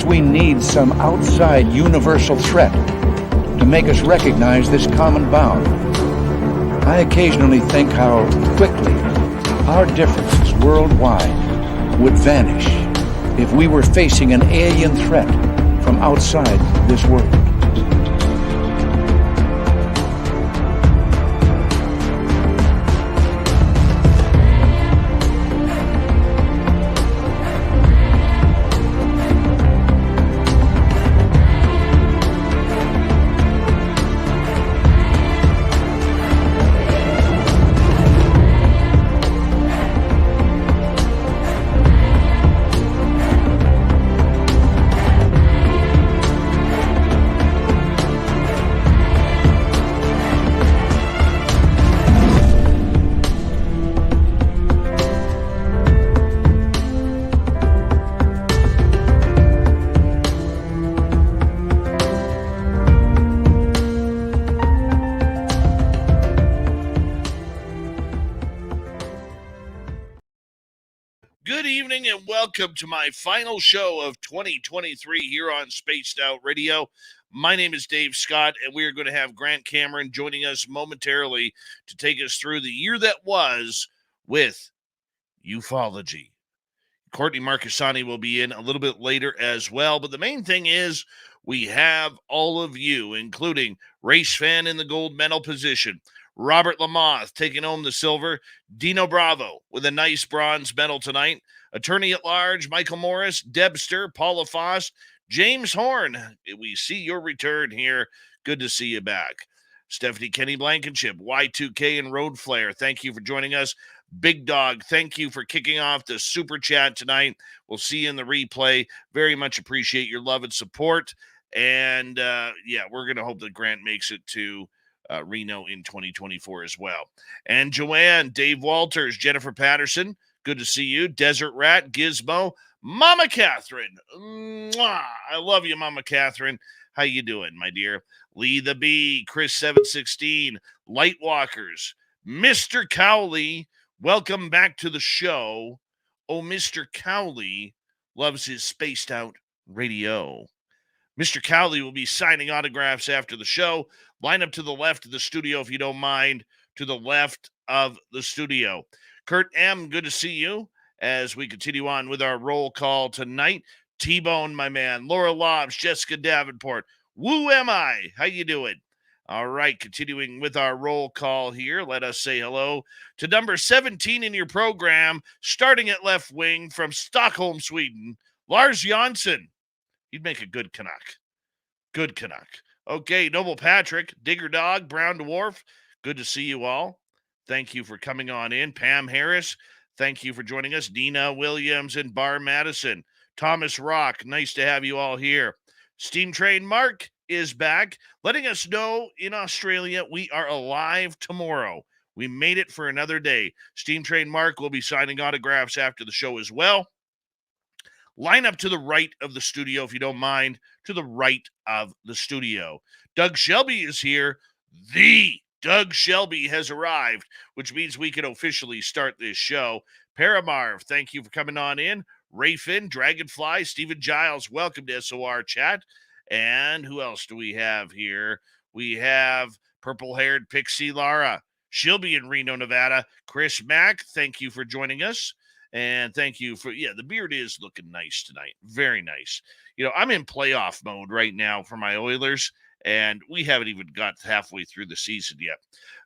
Perhaps we need some outside universal threat to make us recognize this common bound. I occasionally think how quickly our differences worldwide would vanish if we were facing an alien threat from outside this world. Good evening and welcome to my final show of 2023 here on Spaced Out Radio. My name is Dave Scott, and we are going to have Grant Cameron joining us momentarily to take us through the year that was with ufology. Courtney Marcassani will be in a little bit later as well, but the main thing is we have all of you, including Race Fan in the gold medal position, Robert Lamoth taking home the silver, Dino Bravo with a nice bronze medal tonight, Attorney at Large, Michael Morris, Debster, Paula Foss, James Horn. We see your return here. Good to see you back. Stephanie Kenny Blankenship, Y2K and Road Flare, thank you for joining us. Big Dog, thank you for kicking off the super chat tonight. We'll see you in the replay. Very much appreciate your love and support. And we're going to hope that Grant makes it to Reno in 2024 as well. And Joanne, Dave Walters, Jennifer Patterson, good to see you. Desert Rat, Gizmo, Mama Catherine. Mwah! I love you, Mama Catherine. How you doing, my dear? Lee the Bee, Chris 716, Lightwalkers, Mr. Cowley, welcome back to the show. Oh, Mr. Cowley loves his Spaced Out Radio. Mr. Cowley will be signing autographs after the show. Line up to the left of the studio, if you don't mind, to the left of the studio. Kurt M., good to see you as we continue on with our roll call tonight. T-Bone, my man. Laura Lobbs, Jessica Davenport. Woo am I? How you doing? All right, continuing with our roll call here, let us say hello to number 17 in your program, starting at left wing from Stockholm, Sweden, Lars Jansson. He'd make a good Canuck. Good Canuck. Okay, Noble Patrick, Digger Dog, Brown Dwarf, good to see you all. Thank you for coming on in. Pam Harris, thank you for joining us. Dina Williams and Bar Madison. Thomas Rock, nice to have you all here. Steam Train Mark is back, letting us know in Australia we are alive tomorrow. We made it for another day. Steam Train Mark will be signing autographs after the show as well. Line up to the right of the studio, if you don't mind, to the right of the studio. Doug Shelby is here. The Doug Shelby has arrived, which means we can officially start this show. Paramarv, thank you for coming on in. Ray Finn, Dragonfly, Stephen Giles, welcome to SOR Chat. And who else do we have here? We have purple-haired Pixie Lara. She'll be in Reno, Nevada. Chris Mack, thank you for joining us. And thank you for, the beard is looking nice tonight. Very nice. You know, I'm in playoff mode right now for my Oilers, and we haven't even got halfway through the season yet.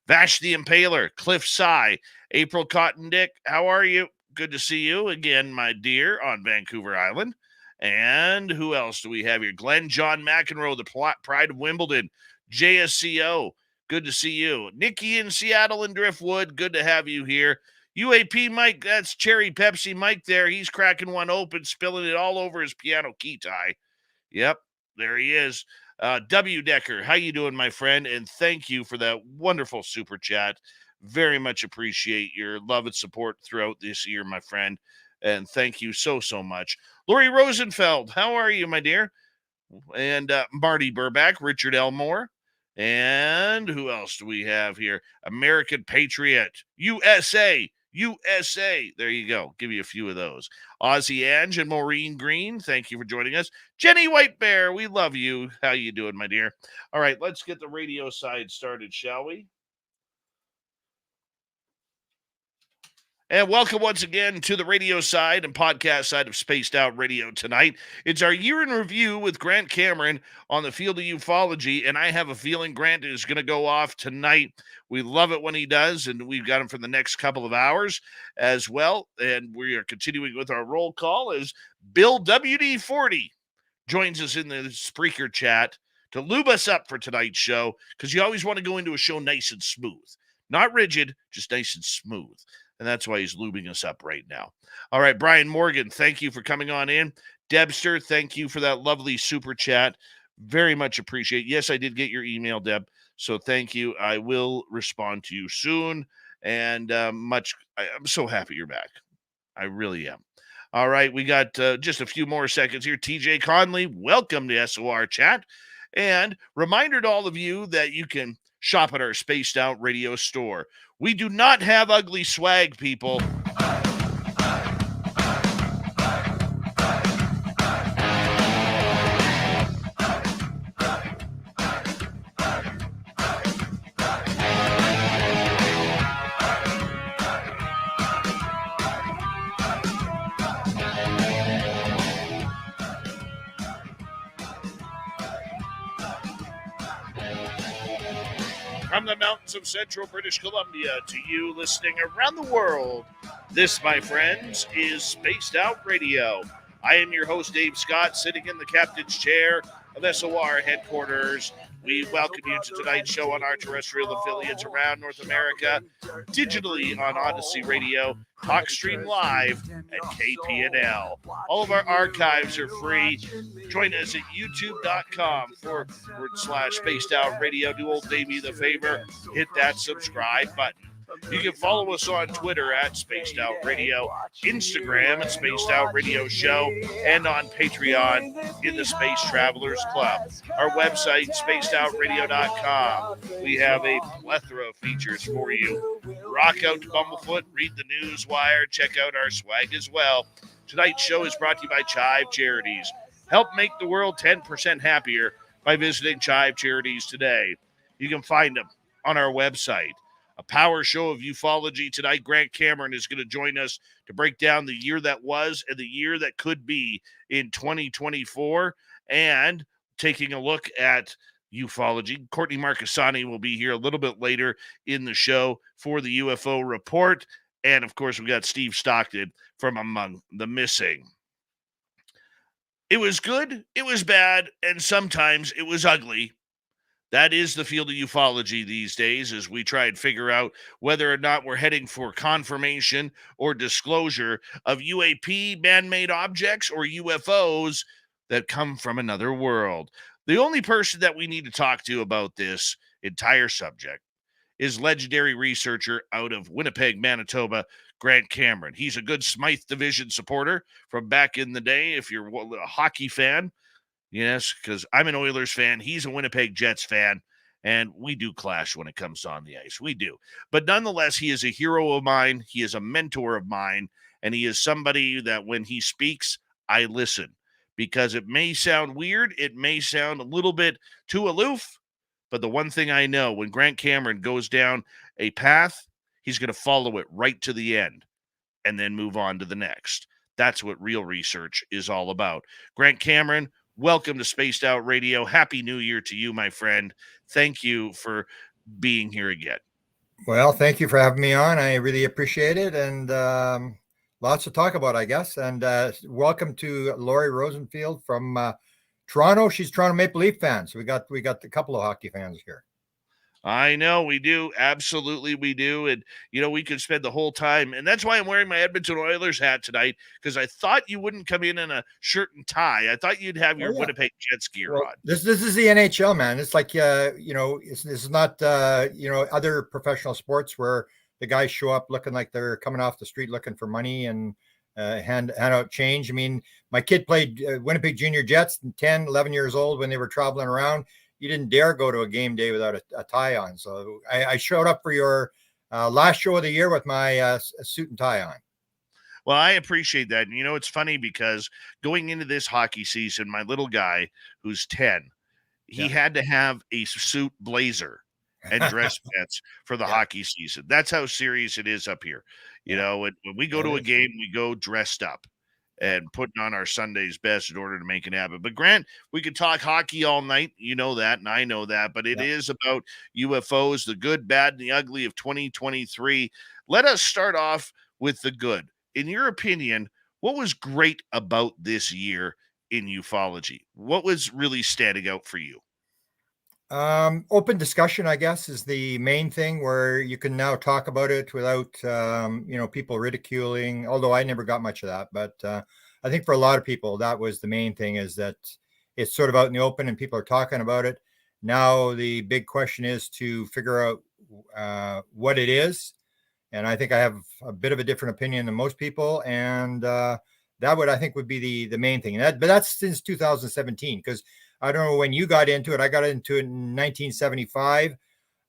Vash the Impaler, Cliff Sy, April Cotton Dick, how are you? Good to see you again, my dear, on Vancouver Island. And who else do we have here? Glenn John McEnroe, the Pride of Wimbledon, JSCO, good to see you. Nikki in Seattle and Driftwood, good to have you here. UAP Mike, that's Cherry Pepsi Mike there. He's cracking one open, spilling it all over his piano key tie. Yep, there he is. W. Decker, how you doing, my friend? And thank you for that wonderful super chat. Very much appreciate your love and support throughout this year, my friend. And thank you so, so much. Lori Rosenfeld, how are you, my dear? And Marty Burback, Richard Elmore. And who else do we have here? American Patriot, USA. USA. There you go. Give you a few of those. Ozzy Ange and Maureen Green, thank you for joining us. Jenny White Bear, we love you. How you doing, my dear? All right, let's get the radio side started, shall we? And welcome once again to the radio side and podcast side of Spaced Out Radio tonight. It's our year in review with Grant Cameron on the field of ufology, and I have a feeling Grant is going to go off tonight. We love it when he does, and we've got him for the next couple of hours as well. And we are continuing with our roll call as Bill WD-40 joins us in the Spreaker chat to lube us up for tonight's show, because you always want to go into a show nice and smooth. Not rigid, just nice and smooth. And that's why he's lubing us up right now. All right, Brian Morgan, thank you for coming on in. Debster, thank you for that lovely super chat. Very much appreciate it. Yes, I did get your email, Deb. So thank you. I will respond to you soon. And I'm so happy you're back. I really am. All right, we got just a few more seconds here. TJ Conley, welcome to SOR chat. And reminder to all of you that you can shop at our Spaced Out Radio store. We do not have ugly swag, people. From the mountains of central British Columbia to you listening around the world, this, my friends, is Spaced Out Radio. I am your host, Dave Scott, sitting in the captain's chair of SOR headquarters. We welcome you to tonight's show on our terrestrial affiliates around North America, digitally on Odyssey Radio, TalkStream Live, and KPNL. All of our archives are free. Join us at youtube.com/Spaced Out Radio. Do old Davey the favor, hit that subscribe button. You can follow us on Twitter at Spaced Out Radio, Instagram at Spaced Out Radio Show, and on Patreon in the Space Travelers Club. Our website, spacedoutradio.com. We have a plethora of features for you. Rock out to Bumblefoot, read the news wire, check out our swag as well. Tonight's show is brought to you by Chive Charities. Help make the world 10% happier by visiting Chive Charities today. You can find them on our website. A power show of ufology tonight. Grant Cameron is going to join us to break down the year that was and the year that could be in 2024, and taking a look at ufology. Courtney Marcassani will be here a little bit later in the show for the UFO report. And, of course, we got Steve Stockton from Among the Missing. It was good, it was bad, and sometimes it was ugly. That is the field of ufology these days, as we try and figure out whether or not we're heading for confirmation or disclosure of UAP, man-made objects, or UFOs that come from another world. The only person that we need to talk to about this entire subject is legendary researcher out of Winnipeg, Manitoba, Grant Cameron. He's a good Smythe Division supporter from back in the day. If you're a hockey fan, yes, because I'm an Oilers fan. He's a Winnipeg Jets fan, and we do clash when it comes on the ice. We do. But nonetheless, he is a hero of mine. He is a mentor of mine, and he is somebody that when he speaks, I listen. Because it may sound weird, it may sound a little bit too aloof, but the one thing I know, when Grant Cameron goes down a path, he's going to follow it right to the end and then move on to the next. That's what real research is all about. Grant Cameron, welcome to Spaced Out Radio. Happy New Year to you, my friend. Thank you for being here again. Well, thank you for having me on. I really appreciate it. And lots to talk about, I guess. And welcome to Lori Rosenfield from Toronto. She's a Toronto Maple Leaf fan. So we got a couple of hockey fans here. I know we do. Absolutely, we do. And, we could spend the whole time. And that's why I'm wearing my Edmonton Oilers hat tonight, because I thought you wouldn't come in a shirt and tie. I thought you'd have your Winnipeg Jets gear on. This is the NHL, man. It's like, this is not, other professional sports where the guys show up looking like they're coming off the street looking for money and hand out change. I mean, my kid played Winnipeg Junior Jets, 10, 11 years old, when they were traveling around. You didn't dare go to a game day without a tie on. So I showed up for your Last show of the year with my suit and tie on. Well, I appreciate that. And, it's funny because going into this hockey season, my little guy who's 10, he had to have a suit blazer and dress pants for the hockey season. That's how serious it is up here. When we go to a game, we go dressed up and putting on our Sunday's best in order to make it happen. But Grant, we could talk hockey all night. You know that, and I know that, but it is about UFOs, the good, bad, and the ugly of 2023. Let us start off with the good. In your opinion, what was great about this year in ufology? What was really standing out for you? Open discussion, I guess, is the main thing, where you can now talk about it without, people ridiculing, although I never got much of that. But I think for a lot of people, that was the main thing, is that it's sort of out in the open and people are talking about it. Now, the big question is to figure out what it is. And I think I have a bit of a different opinion than most people. And that I think would be the main thing. But that's since 2017, because I don't know when you got into it. I got into it in 1975,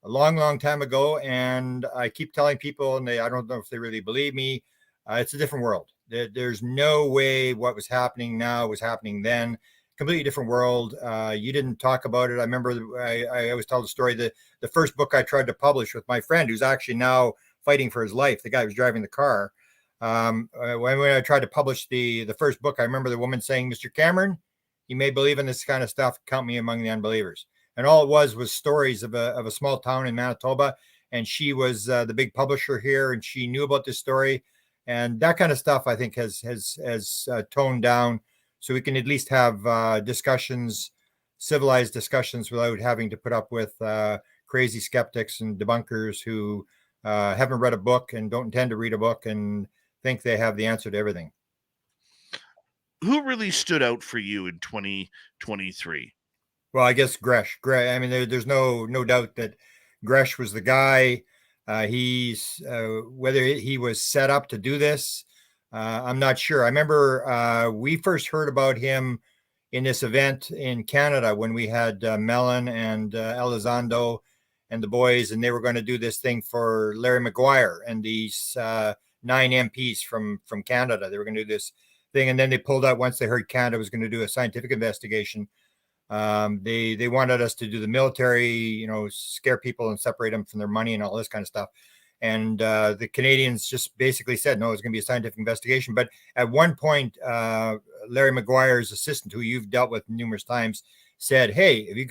a long, long time ago. And I keep telling people, and I don't know if they really believe me, it's a different world. There's no way what was happening now was happening then. Completely different world. You didn't talk about it. I remember I always tell the story that the first book I tried to publish with my friend, who's actually now fighting for his life, the guy who was driving the car. When I tried to publish the first book, I remember the woman saying, "Mr. Cameron, you may believe in this kind of stuff. Count me among the unbelievers." And all it was stories of a small town in Manitoba. And she was the big publisher here, and she knew about this story. And that kind of stuff, I think, has toned down, so we can at least have discussions, civilized discussions, without having to put up with crazy skeptics and debunkers who haven't read a book and don't intend to read a book and think they have the answer to everything. Who really stood out for you in 2023? Well, I guess Gresh. I mean, there's no doubt that Gresh was the guy. He's whether he was set up to do this, I'm not sure. I remember we first heard about him in this event in Canada when we had Mellon and Elizondo and the boys, and they were going to do this thing for Larry Maguire and these 9 MPs from Canada. They were going to do this thing, and then they pulled out once they heard Canada was going to do a scientific investigation. They wanted us to do the military, scare people and separate them from their money and all this kind of stuff. And the Canadians just basically said, no, it's going to be a scientific investigation. But at one point, Larry Maguire's assistant, who you've dealt with numerous times, said, "Hey,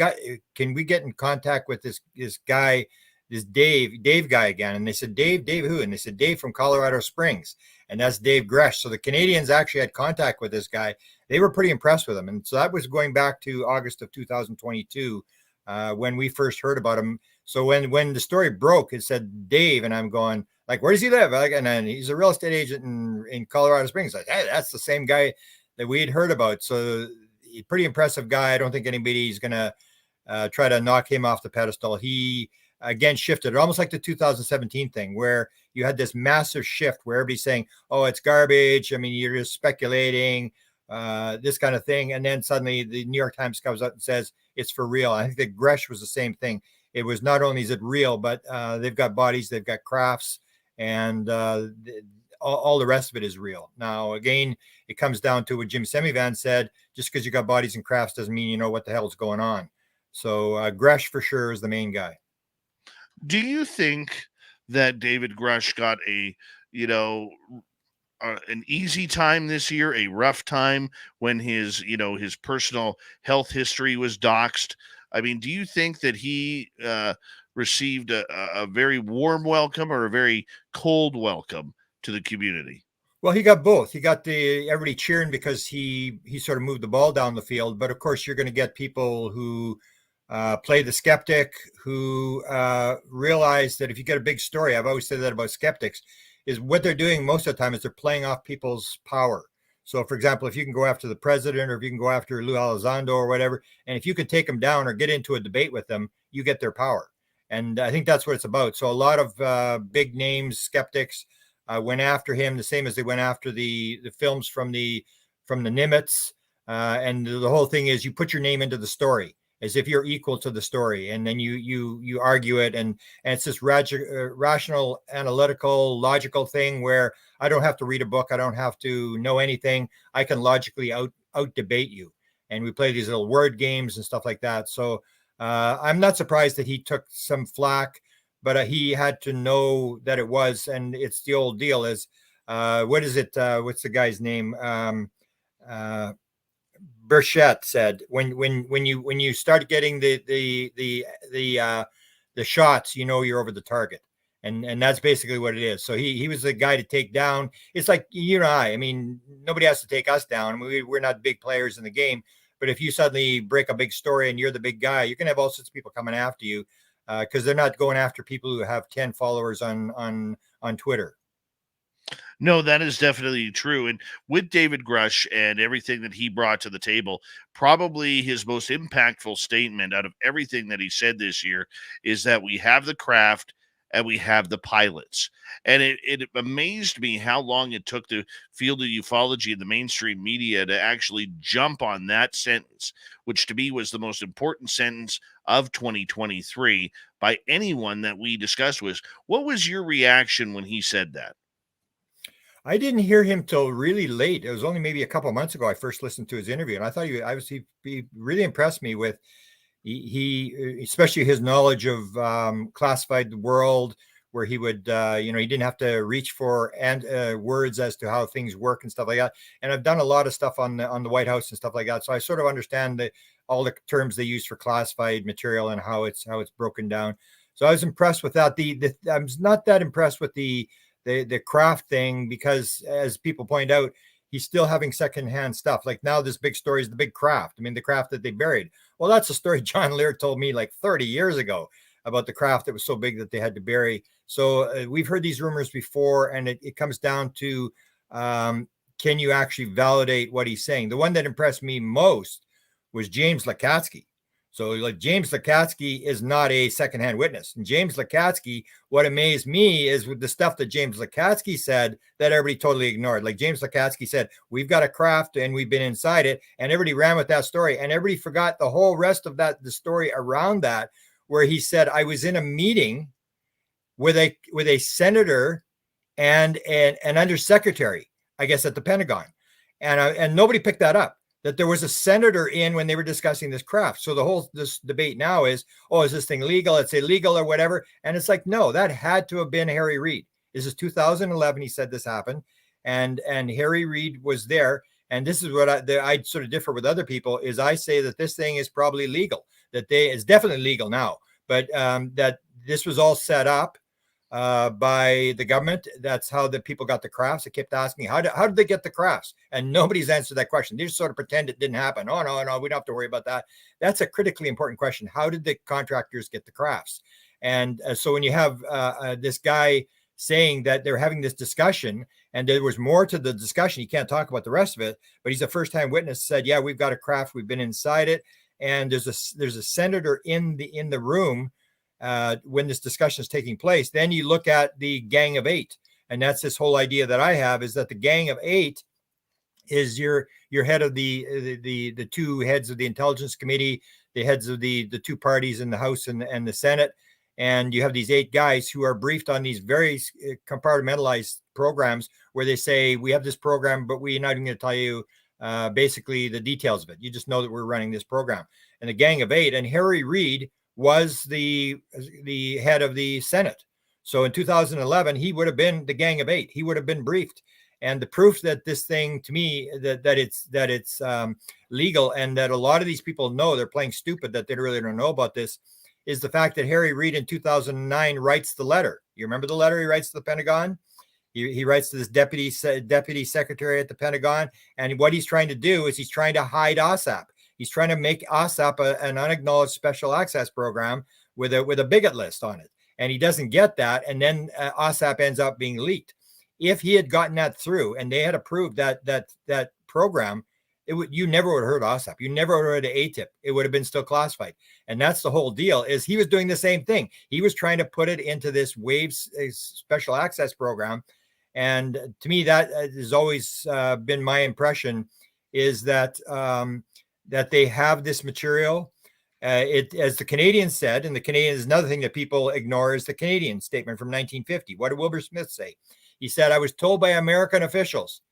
can we get in contact with this guy, this Dave guy again?" And they said, Dave who? And they said, Dave from Colorado Springs. And that's Dave Gresh. So the Canadians actually had contact with this guy. They were pretty impressed with him. And so that was going back to August of 2022 when we first heard about him. So when the story broke, it said Dave, and I'm going, like, where does he live? And then he's a real estate agent in Colorado Springs. Like, hey, that's the same guy that we had heard about. So pretty impressive guy. I don't think anybody's going to try to knock him off the pedestal. He, again, shifted, almost like the 2017 thing, where you had this massive shift where everybody's saying, oh, it's garbage. I mean, you're just speculating, this kind of thing. And then suddenly the New York Times comes out and says it's for real. I think that Gresh was the same thing. It was not only is it real, but they've got bodies, they've got crafts, and all the rest of it is real. Now, again, it comes down to what Jim Semivan said: just because you got bodies and crafts doesn't mean you know what the hell is going on. So Gresh for sure is the main guy. Do you think that David Gresh got an easy time this year, a rough time when his personal health history was doxxed? I mean, do you think that he received a very warm welcome or a very cold welcome to the community? Well, he got both. He got everybody cheering because he sort of moved the ball down the field. But of course, you're going to get people who play the skeptic, who realize that if you get a big story, I've always said that about skeptics, is what they're doing most of the time is they're playing off people's power. So, for example, if you can go after the president, or if you can go after Lou Elizondo or whatever, and if you can take them down or get into a debate with them, you get their power. And I think that's what it's about. So a lot of big names, skeptics, went after him the same as they went after the films from the Nimitz. And the whole thing is you put your name into the story. as if you're equal to the story, and then you argue it, and it's this rational, analytical, logical thing where I don't have to read a book, I don't have to know anything, I can logically out debate you, and we play these little word games and stuff like that. So I'm not surprised that he took some flack, but he had to know that it was, and it's the old deal is, what is it? What's the guy's name? Burchett said, when you start getting the shots, you're over the target, and that's basically what it is. So he was the guy to take down. It's like you and I mean, nobody has to take us down. We're not big players in the game, but if you suddenly break a big story and you're the big guy, you're gonna have all sorts of people coming after you, because they're not going after people who have 10 followers on Twitter. No, that is definitely true. And with David Grush and everything that he brought to the table, probably his most impactful statement out of everything that he said this year is that we have the craft and we have the pilots. And it amazed me how long it took the field of ufology and the mainstream media to actually jump on that sentence, which to me was the most important sentence of 2023 by anyone that we discussed with. What was your reaction when he said that? I didn't hear him till really late. It was only maybe a couple of months ago I first listened to his interview, and I thought he really impressed me with he especially his knowledge of classified world, where he would he didn't have to reach for words as to how things work and stuff like that. And I've done a lot of stuff on the White House and stuff like that, so I sort of understand all the terms they use for classified material and how it's broken down. So I was impressed with that. I was not that impressed with the craft thing, because as people point out, he's still having secondhand stuff. Like now this big story is the big craft. I mean, the craft that they buried. Well, that's a story John Lear told me like 30 years ago about the craft that was so big that they had to bury. So we've heard these rumors before, and it comes down to, can you actually validate what he's saying? The one that impressed me most was James Lakatsky. So like James Lakatsky is not a secondhand witness. And James Lakatsky, what amazed me is with the stuff that James Lakatsky said that everybody totally ignored. Like James Lakatsky said, we've got a craft and we've been inside it, and everybody ran with that story, and everybody forgot the whole rest of the story around that, where he said, I was in a meeting with a senator and an undersecretary, I guess, at the Pentagon. And nobody picked that up, that there was a senator in when they were discussing this craft. So this debate now is, oh, is this thing legal? It's illegal or whatever. And it's like, no, that had to have been Harry Reid. This is 2011. He said this happened. And Harry Reid was there. And this is what I sort of differ with other people, is I say that this thing is probably legal, it's definitely legal now, but that this was all set up by the government. That's how the people got the crafts. I kept asking, how did they get the crafts? And nobody's answered that question. They just sort of pretend it didn't happen. Oh, no, we don't have to worry about that. That's a critically important question. How did the contractors get the crafts? And so when you have this guy saying that they're having this discussion and there was more to the discussion, he can't talk about the rest of it, but he's a first-time witness, said, yeah, we've got a craft, we've been inside it, and there's a senator in the room when this discussion is taking place. Then you look at the Gang of Eight, and that's this whole idea that I have, is that the Gang of Eight is your head of the two heads of the Intelligence Committee, the heads of the two parties in the House and the Senate, and you have these 8 guys who are briefed on these very compartmentalized programs, where they say, we have this program, but we're not even going to tell you basically the details of it. You just know that we're running this program. And the Gang of Eight, and Harry Reid was the head of the Senate. So in 2011, he would have been the Gang of Eight. He would have been briefed. And the proof that this thing, to me, that it's legal, and that a lot of these people know they're playing stupid, that they really don't know about this, is the fact that Harry Reid in 2009 writes the letter. You remember the letter he writes to the Pentagon? He writes to this deputy secretary at the Pentagon. And what he's trying to do is he's trying to hide OSAP. He's trying to make OSAP an unacknowledged special access program with a bigot list on it. And he doesn't get that. And then OSAP ends up being leaked. If he had gotten that through and they had approved that program, you never would have heard OSAP. You never would have heard of ATIP. It would have been still classified. And that's the whole deal, is he was doing the same thing. He was trying to put it into this WAVES special access program. And to me, that has always been my impression, is that that they have this material. As the Canadians said, and the Canadians, another thing that people ignore is the Canadian statement from 1950. What did Wilbur Smith say? He said, "I was told by American officials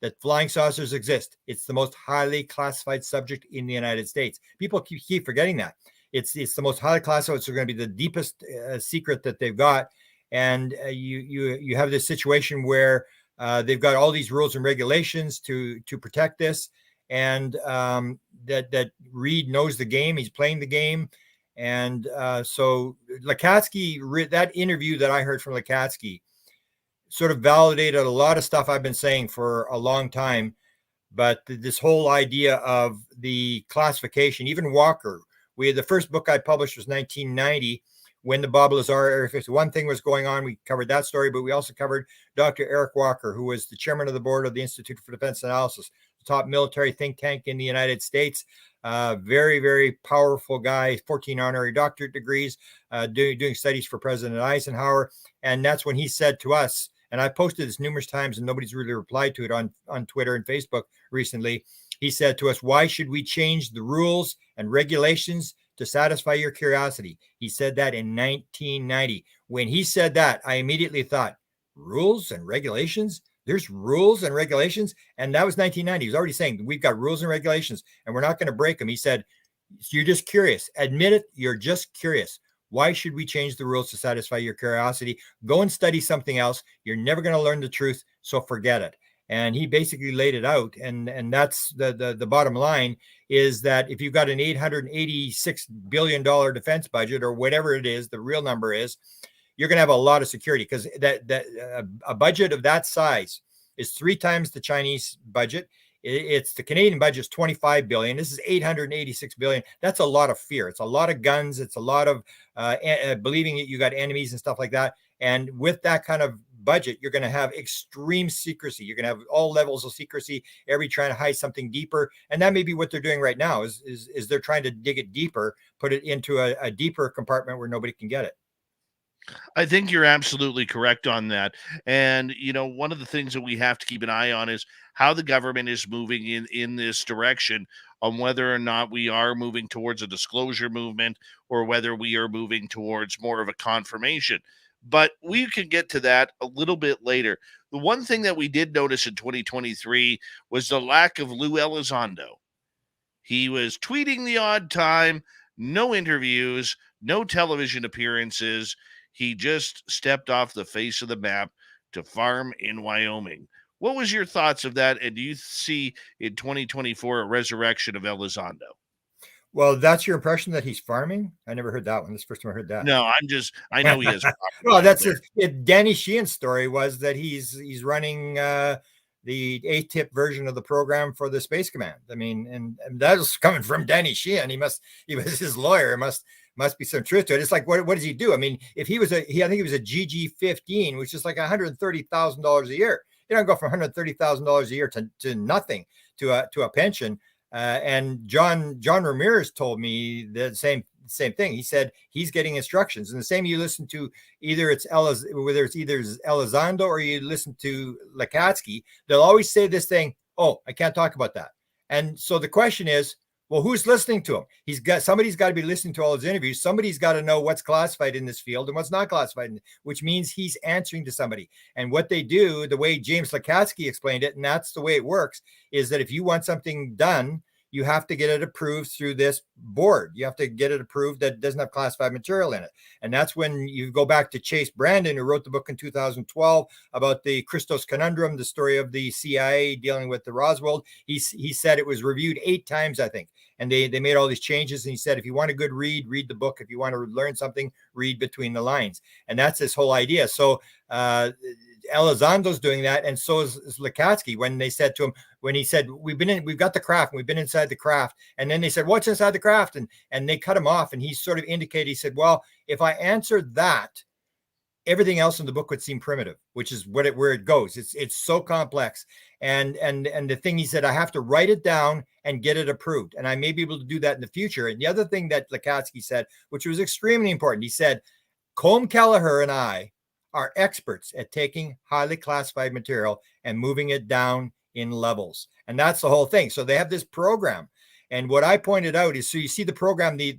that flying saucers exist. It's the most highly classified subject in the United States." People keep forgetting that. It's the most highly classified. It's going to be the deepest secret that they've got. And you have this situation where they've got all these rules and regulations to protect this. And that Reed knows the game. He's playing the game. And so Lakatsky, that interview that I heard from Lakatsky sort of validated a lot of stuff I've been saying for a long time. But this whole idea of the classification, even Walker, the first book I published was 1990 when the Bob Lazar Area 51 thing was going on. We covered that story, but we also covered Dr. Eric Walker, who was the chairman of the board of the Institute for Defense Analysis, the top military think tank in the United States. Very, very powerful guy, 14 honorary doctorate degrees, doing studies for President Eisenhower. And that's when he said to us, and I posted this numerous times and nobody's really replied to it on Twitter and Facebook recently. He said to us, "Why should we change the rules and regulations to satisfy your curiosity?" He said that in 1990. When he said that, I immediately thought, rules and regulations? There's rules and regulations? And that was 1990. He was already saying, we've got rules and regulations and we're not going to break them. He said, "You're just curious. Admit it. You're just curious. Why should we change the rules to satisfy your curiosity? Go and study something else. You're never going to learn the truth, so forget it." And he basically laid it out. And that's the bottom line, is that if you've got an $886 billion defense budget, or whatever it is, the real number is, you're going to have a lot of security, because a budget of that size is 3 times the Chinese budget. It's the Canadian budget is 25 billion. This is 886 billion. That's a lot of fear. It's a lot of guns. It's a lot of believing that you got enemies and stuff like that. And with that kind of budget, you're going to have extreme secrecy. You're going to have all levels of secrecy, every trying to hide something deeper. And that may be what they're doing right now, is they're trying to dig it deeper, put it into a deeper compartment where nobody can get it. I think you're absolutely correct on that. And, one of the things that we have to keep an eye on is how the government is moving in this direction, on whether or not we are moving towards a disclosure movement or whether we are moving towards more of a confirmation. But we can get to that a little bit later. The one thing that we did notice in 2023 was the lack of Lou Elizondo. He was tweeting the odd time, no interviews, no television appearances. He just stepped off the face of the map to farm in Wyoming. What was your thoughts of that? And do you see in 2024 a resurrection of Elizondo? Well, that's your impression, that he's farming? I never heard that one. This is the first time I heard that. No, I know he is. Well, that's it. Danny Sheehan's story was that he's running the ATIP version of the program for the Space Command. I mean, and that was coming from Danny Sheehan. He was his lawyer. Must be some truth to it. It's like, what does he do? I mean, if I think he was a GG-15, which is like $130,000 a year. You don't go from $130,000 a year to nothing, to a pension. And John Ramirez told me the same thing. He said he's getting instructions, and the same you listen to, whether it's Elizondo or you listen to Lakatsky, they'll always say this thing, "Oh, I can't talk about that." And so the question is, well, who's listening to him? Somebody's got to be listening to all his interviews. Somebody's got to know what's classified in this field and what's not classified, which means he's answering to somebody. And what they do, the way James Lakatsky explained it, and that's the way it works, is that if you want something done, you have to get it approved through this board. You have to get it approved that doesn't have classified material in it. And that's when you go back to Chase Brandon, who wrote the book in 2012 about the Christos Conundrum, the story of the CIA dealing with the Roswell. He said it was reviewed 8 times, I think. And they made all these changes. And he said, if you want a good read the book. If you want to learn something, read between the lines. And that's his whole idea. So Elizondo's doing that, and so is Lakatsky. When they said to him, when he said, we've got the craft, and we've been inside the craft, and then they said, what's inside the craft? And they cut him off, and he sort of indicated, he said, well, if I answered that, everything else in the book would seem primitive, which is where it goes. It's so complex. And the thing, he said, I have to write it down and get it approved. And I may be able to do that in the future. And the other thing that Lakatsky said, which was extremely important, he said, Colm Kelleher and I are experts at taking highly classified material and moving it down in levels. And that's the whole thing. So they have this program. And what I pointed out is, so you see the program, the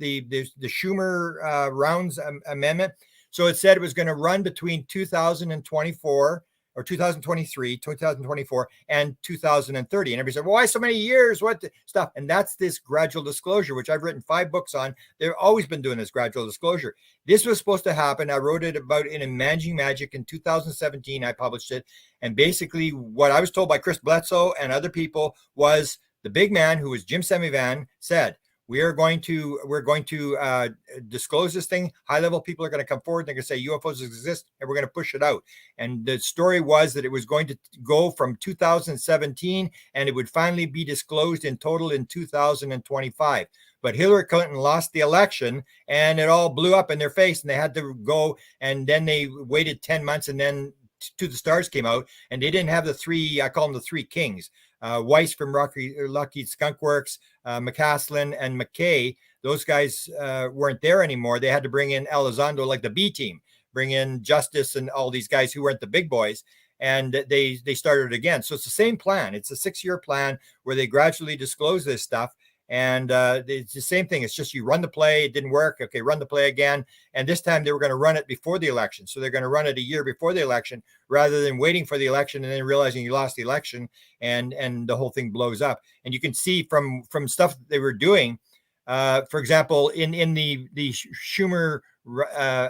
Schumer rounds amendment. So it said it was going to run between 2024 or 2023, 2024, and 2030. And everybody said, well, why so many years? What stuff? And that's this gradual disclosure, which I've written 5 books on. They've always been doing this gradual disclosure. This was supposed to happen. I wrote it about in Managing Magic in 2017. I published it. And basically what I was told by Chris Bledsoe and other people was the big man, who was Jim Semivan, said, we're going to disclose this thing. High-level people are going to come forward. They're going to say UFOs exist, and we're going to push it out. And the story was that it was going to go from 2017, and it would finally be disclosed in total in 2025. But Hillary Clinton lost the election, and it all blew up in their face, and they had to go. And then they waited 10 months, and then To the Stars came out, and they didn't have the 3. I call them the 3 kings. Weiss from Lockheed Skunk Works, McCaslin, and McKay. Those guys weren't there anymore. They had to bring in Elizondo, like the B team, bring in Justice and all these guys who weren't the big boys. And they started again. So it's the same plan. It's a 6-year plan where they gradually disclose this stuff. And it's the same thing. It's just you run the play. It didn't work. Okay, run the play again. And this time they were going to run it before the election. So they're going to run it a year before the election rather than waiting for the election and then realizing you lost the election and the whole thing blows up. And you can see from stuff that they were doing, for example, in the Schumer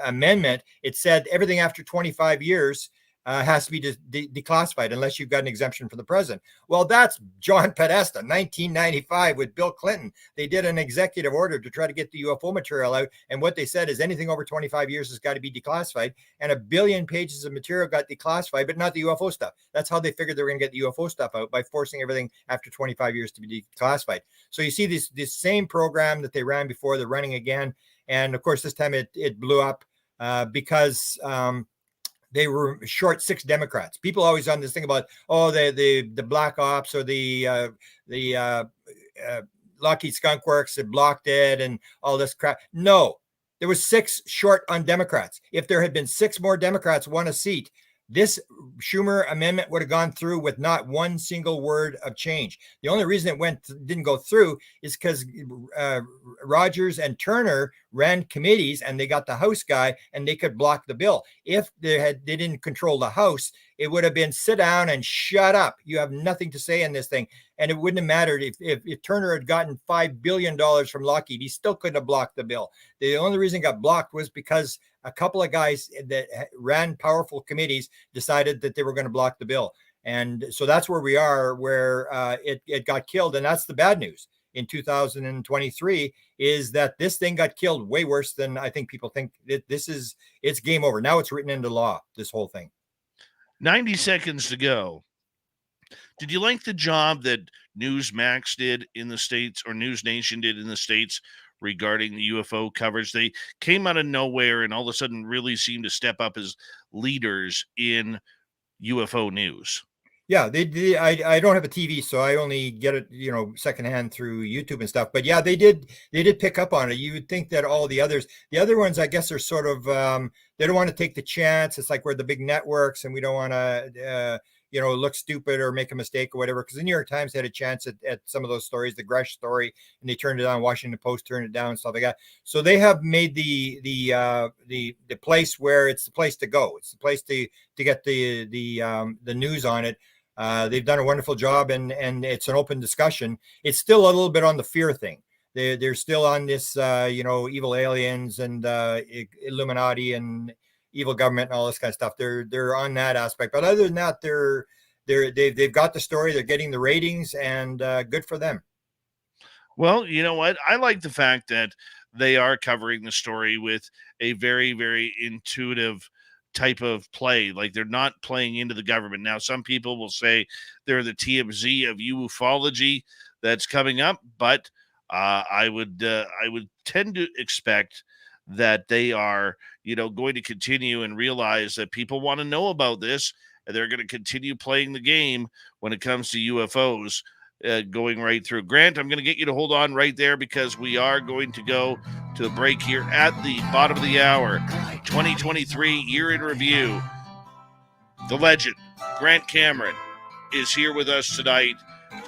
amendment, it said everything after 25 years has to be declassified unless you've got an exemption from the president. Well, that's John Podesta, 1995 with Bill Clinton. They did an executive order to try to get the UFO material out. And what they said is anything over 25 years has got to be declassified. And 1 billion pages of material got declassified, but not the UFO stuff. That's how they figured they were going to get the UFO stuff out, by forcing everything after 25 years to be declassified. So you see this same program that they ran before, they're running again. And of course, this time it blew up because they were short 6 Democrats. People always on this thing about, the Black Ops or the Lockheed Skunk Works that blocked it and all this crap. No, there was 6 short on Democrats. If there had been 6 more Democrats won a seat, this Schumer amendment would have gone through with not one single word of change. The only reason it didn't go through is because Rogers and Turner ran committees and they got the House guy and they could block the bill. If they didn't control the House, it would have been sit down and shut up. You have nothing to say in this thing. And it wouldn't have mattered if Turner had gotten $5 billion from Lockheed, he still couldn't have blocked the bill. The only reason it got blocked was because a couple of guys that ran powerful committees decided that they were going to block the bill. And so that's where we are, where it got killed. And that's the bad news in 2023, is that this thing got killed way worse than I think people think. It's game over. Now it's written into law, this whole thing. 90 seconds to go. Did you like the job that Newsmax did in the States, or News Nation did in the States, regarding the UFO coverage? They came out of nowhere and all of a sudden really seemed to step up as leaders in UFO news. Yeah, they did. I don't have a TV, so I only get it, secondhand through YouTube and stuff. But yeah, they did pick up on it. You would think that all the other ones, I guess, are sort of, they don't want to take the chance. It's like we're the big networks and we don't want to, look stupid or make a mistake or whatever. Because the New York Times had a chance at some of those stories, the Gresh story, and they turned it down. Washington Post turned it down and stuff like that. So they have made the place where it's the place to go. It's the place to get the news on it. They've done a wonderful job, and it's an open discussion. It's still a little bit on the fear thing. They're still on this, evil aliens and Illuminati and evil government and all this kind of stuff. They're on that aspect, but other than that, they've got the story. They're getting the ratings, and good for them. Well, you know what? I like the fact that they are covering the story with a very, very intuitive type of play. Like, they're not playing into the government. Now, some people will say they're the TMZ of ufology that's coming up, but I would tend to expect that they are, going to continue and realize that people want to know about this, and they're going to continue playing the game when it comes to UFOs, going right through. Grant, I'm going to get you to hold on right there, because we are going to go to a break here at the bottom of the hour. 2023 year in review. The legend, Grant Cameron, is here with us tonight.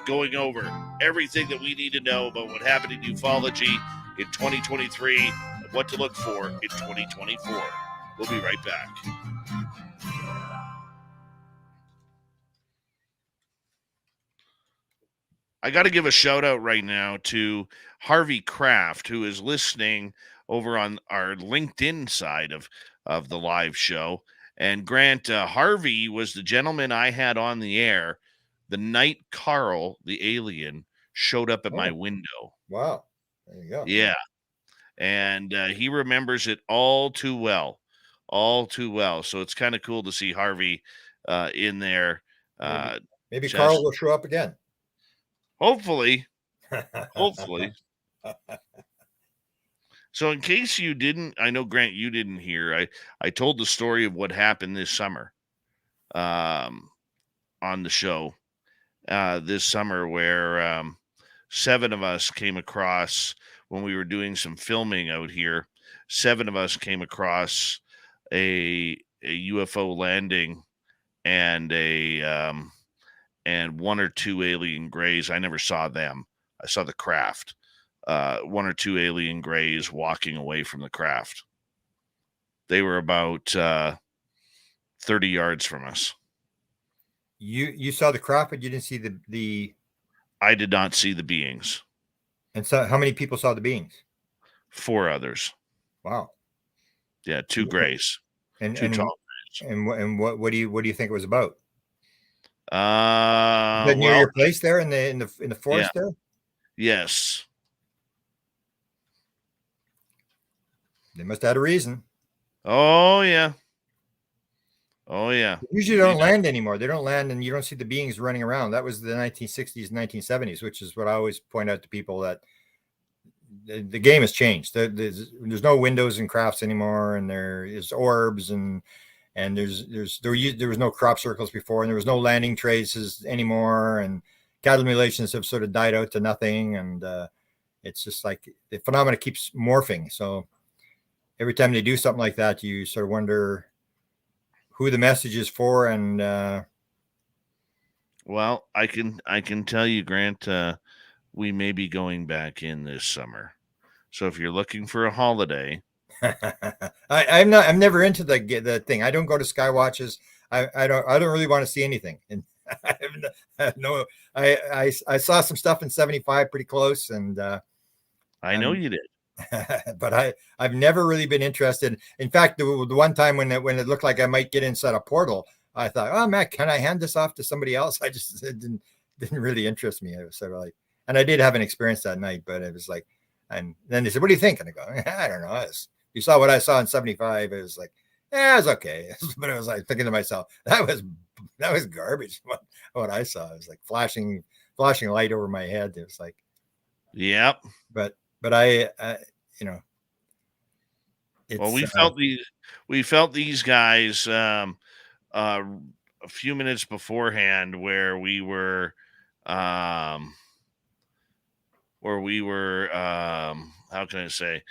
going over everything that we need to know about what happened in ufology in 2023 and what to look for in 2024. We'll be right back. I got to give a shout out right now to Harvey Kraft, who is listening over on our LinkedIn side of the live show. And Grant, Harvey was the gentleman I had on the air the night Carl, the alien, showed up at my window. Wow. There you go. Yeah. And he remembers it all too well. All too well. So it's kind of cool to see Harvey in there. Maybe Carl will show up again. Hopefully. Hopefully. So in case you didn't, I know, Grant, you didn't hear, I told the story of what happened this summer on the show this summer where 7 of us came across, when we were doing some filming out here, 7 of us came across a UFO landing and and 1 or 2 alien grays. I never saw them. I saw the craft. 1 or 2 alien grays walking away from the craft. They were about 30 yards from us. You saw the craft, but you didn't see the. I did not see the beings. And so, how many people saw the beings? 4 others. Wow. Yeah, 2 grays. And 2 tall grays. And what do you think it was about? Near your place there in the forest there? Yes. They must have had a reason. Oh yeah. Oh yeah. They usually don't land anymore. They don't land, and you don't see the beings running around. That was the 1960s, 1970s, which is what I always point out to people, that the game has changed. There's no windows in crafts anymore, and there is orbs, and there was no crop circles before, and there was no landing traces anymore, and cattle mutilations have sort of died out to nothing, and it's just like the phenomena keeps morphing. So every time they do something like that, you sort of wonder who the message is for. And well, I can tell you, Grant, we may be going back in this summer. So if you're looking for a holiday, I'm never into the thing. I don't go to sky watches. I don't really want to see anything. And I saw some stuff in 75 pretty close, and I know you did. But I've never really been interested. In fact, the one time when it looked like I might get inside a portal, I thought, oh man, can I hand this off to somebody else? It didn't really interest me. It was sort of like, and I did have an experience that night, but it was like, and then they said, what do you think? And I go, I don't know. You saw what I saw in 75. It was like, yeah, it was okay. But it was like thinking to myself, that was garbage. What I saw, it was like flashing light over my head. It was like, yep. But I well, we felt these guys a few minutes beforehand, where we were how can I say,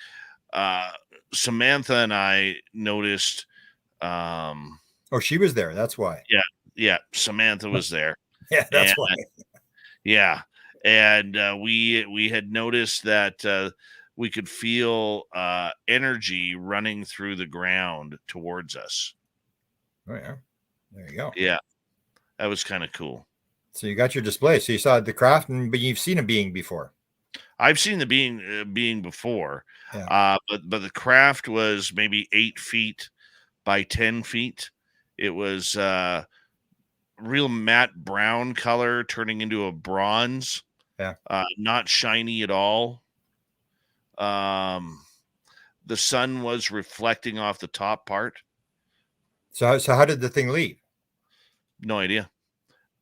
Samantha and I noticed. She was there. That's why. Yeah. Samantha was there. Yeah, that's why. Yeah. And we had noticed that we could feel energy running through the ground towards us. Oh yeah, there you go. Yeah, that was kind of cool. So you got your display. So you saw the craft, but you've seen a being before. I've seen the being before, yeah. But the craft was maybe 8 feet by 10 feet. It was real matte brown color turning into a bronze. Yeah. Not shiny at all. The sun was reflecting off the top part. So how did the thing leave? No idea.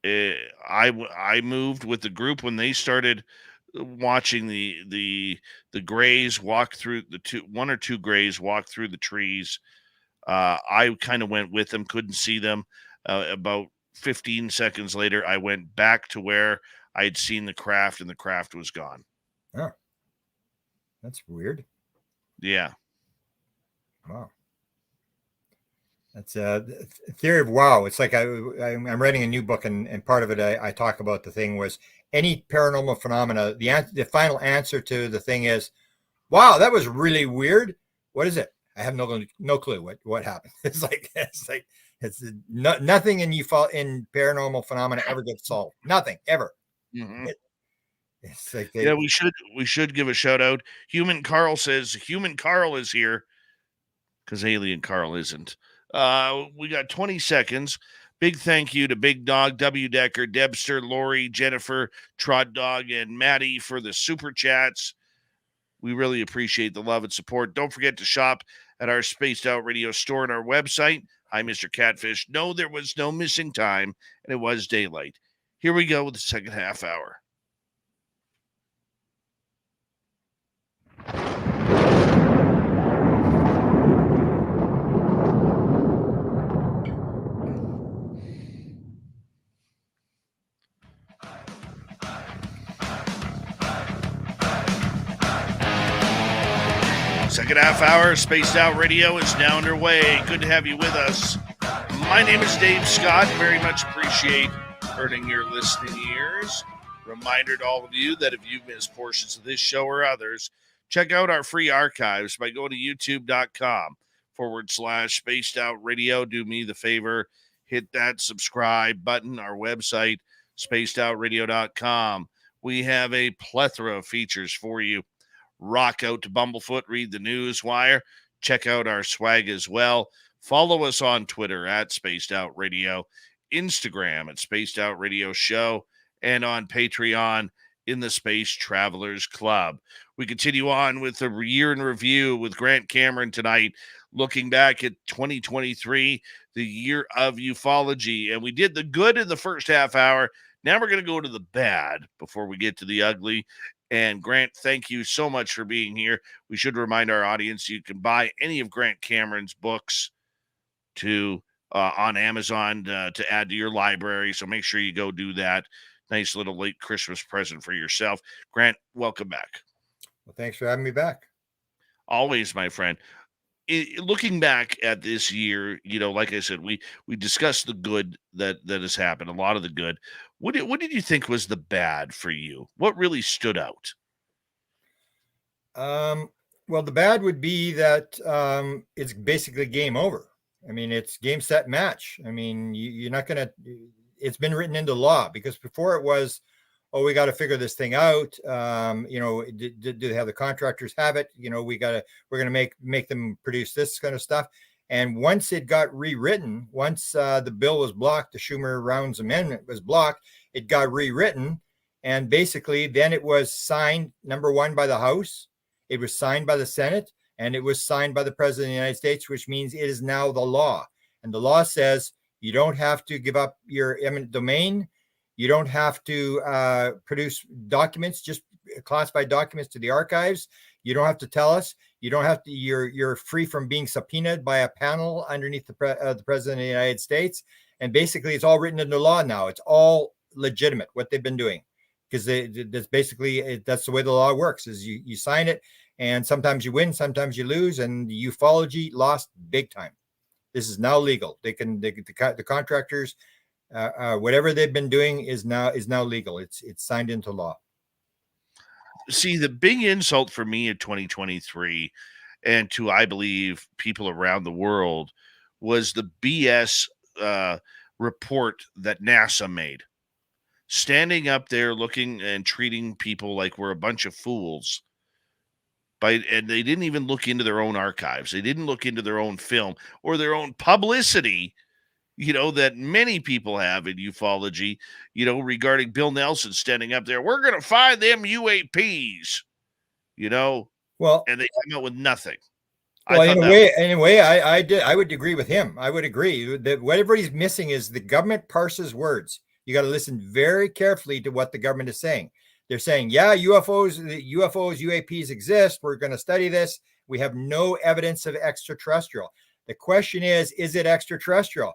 I moved with the group when they started watching the grays walk through one or two grays walk through the trees. I kind of went with them, couldn't see them. About 15 seconds later, I went back to where I had seen the craft, and the craft was gone. Oh, that's weird. Yeah. Wow. That's a theory of wow. It's like I'm writing a new book, and part of it I talk about the thing was any paranormal phenomena. The final answer to the thing is, wow, that was really weird. What is it? I have no clue what happened. It's nothing in paranormal phenomena ever gets solved. Nothing ever. Mm-hmm. It's like Yeah, we should give a shout out. Human Carl says Human Carl is here because Alien Carl isn't. We got 20 seconds. Big thank you to Big Dog, W Decker, Debster, Lori, Jennifer, Trot Dog, and Maddie for the super chats. We really appreciate the love and support. Don't forget to shop at our Spaced Out Radio store on our website. Hi, Mr. Catfish. No, there was no missing time, and it was daylight. Here we go with the second half hour. Second half hour, Spaced Out Radio is now underway. Good to have you with us. My name is Dave Scott. Very much appreciate earning your listening ears. Reminder to all of you that if you've missed portions of this show or others, check out our free archives by going to youtube.com/Spaced Out Radio. Do me the favor, hit that subscribe button. Our website, spacedoutradio.com. We have a plethora of features for you. Rock out to Bumblefoot, read the news wire, check out our swag as well. Follow us on Twitter at Spaced Out Radio, Instagram at Spaced Out Radio Show, and on Patreon in the Space Travelers Club. We continue on with the year in review with Grant Cameron tonight, looking back at 2023, the year of ufology. And we did the good in the first half hour. Now we're going to go to the bad before we get to the ugly. And Grant, thank you so much for being here. We should remind our audience you can buy any of Grant Cameron's books on Amazon to add to your library. So make sure you go do that. Nice little late Christmas present for yourself. Grant, welcome back. Well, thanks for having me back. Always, my friend. Looking back at this year, like I said, we discussed the good that has happened, a lot of the good. What did you think was the bad for you? What really stood out? Well, the bad would be that it's basically game over. I mean, it's game, set, match. I mean, you're not going to, it's been written into law, because before it was, oh, we got to figure this thing out. Do they have the contractors have it? We're going to make them produce this kind of stuff. And once it got rewritten, once the bill was blocked, the Schumer-Rounds amendment was blocked, it got rewritten. And basically then it was signed, number one, by the House. It was signed by the Senate, and it was signed by the President of the United States, which means it is now the law. And the law says you don't have to give up your eminent domain. You don't have to produce documents, just classified documents, to the archives. You don't have to tell us. You don't have to. You're free from being subpoenaed by a panel underneath the President of the United States. And basically, it's all written into law now. It's all legitimate what they've been doing, because that's basically that's the way the law works. Is you sign it, and sometimes you win, sometimes you lose. And ufology lost big time. This is now legal. The contractors. Whatever they've been doing is now legal. It's signed into law. See, the big insult for me in 2023, and to, I believe, people around the world, was the BS report that NASA made. Standing up there looking and treating people like we're a bunch of fools. And they didn't even look into their own archives. They didn't look into their own film or their own publicity, that many people have in ufology, regarding Bill Nelson standing up there. We're going to find them UAPs, Well, and they come out with nothing. Well, in a way, I would agree with him. I would agree that what everybody's missing is the government parses words. You got to listen very carefully to what the government is saying. They're saying, yeah, UFOs, UAPs exist. We're going to study this. We have no evidence of extraterrestrial. The question is it extraterrestrial?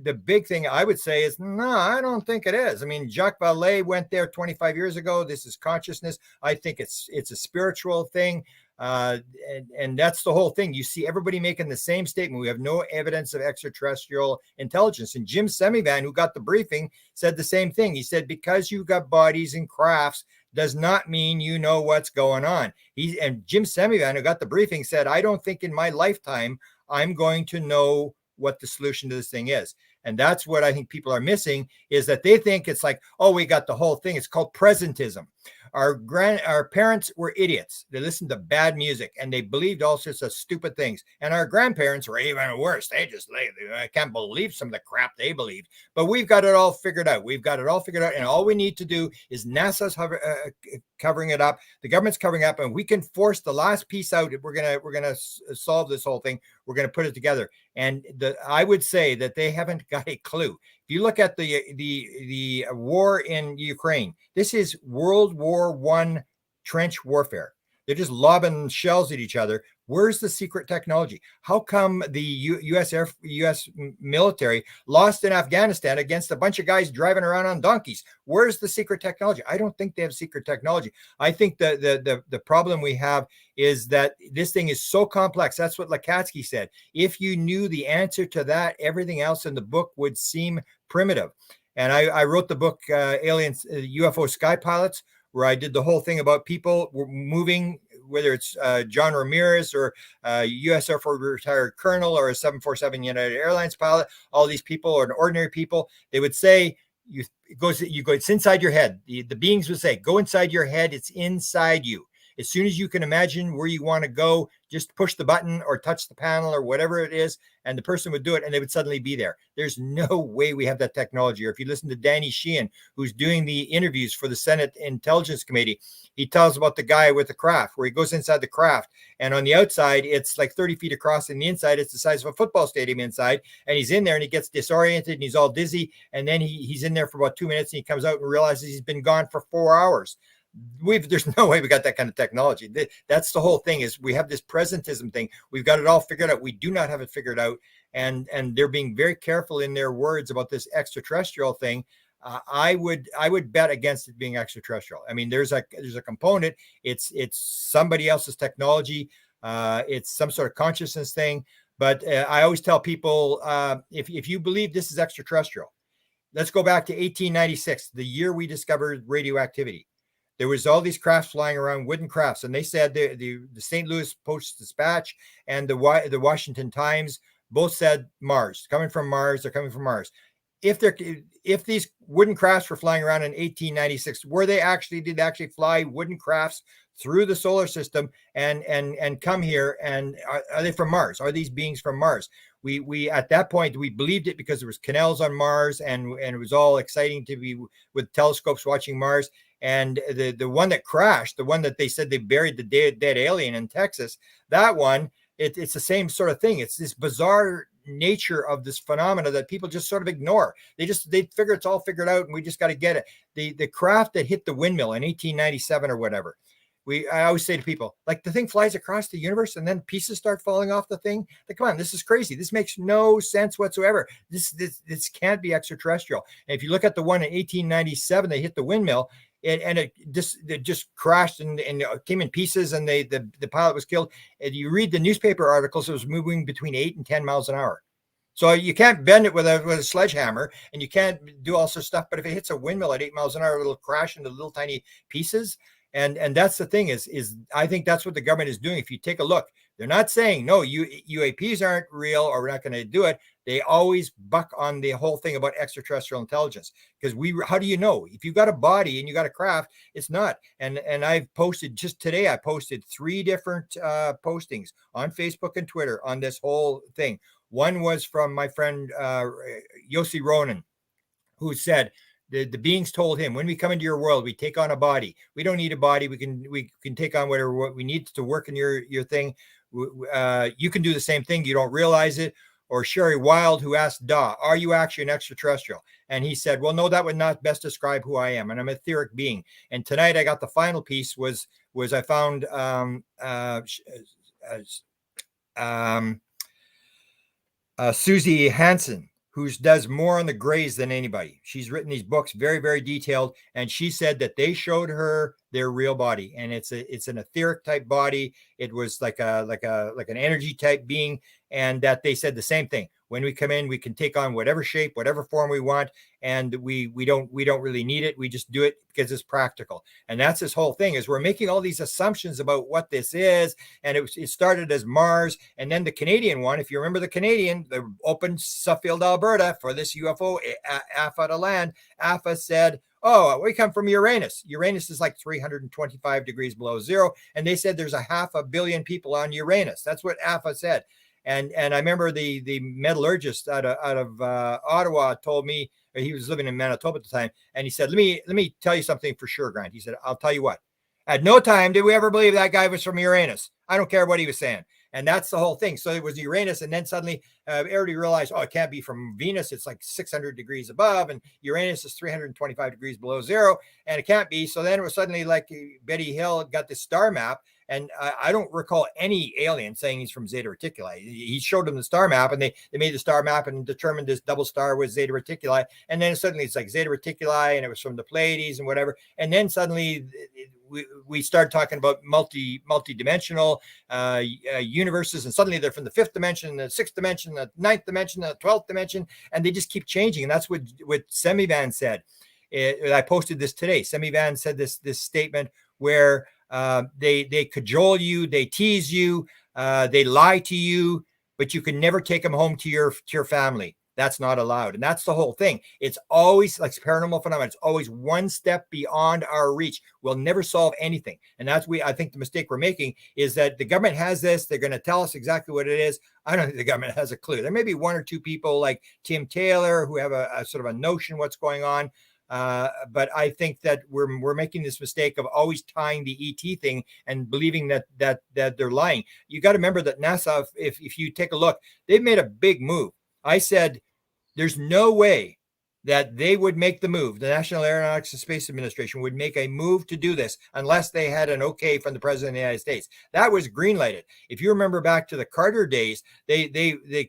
The big thing I would say is, no, I don't think it is. I mean, Jacques Vallée went there 25 years ago. This is consciousness. I think it's a spiritual thing. And that's the whole thing. You see everybody making the same statement. We have no evidence of extraterrestrial intelligence. And Jim Semivan, who got the briefing, said the same thing. He said, because you got bodies and crafts does not mean you know what's going on. And Jim Semivan, who got the briefing, said, I don't think in my lifetime I'm going to know what the solution to this thing is. And that's what I think people are missing, is that they think it's like, oh, we got the whole thing. It's called presentism. Our parents were idiots. They listened to bad music and they believed all sorts of stupid things. And our grandparents were even worse. They just, I can't believe some of the crap they believed. But we've got it all figured out. And all we need to do is NASA's covering it up. The government's covering up, and we can force the last piece out. We're gonna solve this whole thing. We're gonna put it together. And I would say that they haven't got a clue. If you look at the war in Ukraine, this is World War I trench warfare. They're just lobbing shells at each other. Where's the secret technology? How come the U.S. military lost in Afghanistan against a bunch of guys driving around on donkeys? Where's the secret technology? I don't think they have secret technology. I think the problem we have is that this thing is so complex. That's what Lakatsky said. If you knew the answer to that, everything else in the book would seem primitive. And I wrote the book, Aliens, UFO Sky Pilots, where I did the whole thing about people moving, whether it's John Ramirez or a U.S. Air Force retired colonel or a 747 United Airlines pilot. All these people are ordinary people. They would say, it's inside your head. The beings would say, go inside your head. It's inside you. As soon as you can imagine where you want to go, just push the button or touch the panel or whatever it is, and the person would do it, and they would suddenly be there. There's no way we have that technology. Or if you listen to Danny Sheehan, who's doing the interviews for the Senate Intelligence Committee, he tells about the guy with the craft, where he goes inside the craft, and on the outside, it's like 30 feet across, and the inside, it's the size of a football stadium inside, and he's in there, and he gets disoriented, and he's all dizzy, and then he's in there for about 2 minutes, and he comes out and realizes he's been gone for 4 hours. There's no way we got that kind of technology. That's the whole thing, is we have this presentism thing. We've got it all figured out. We do not have it figured out. And they're being very careful in their words about this extraterrestrial thing. I would bet against it being extraterrestrial. I mean, there's a component. It's somebody else's technology. It's some sort of consciousness thing. But I always tell people, if you believe this is extraterrestrial, let's go back to 1896, the year we discovered radioactivity. There was all these crafts flying around, wooden crafts, and they said the St. Louis Post-Dispatch and the Washington Times both said Mars, coming from Mars. They're coming from Mars. If these wooden crafts were flying around in 1896, did they actually fly wooden crafts through the solar system and come here? And are they from Mars? Are these beings from Mars? We at that point, we believed it because there was canals on Mars, and it was all exciting to be with telescopes watching Mars. And the one that crashed, the one that they said they buried the dead alien in Texas, that one, it's the same sort of thing. It's this bizarre nature of this phenomena that people just sort of ignore. They figure it's all figured out, and we just got to get it. The craft that hit the windmill in 1897 or whatever, I always say to people, like, the thing flies across the universe and then pieces start falling off the thing. Like, come on, this is crazy. This makes no sense whatsoever. This can't be extraterrestrial. And if you look at the one in 1897, they hit the windmill, it just crashed and came in pieces, and the pilot was killed. And you read the newspaper articles, it was moving between 8 and 10 miles an hour. So you can't bend it with a sledgehammer, and you can't do all sorts of stuff. But if it hits a windmill at 8 miles an hour, it'll crash into little tiny pieces. And that's the thing is I think that's what the government is doing. If you take a look, they're not saying, no, UAPs aren't real, or we're not going to do it. They always buck on the whole thing about extraterrestrial intelligence, because how do you know? If you've got a body and you got a craft, it's not. And I've posted, just today, I posted 3 different postings on Facebook and Twitter on this whole thing. One was from my friend Yossi Ronan, who said, the beings told him, when we come into your world, we take on a body. We don't need a body. We can take on what we need to work in your thing. You can do the same thing. You don't realize it. Or Sherry Wild, who asked, are you actually an extraterrestrial? And he said, well, no, that would not best describe who I am. And I'm an etheric being. And tonight I got the final piece was I found Susie Hansen, who does more on the grays than anybody. She's written these books, very, very detailed. And she said that they showed her their real body, and it's an etheric type body. It was like an energy type being, and that they said the same thing. When we come in, we can take on whatever shape, whatever form we want, and we don't really need it. We just do it because it's practical. And that's this whole thing, is we're making all these assumptions about what this is. And it started as Mars, and then the Canadian one, if you remember the Canadian, the opened Suffield, Alberta for this UFO AFA to land. AFA said, oh, we come from Uranus. Uranus is like 325 degrees below zero. And they said there's 500 million people on Uranus. That's what AFA said. And I remember the metallurgist out of Ottawa told me, he was living in Manitoba at the time, and he said, let me tell you something for sure, Grant. He said, I'll tell you what. At no time did we ever believe that guy was from Uranus. I don't care what he was saying. And that's the whole thing. So it was Uranus, and then suddenly everybody realized, oh, it can't be from Venus. It's like 600 degrees above, and Uranus is 325 degrees below zero, and it can't be. So then it was suddenly like Betty Hill got this star map, and I don't recall any alien saying he's from Zeta Reticuli. He showed them the star map, and they made the star map and determined this double star was Zeta Reticuli. And then suddenly it's like Zeta Reticuli, and it was from the Pleiades and whatever. And then suddenly we start talking about multi-dimensional universes, and suddenly they're from the 5th dimension, the 6th dimension, the 9th dimension, the 12th dimension, and they just keep changing. And that's what Semivan said. I posted this today. Semivan said this statement where they cajole you, they tease you, they lie to you, but you can never take them home to your family. That's not allowed. And that's the whole thing. It's always like paranormal phenomena. It's always one step beyond our reach. We'll never solve anything. And that's I think the mistake we're making is that the government has this. They're going to tell us exactly what it is. I don't think the government has a clue. There may be one or two people like Tim Taylor who have a sort of a notion what's going on. But I think that we're making this mistake of always tying the ET thing and believing that they're lying. You got to remember that NASA, if you take a look, they've made a big move. I said, there's no way that they would make the move. The National Aeronautics and Space Administration would make a move to do this unless they had an okay from the President of the United States. That was green-lighted. If you remember back to the Carter days,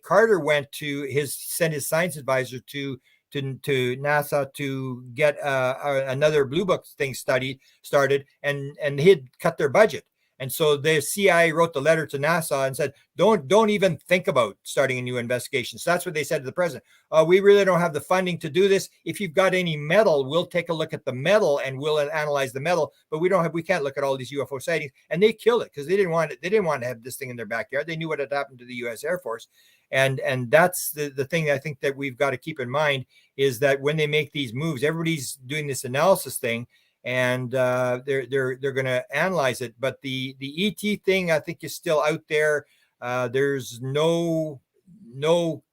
Carter went to sent his science advisor to NASA to get another Blue Book thing started, and he had cut their budget. And so the CIA wrote the letter to NASA and said, don't even think about starting a new investigation. So that's what they said to the president. We really don't have the funding to do this. If you've got any metal, we'll take a look at the metal and we'll analyze the metal, but we can't look at all these UFO sightings. And they killed it because they didn't want to have this thing in their backyard. They knew what had happened to the US Air Force. And that's the thing I think that we've got to keep in mind, is that when they make these moves, everybody's doing this analysis thing, and they're going to analyze it. But the ET thing, I think, is still out there. There's no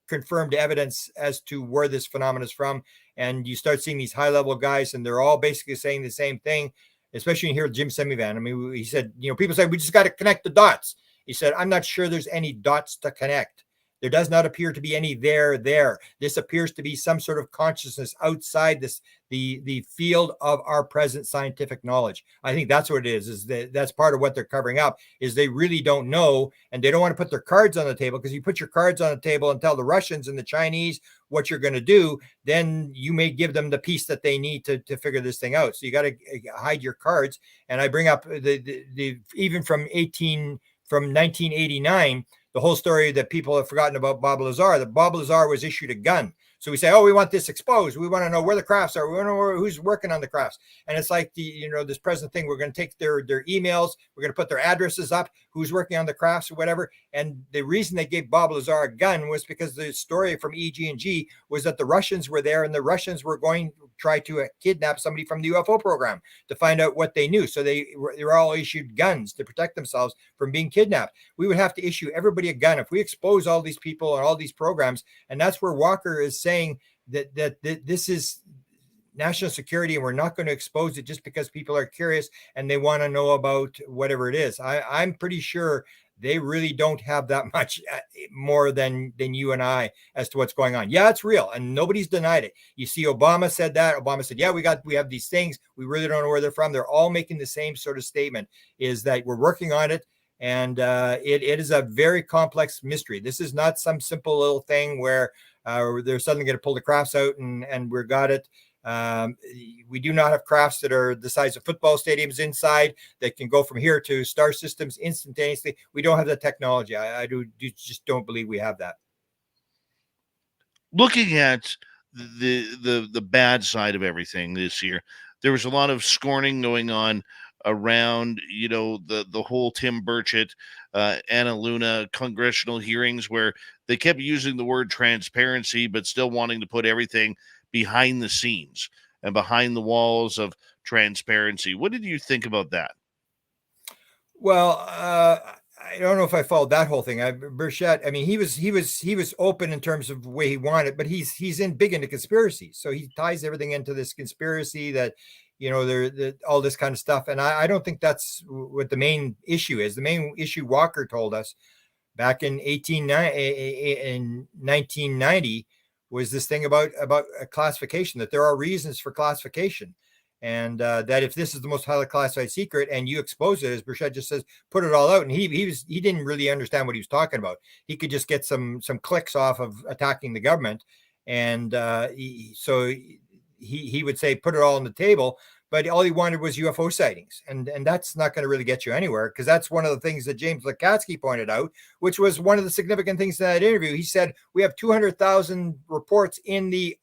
confirmed evidence as to where this phenomenon is from. And you start seeing these high level guys, and they're all basically saying the same thing, especially here, Jim Semivan. I mean, he said, people say, we just got to connect the dots. He said, I'm not sure there's any dots to connect. There does not appear to be any there. This appears to be some sort of consciousness outside the field of our present scientific knowledge. I think that's what it is that's part of what they're covering up, is they really don't know, and they don't want to put their cards on the table, because you put your cards on the table and tell the Russians and the Chinese what you're going to do, then you may give them the piece that they need to figure this thing out. So you got to hide your cards. And I bring up the even from 1989, the whole story that people have forgotten about Bob Lazar, that Bob Lazar was issued a gun. So we say, we want this exposed. We want to know where the crafts are. We want to know who's working on the crafts. And it's like this present thing. We're going to take their emails. We're going to put their addresses up, who's working on the crafts or whatever. And the reason they gave Bob Lazar a gun was because the story from EG&G was that the Russians were there, and the Russians were going to try to kidnap somebody from the UFO program to find out what they knew. So they were all issued guns to protect themselves from being kidnapped. We would have to issue everybody a gun if we expose all these people and all these programs. And that's where Walker is saying that this is national security, and we're not going to expose it just because people are curious and they want to know about whatever it is. I'm pretty sure they really don't have that much more than you and I as to what's going on. Yeah, it's real, and nobody's denied it. You see, Obama said that. Obama said, yeah, we have these things. We really don't know where they're from. They're all making the same sort of statement, is that we're working on it. And it is a very complex mystery. This is not some simple little thing where they're suddenly going to pull the crafts out and we got it. We do not have crafts that are the size of football stadiums inside that can go from here to star systems instantaneously. We don't have that technology. I just don't believe we have that. Looking at the bad side of everything this year, there was a lot of scorning going on around, the whole Tim Burchett, Anna Luna congressional hearings, where they kept using the word transparency, but still wanting to put everything behind the scenes and behind the walls of transparency. What did you think about that? Well, I don't know if I followed that whole thing. Burchett, I mean, he was open in terms of the way he wanted, but he's big into conspiracy. So he ties everything into this conspiracy that, all this kind of stuff. And I don't think that's what the main issue is. The main issue Walker told us back in 1990 was this thing about a classification, that there are reasons for classification. And that if this is the most highly classified secret and you expose it, as Burchett just says, put it all out. And he didn't really understand what he was talking about. He could just get some clicks off of attacking the government. And so he would say, put it all on the table. But all he wanted was UFO sightings. And that's not going to really get you anywhere, because that's one of the things that James Lukatsky pointed out, which was one of the significant things in that interview. He said, we have 200,000 reports in the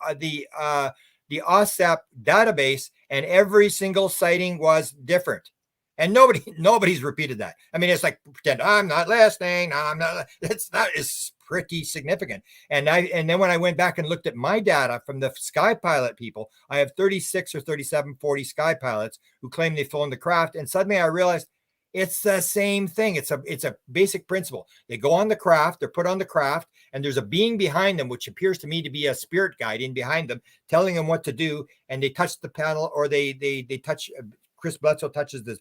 OSAP database, and every single sighting was different. And nobody's repeated that. I mean, it's like, pretend I'm not listening. No, I'm not. That is pretty significant. And then when I went back and looked at my data from the Sky Pilot people, I have 36 or 37, 40 Sky Pilots who claim they've flown the craft. And suddenly I realized it's the same thing. It's a basic principle. They go on the craft, they're put on the craft, and there's a being behind them, which appears to me to be a spirit guide in behind them, telling them what to do. And they touch the panel, or they touch. Chris Bledsoe touches this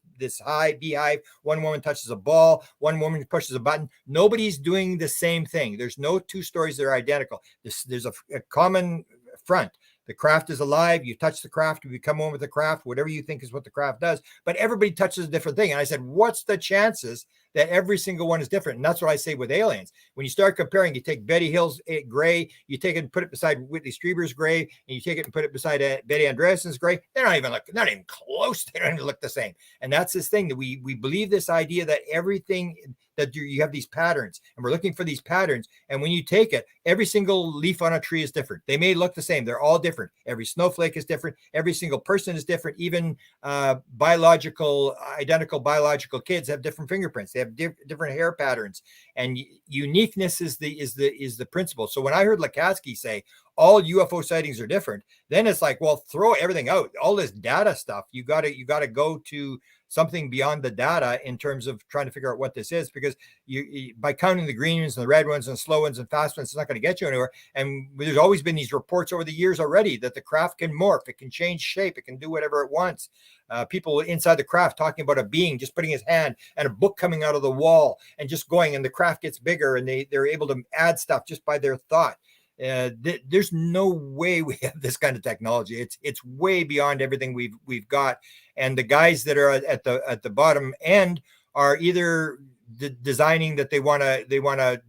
beehive. One woman touches a ball. One woman pushes a button. Nobody's doing the same thing. There's no two stories that are identical. There's a common front. The craft is alive. You touch the craft. You come on with the craft, whatever you think is what the craft does. But everybody touches a different thing. And I said, what's the chances that every single one is different? And that's what I say with aliens. When you start comparing, you take Betty Hill's gray, you take it and put it beside Whitley Strieber's gray, and you take it and put it beside Betty Andreassen's gray. They're not even close. They don't even look the same. And that's this thing that we believe, this idea that everything, that you have these patterns, and we're looking for these patterns. And when you take it, every single leaf on a tree is different. They may look the same. They're all different. Every snowflake is different. Every single person is different. Even identical biological kids have different fingerprints. They have different hair patterns, and uniqueness is the principle. So when I heard Lukatsky say all UFO sightings are different, then it's like, well, throw everything out. All this data stuff, you got to go to something beyond the data in terms of trying to figure out what this is, because you by counting the green ones and the red ones and slow ones and fast ones, it's not going to get you anywhere. And there's always been these reports over the years already that the craft can morph, it can change shape, it can do whatever it wants. People inside the craft talking about a being just putting his hand and a book coming out of the wall and just going, and the craft gets bigger, and they're able to add stuff just by their thought. There's no way we have this kind of technology. It's way beyond everything we've got. And the guys that are at the bottom end are either designing that they want to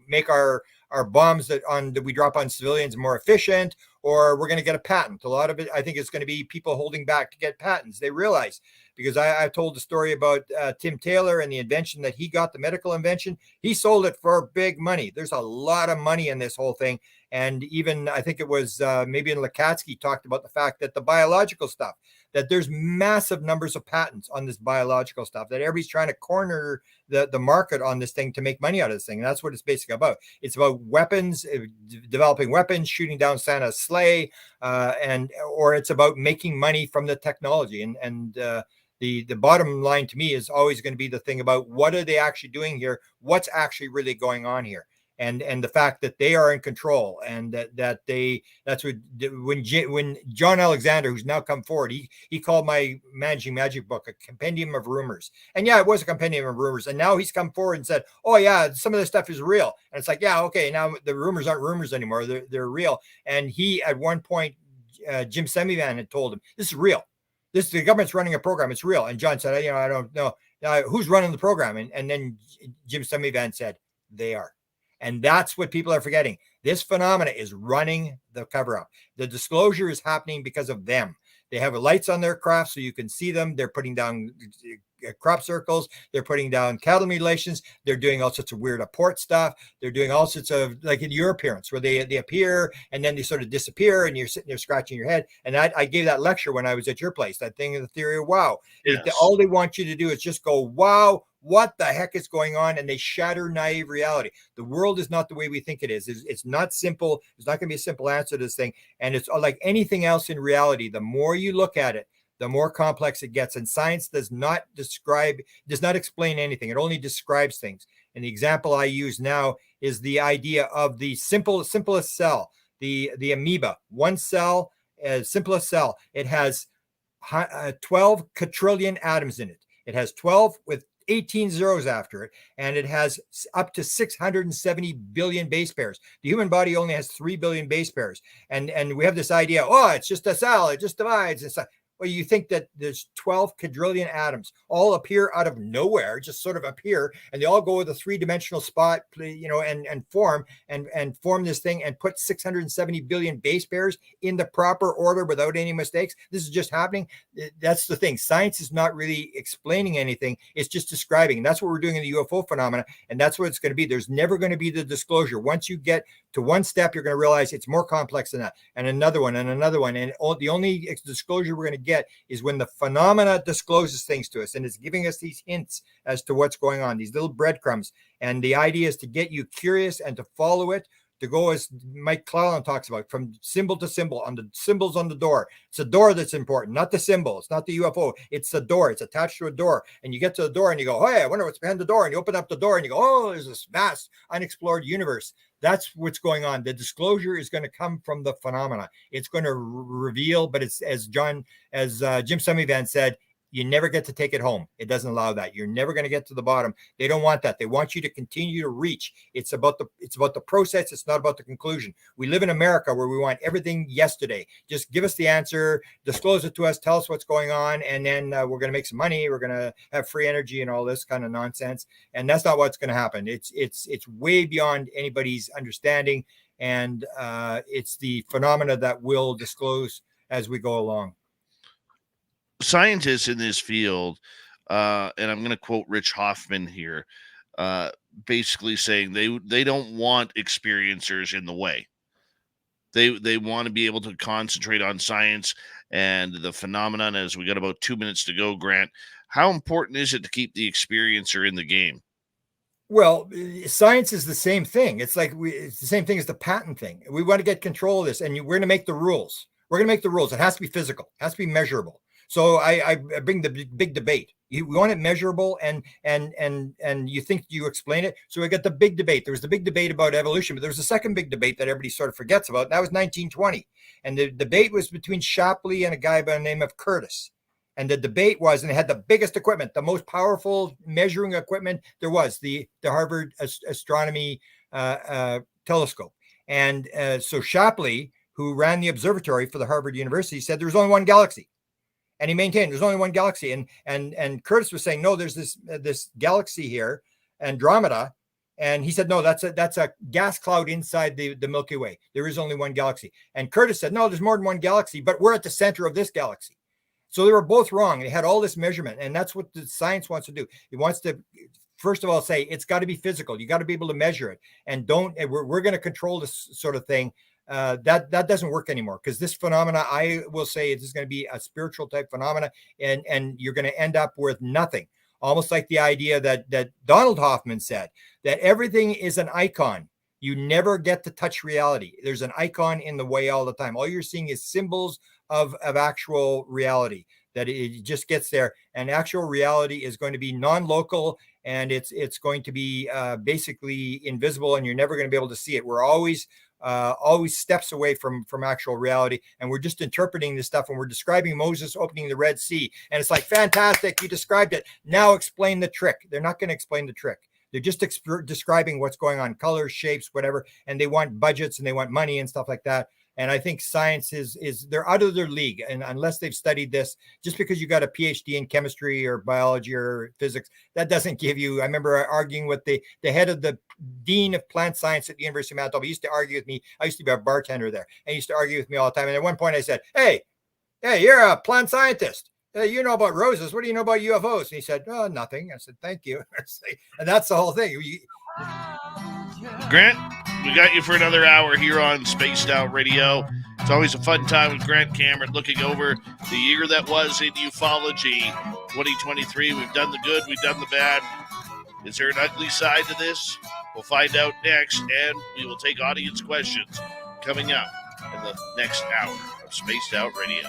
make our bombs that we drop on civilians more efficient, or we're going to get a patent. A lot of it, I think, is going to be people holding back to get patents. They realize, because I told the story about Tim Taylor and the invention that he got, the medical invention. He sold it for big money. There's a lot of money in this whole thing. And even, I think it was maybe in Lukatsky talked about the fact that the biological stuff, that there's massive numbers of patents on this biological stuff, that everybody's trying to corner the market on this thing to make money out of this thing. And that's what it's basically about. It's about weapons, developing weapons, shooting down Santa's sleigh, or it's about making money from the technology. And the bottom line to me is always going to be the thing about what are they actually doing here? What's actually really going on here? And the fact that they are in control, and that's what, when John Alexander, who's now come forward, he called my Managing Magic book a compendium of rumors. And yeah, it was a compendium of rumors. And now he's come forward and said, oh yeah, some of this stuff is real. And it's like, yeah, okay, now the rumors aren't rumors anymore. They're real. And he, at one point, Jim Semivan had told him, this is real. The government's running a program. It's real. And John said, I don't know. Who's running the program? And then Jim Semivan said, they are. And that's what people are forgetting. This phenomena is running the cover up. The disclosure is happening because of them. They have lights on their craft so you can see them. They're putting down crop circles. They're putting down cattle mutilations. They're doing all sorts of weird apport stuff. They're doing all sorts of, like in your appearance, where they appear and then they sort of disappear and you're sitting there scratching your head. And I gave that lecture when I was at your place, that thing of the theory of wow. Yes. All they want you to do is just go, wow, what the heck is going on? And they shatter naive reality. The world is not the way we think it is. It's not simple. There's not going to be a simple answer to this thing. And it's like anything else in reality. The more you look at it, the more complex it gets. And science does not explain anything. It only describes things. And the example I use now is the idea of the simplest cell, the amoeba. One cell, simplest cell. It has 12 quadrillion atoms in it. It has 12 with 18 zeros after it, and it has up to 670 billion base pairs. The human body only has 3 billion base pairs. And we have this idea, oh, it's just a cell, it just divides. It's like, well, you think that there's 12 quadrillion atoms all appear out of nowhere, just sort of appear, and they all go with a three-dimensional spot, and form this thing and put 670 billion base pairs in the proper order without any mistakes. This is just happening. That's the thing. Science is not really explaining anything. It's just describing. And that's what we're doing in the UFO phenomena. And that's what it's going to be. There's never going to be the disclosure. Once you get to one step, you're going to realize it's more complex than that. And another one and another one. And the only disclosure we're going to get is when the phenomena discloses things to us, and it's giving us these hints as to what's going on, these little breadcrumbs. And the idea is to get you curious and to follow it, to go, as Mike Clellan talks about, from symbol to symbol, on the symbols on the door. It's the door that's important, not the symbol. It's not the UFO. It's the door. It's attached to a door. And you get to the door and you go, hey, I wonder what's behind the door. And you open up the door and you go, oh, there's this vast unexplored universe. That's what's going on. The disclosure is going to come from the phenomena. It's going to reveal, but it's as Jim Semivan said, you never get to take it home. It doesn't allow that. You're never going to get to the bottom. They don't want that. They want you to continue to reach. It's about the process. It's not about the conclusion. We live in America where we want everything yesterday. Just give us the answer, disclose it to us, tell us what's going on, and then we're going to make some money. We're going to have free energy and all this kind of nonsense. And that's not what's going to happen. It's way beyond anybody's understanding, and it's the phenomena that will disclose as we go along. Scientists in this field, and I'm going to quote Rich Hoffman here, basically saying they don't want experiencers in the way. They want to be able to concentrate on science and the phenomenon. As we got about 2 minutes to go, Grant, how important is it to keep the experiencer in the game? Well, science is the same thing. It's the same thing as the patent thing. We want to get control of this, and we're going to make the rules. We're going to make the rules. It has to be physical. It has to be measurable. So I bring the big debate. We want it measurable, and you think you explain it. So we got the big debate. There was the big debate about evolution, but there was a second big debate that everybody sort of forgets about. And that was 1920. And the debate was between Shapley and a guy by the name of Curtis. And the debate was, and they had the biggest equipment, the most powerful measuring equipment there was, the Harvard astronomy telescope. And so Shapley, who ran the observatory for the Harvard University, said there was only one galaxy. And he maintained there's only one galaxy. And Curtis was saying, no, there's this galaxy here, Andromeda. And he said, no, that's a gas cloud inside the Milky Way. There is only one galaxy. And Curtis said, no, there's more than one galaxy, but we're at the center of this galaxy. So they were both wrong. They had all this measurement. And that's what the science wants to do. It wants to, first of all, say it's got to be physical. You got to be able to measure it. And we're going to control this sort of thing. That doesn't work anymore, because this phenomena, I will say, it is going to be a spiritual type phenomena, and you're going to end up with nothing. Almost like the idea that Donald Hoffman said, that everything is an icon. You never get to touch reality. There's an icon in the way all the time. All you're seeing is symbols of actual reality, that it just gets there. And actual reality is going to be non-local, and it's going to be basically invisible, and you're never going to be able to see it. We're always steps away from actual reality, and we're just interpreting this stuff, and we're describing Moses opening the Red Sea, and it's like, fantastic, you described it, now explain the trick. They're not going to explain the trick. They're just describing what's going on, colors, shapes, whatever, and they want budgets and they want money and stuff like that. And I think science is they're out of their league. And unless they've studied this, just because you got a PhD in chemistry or biology or physics, that doesn't give you. I remember arguing with the head of the dean of plant science at the University of Manitoba. He used to argue with me. I used to be a bartender there, and he used to argue with me all the time. And at one point I said, hey, you're a plant scientist. You know about roses. What do you know about UFOs? And he said, oh, nothing. I said, thank you. And that's the whole thing. Grant, we got you for another hour here on Spaced Out Radio. It's always a fun time with Grant Cameron looking over the year that was in ufology 2023. We've done the good, we've done the bad. Is there an ugly side to this? We'll find out next, and we will take audience questions coming up in the next hour of Spaced Out Radio.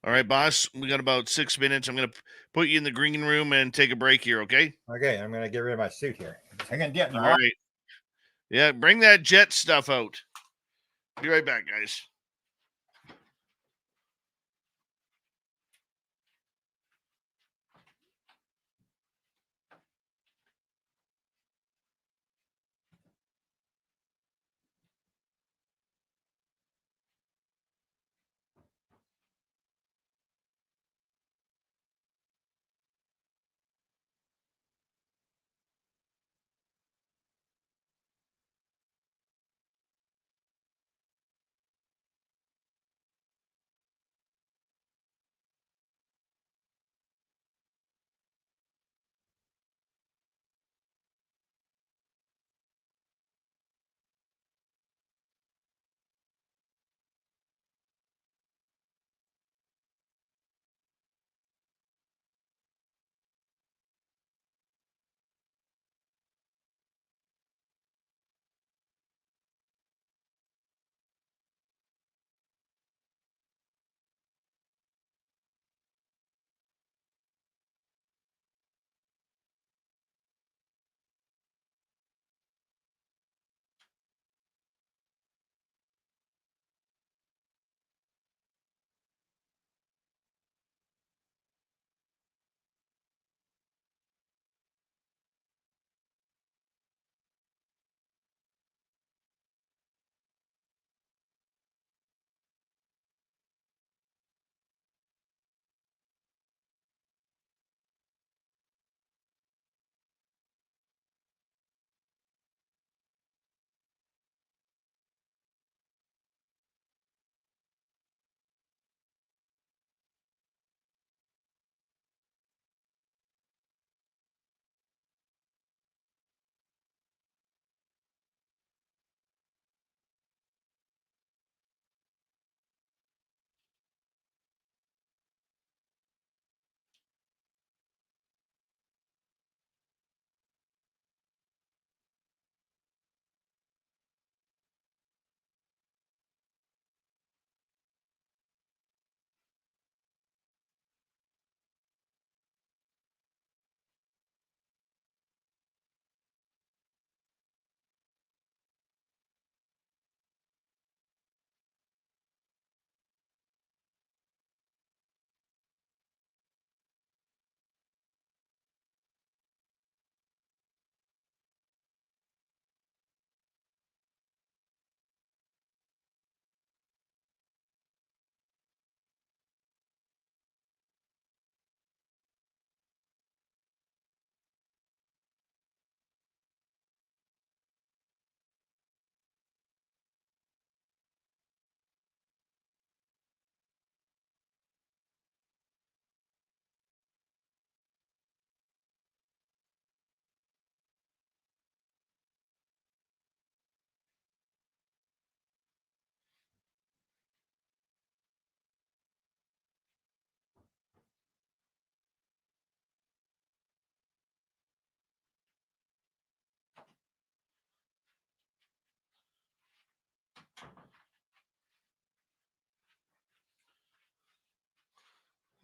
All right, boss, we got about 6 minutes. I'm going to put you in the green room and take a break here, okay? Okay, I'm going to get rid of my suit here. I'm going to get all right. Yeah, bring that jet stuff out. Be right back, guys.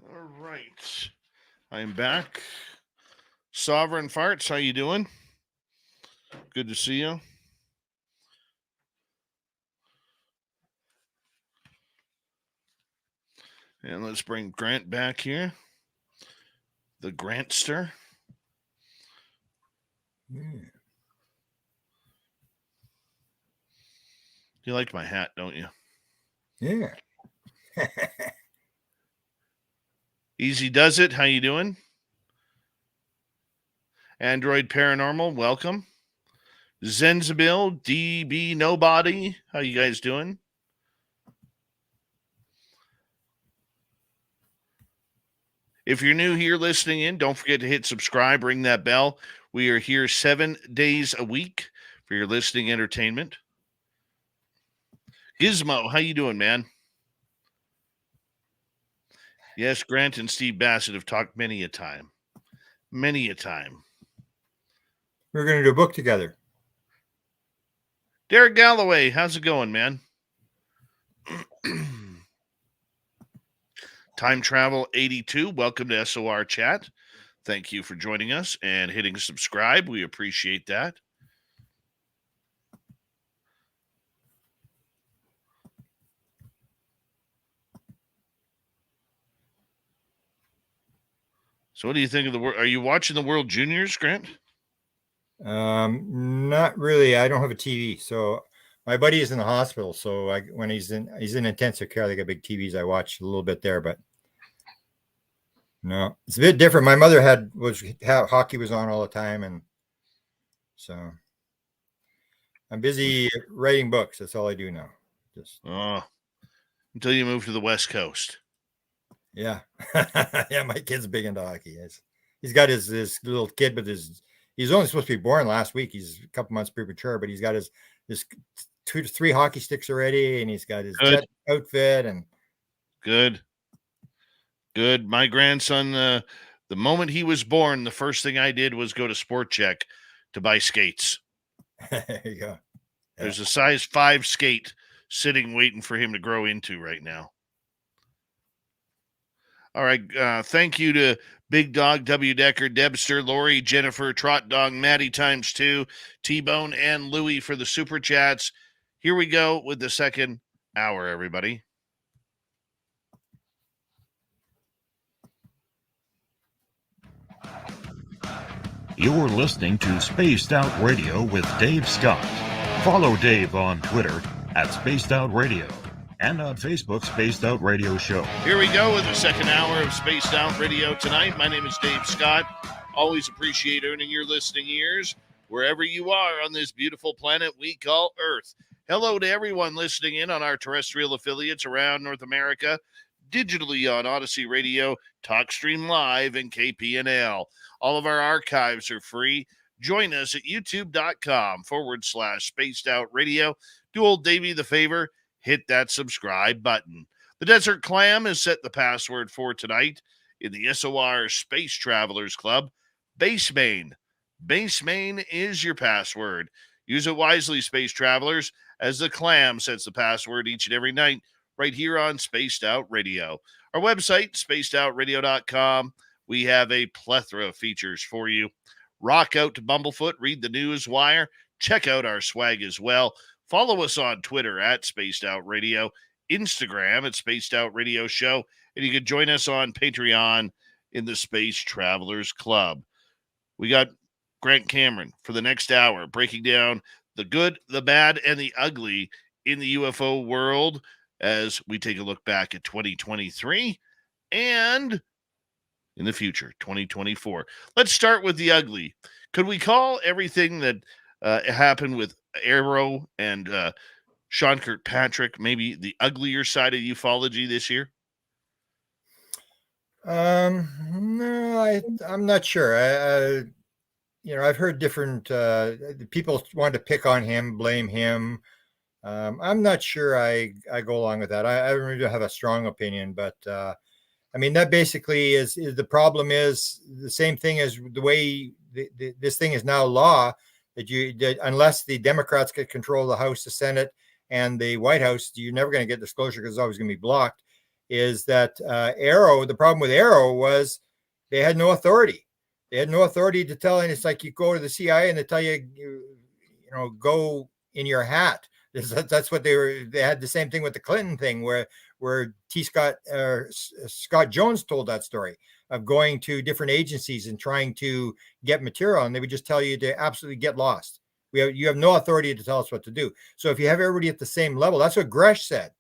All right. I'm back. Sovereign Farts, how you doing? Good to see you. And let's bring Grant back here. The Grantster. You like my hat, don't you? Yeah. Easy does it. How you doing? Android Paranormal, welcome. Zenzabil, DB Nobody, how you guys doing? If you're new here listening in, don't forget to hit subscribe, ring that bell. We are here 7 days a week for your listening entertainment. Gizmo, how you doing, man? Yes, Grant and Steve Bassett have talked many a time. Many a time. We're going to do a book together. Derek Galloway, how's it going, man? Time Travel 82, welcome to SOR Chat. Thank you for joining us and hitting subscribe. We appreciate that. So what do you think of the world? Are you watching the World Juniors, Grant? Not really. I don't have a TV. So my buddy is in the hospital. So when he's in intensive care, they got big TVs. I watch a little bit there, but no, it's a bit different. My mother hockey was on all the time. And so I'm busy writing books. That's all I do now. Until you move to the West Coast. Yeah. Yeah. My kid's big into hockey. He's got his little kid, but he's only supposed to be born last week. He's a couple months premature, but he's got his 2 to 3 hockey sticks already, and he's got his jet outfit and good. My grandson, the moment he was born, the first thing I did was go to Sport Check to buy skates. There you go. Yeah. There's a size 5 skate sitting waiting for him to grow into right now. All right. Thank you to Big Dog, W. Decker, Debster, Lori, Jennifer, Trot Dog, Maddie ×2, T-Bone, and Louie for the super chats. Here we go with the second hour, everybody. You're listening to Spaced Out Radio with Dave Scott. Follow Dave on Twitter at Spaced Out Radio and on Facebook, Spaced Out Radio Show. Here we go with the second hour of Spaced Out Radio tonight. My name is Dave Scott. Always appreciate earning your listening ears wherever you are on this beautiful planet we call Earth. Hello to everyone listening in on our terrestrial affiliates around North America, digitally on Odyssey Radio, TalkStream Live, and KPNL. All of our archives are free. Join us at youtube.com/Spaced Out Radio. Do old Davey the favor, hit that subscribe button. The Desert Clam has set the password for tonight in the SOR Space Travelers Club. Basemain. Basemain is your password. Use it wisely, Space Travelers, as the Clam sets the password each and every night right here on Spaced Out Radio. Our website, spacedoutradio.com. We have a plethora of features for you. Rock out to Bumblefoot, read the news wire, check out our swag as well. Follow us on Twitter at Spaced Out Radio, Instagram at Spaced Out Radio Show, and you can join us on Patreon in the Space Travelers Club. We got Grant Cameron for the next hour, breaking down the good, the bad, and the ugly in the UFO world as we take a look back at 2023 and in the future, 2024. Let's start with the ugly. Could we call everything that happened with Arrow and Sean Kirkpatrick maybe the uglier side of ufology this year? No, I'm not sure. I've heard different people want to pick on him, blame him. I'm not sure I go along with that. I really don't have a strong opinion, but that basically is the problem is the same thing as the way this thing is now law, that unless the Democrats get control of the House, the Senate, and the White House, you're never going to get disclosure because it's always going to be blocked. Is that Arrow? The problem with Arrow was they had no authority. They had no authority to tell, and it's like you go to the CIA and they tell you, go in your hat. That's what they had the same thing with the Clinton thing, where Scott Jones told that story of going to different agencies and trying to get material, and they would just tell you to absolutely get lost. You have no authority to tell us what to do. So if you have everybody at the same level, that's what Gresh said,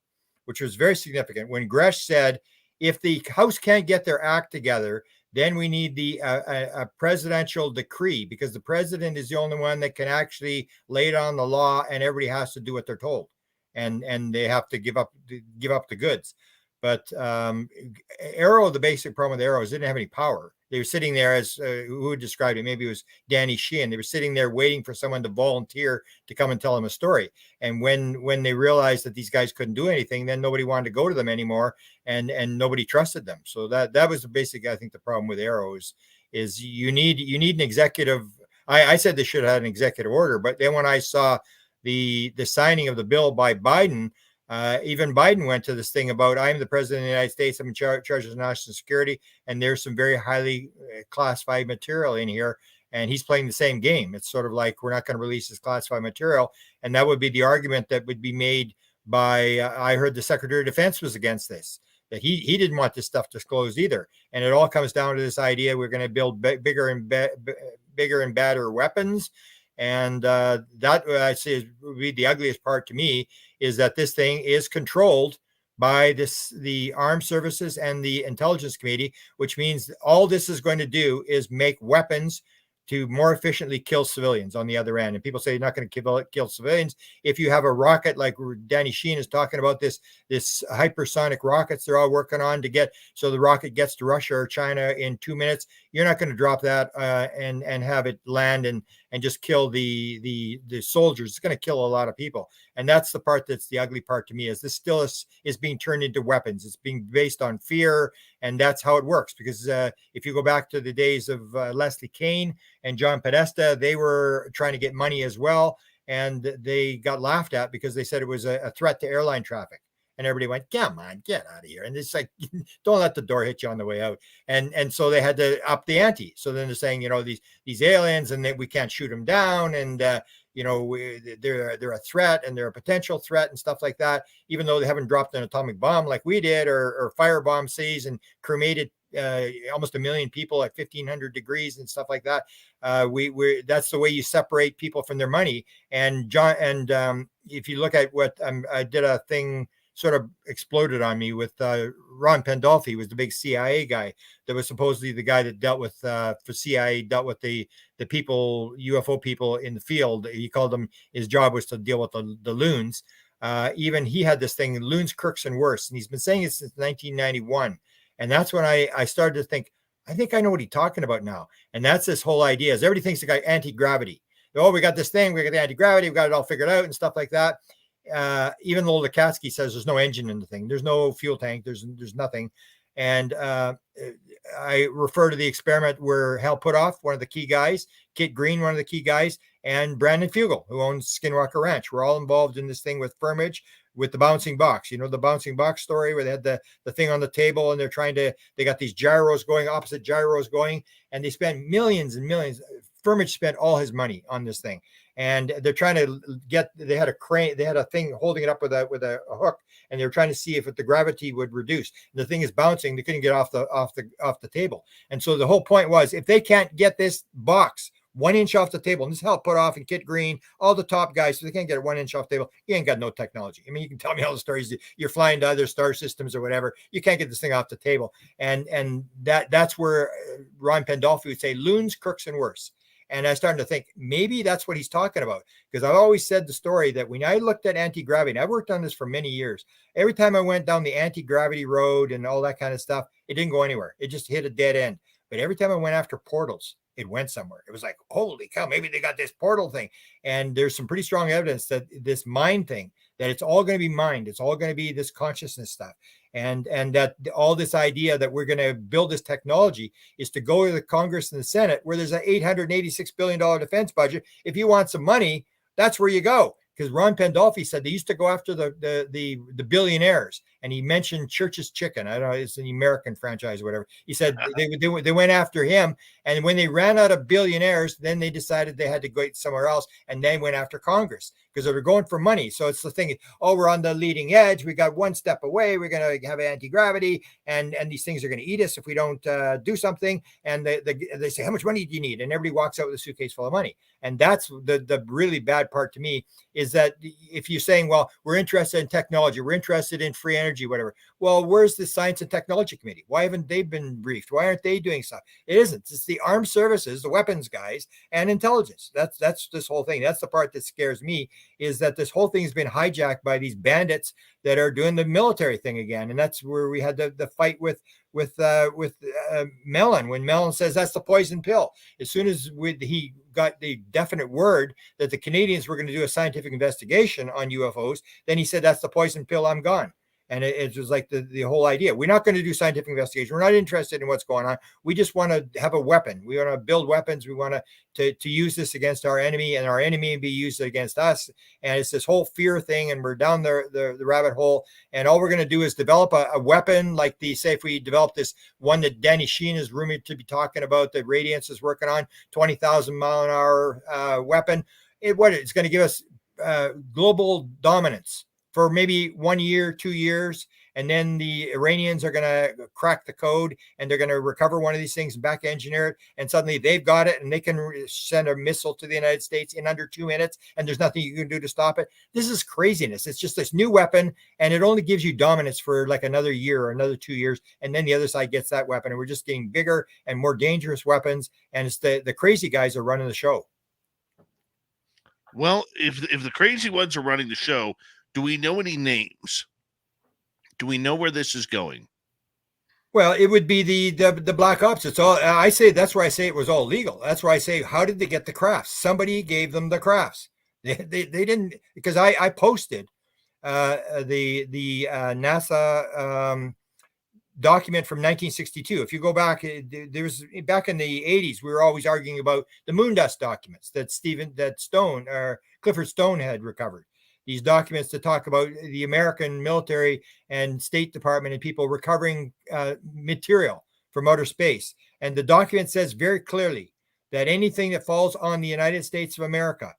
which was very significant. When Gresh said, if the House can't get their act together, then we need a presidential decree, because the president is the only one that can actually lay down the law, and everybody has to do what they're told, and they have to give up the goods. But Arrow, the basic problem with Arrow is they didn't have any power. They were sitting there, as who described it? Maybe it was Danny Sheehan. They were sitting there waiting for someone to volunteer to come and tell them a story. And when they realized that these guys couldn't do anything, then nobody wanted to go to them anymore, and nobody trusted them. So that was the basic, I think, the problem with Arrow is you need an executive. I said they should have had an executive order, but then when I saw the signing of the bill by Biden, even Biden went to this thing about, I'm the president of the United States, I'm in charge of national security, and there's some very highly classified material in here, and he's playing the same game. It's sort of like, we're not going to release this classified material, and that would be the argument that would be made by, I heard the Secretary of Defense was against this, that he didn't want this stuff disclosed either. And it all comes down to this idea, we're going to build bigger and badder weapons. And that I say would be the ugliest part to me, is that this thing is controlled by the armed services and the intelligence committee, which means all this is going to do is make weapons to more efficiently kill civilians on the other end. And people say you're not going to kill civilians. If you have a rocket like Danny Sheehan is talking about, this hypersonic rockets they're all working on to get, so the rocket gets to Russia or China in 2 minutes, you're not going to drop that and have it land and just kill the soldiers. It's going to kill a lot of people. And that's the part that's the ugly part to me, is this still is being turned into weapons. It's being based on fear, and that's how it works. Because if you go back to the days of Leslie Kean and John Podesta, they were trying to get money as well, and they got laughed at because they said it was a threat to airline traffic. And everybody went, come on, get out of here. And it's like, don't let the door hit you on the way out. And so they had to up the ante. So then they're saying, these aliens, and we can't shoot them down. And, they're a threat, and they're a potential threat and stuff like that, even though they haven't dropped an atomic bomb like we did, or firebomb cities and cremated almost 1 million people at 1,500 degrees and stuff like that. That's the way you separate people from their money. And if you look at what I did a thing, sort of exploded on me with Ron Pandolfi, was the big CIA guy that was supposedly the guy that dealt with for CIA, dealt with the people, UFO people in the field. He called them, his job was to deal with the loons. Even he had this thing, loons, crooks, and worse. And he's been saying it since 1991. And that's when I started to think, I think I know what he's talking about now. And that's this whole idea, is everybody thinks the guy anti-gravity. Oh, we got this thing, we got the anti-gravity, we got it all figured out and stuff like that. Even though Lukatsky says there's no engine in the thing, there's no fuel tank, there's nothing. And I refer to the experiment where Hal Puthoff, one of the key guys, Kit Green, one of the key guys, and Brandon Fugel, who owns Skinwalker Ranch, were all involved in this thing with Firmage, with the bouncing box. The bouncing box story where they had the thing on the table, and they got these gyros going, opposite gyros going, and they spent millions and millions. Firmage spent all his money on this thing, and they're trying to they had a crane, they had a thing holding it up with a hook, and they were trying to see if the gravity would reduce. And the thing is bouncing, they couldn't get off the table. And so the whole point was, if they can't get this box 1 inch off the table, and this helped Puthoff and Kit Green, all the top guys, so they can't get it 1 inch off the table, you ain't got no technology. I mean, you can tell me all the stories, you're flying to other star systems or whatever, you can't get this thing off the table. And that's where Ron Pandolfi would say, loons, crooks, and worse. And I started to think, maybe that's what he's talking about. Because I've always said the story that when I looked at anti-gravity, and I've worked on this for many years, every time I went down the anti-gravity road and all that kind of stuff, it didn't go anywhere. It just hit a dead end. But every time I went after portals, it went somewhere. It was like, holy cow, maybe they got this portal thing. And there's some pretty strong evidence that this mind thing, that it's all going to be mind. It's all going to be this consciousness stuff. And that all this idea that we're going to build this technology is to go to the Congress and the Senate, where there's an $886 billion defense budget. If you want some money, that's where you go. Because Ron Pandolfi said they used to go after the billionaires, and he mentioned Church's Chicken. I don't know, it's an American franchise or whatever. He said they went after him, and when they ran out of billionaires, then they decided they had to go somewhere else, and then went after Congress because they were going for money. So it's the thing, oh, we're on the leading edge. We got one step away. We're going to have anti-gravity, and these things are going to eat us if we don't do something. And they say, how much money do you need? And everybody walks out with a suitcase full of money. And that's the really bad part to me, is that if you're saying, well, we're interested in technology, we're interested in free energy, whatever. Well, where's the Science and Technology Committee? Why haven't they been briefed? Why aren't they doing stuff? It isn't. It's the armed services, the weapons guys, and intelligence. That's this whole thing. That's the part that scares me, is that this whole thing has been hijacked by these bandits that are doing the military thing again. And that's where we had the fight with Mellon, when Mellon says that's the poison pill. As soon as he got the definite word that the Canadians were going to do a scientific investigation on UFOs, then he said, that's the poison pill, I'm gone. And it was like the whole idea. We're not going to do scientific investigation. We're not interested in what's going on. We just want to have a weapon. We want to build weapons. We want to use this against our enemy, and our enemy be used against us. And it's this whole fear thing, and we're down the rabbit hole. And all we're going to do is develop a weapon, like say if we develop this one that Danny Sheen is rumored to be talking about, that Radiance is working on, 20,000 mile an hour weapon. It's going to give us global dominance for maybe 1 year, 2 years, and then the Iranians are going to crack the code, and they're going to recover one of these things and back engineer it, and suddenly they've got it, and they can send a missile to the United States in under 2 minutes, and there's nothing you can do to stop it. This is craziness. It's just this new weapon, and it only gives you dominance for like another year or another 2 years, and then the other side gets that weapon, and we're just getting bigger and more dangerous weapons, and it's the crazy guys are running the show. Well, if the crazy ones are running the show, do we know any names? Do we know where this is going? Well, it would be the black ops. It's all, I say, that's where I say it was all legal. That's where I say, how did they get the crafts? Somebody gave them the crafts. They didn't, because I posted the NASA document from 1962. If you go back, there was back in the 80s, we were always arguing about the moon dust documents that Clifford Stone had recovered. These documents to talk about the American military and State Department and people recovering material from outer space. And the document says very clearly that anything that falls on the United States of America,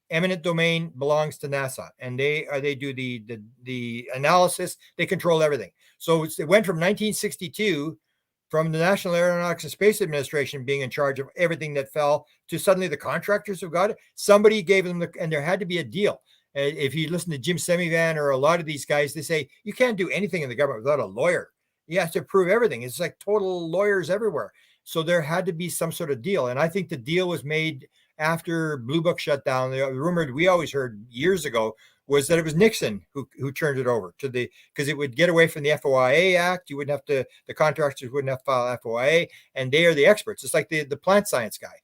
eminent domain, belongs to NASA. And they do the analysis. They control everything. So it went from 1962, from the National Aeronautics and Space Administration being in charge of everything that fell, to suddenly the contractors have got it. Somebody gave them and there had to be a deal. If you listen to Jim Semivan or a lot of these guys, they say you can't do anything in the government without a lawyer. You have to prove everything. It's like total lawyers everywhere. So there had to be some sort of deal. And I think the deal was made after Blue Book shut down. The rumor we always heard years ago was that it was Nixon who turned it over to because it would get away from the FOIA Act. You wouldn't have to, the contractors wouldn't have to file FOIA, and they are the experts. It's like the plant science guy.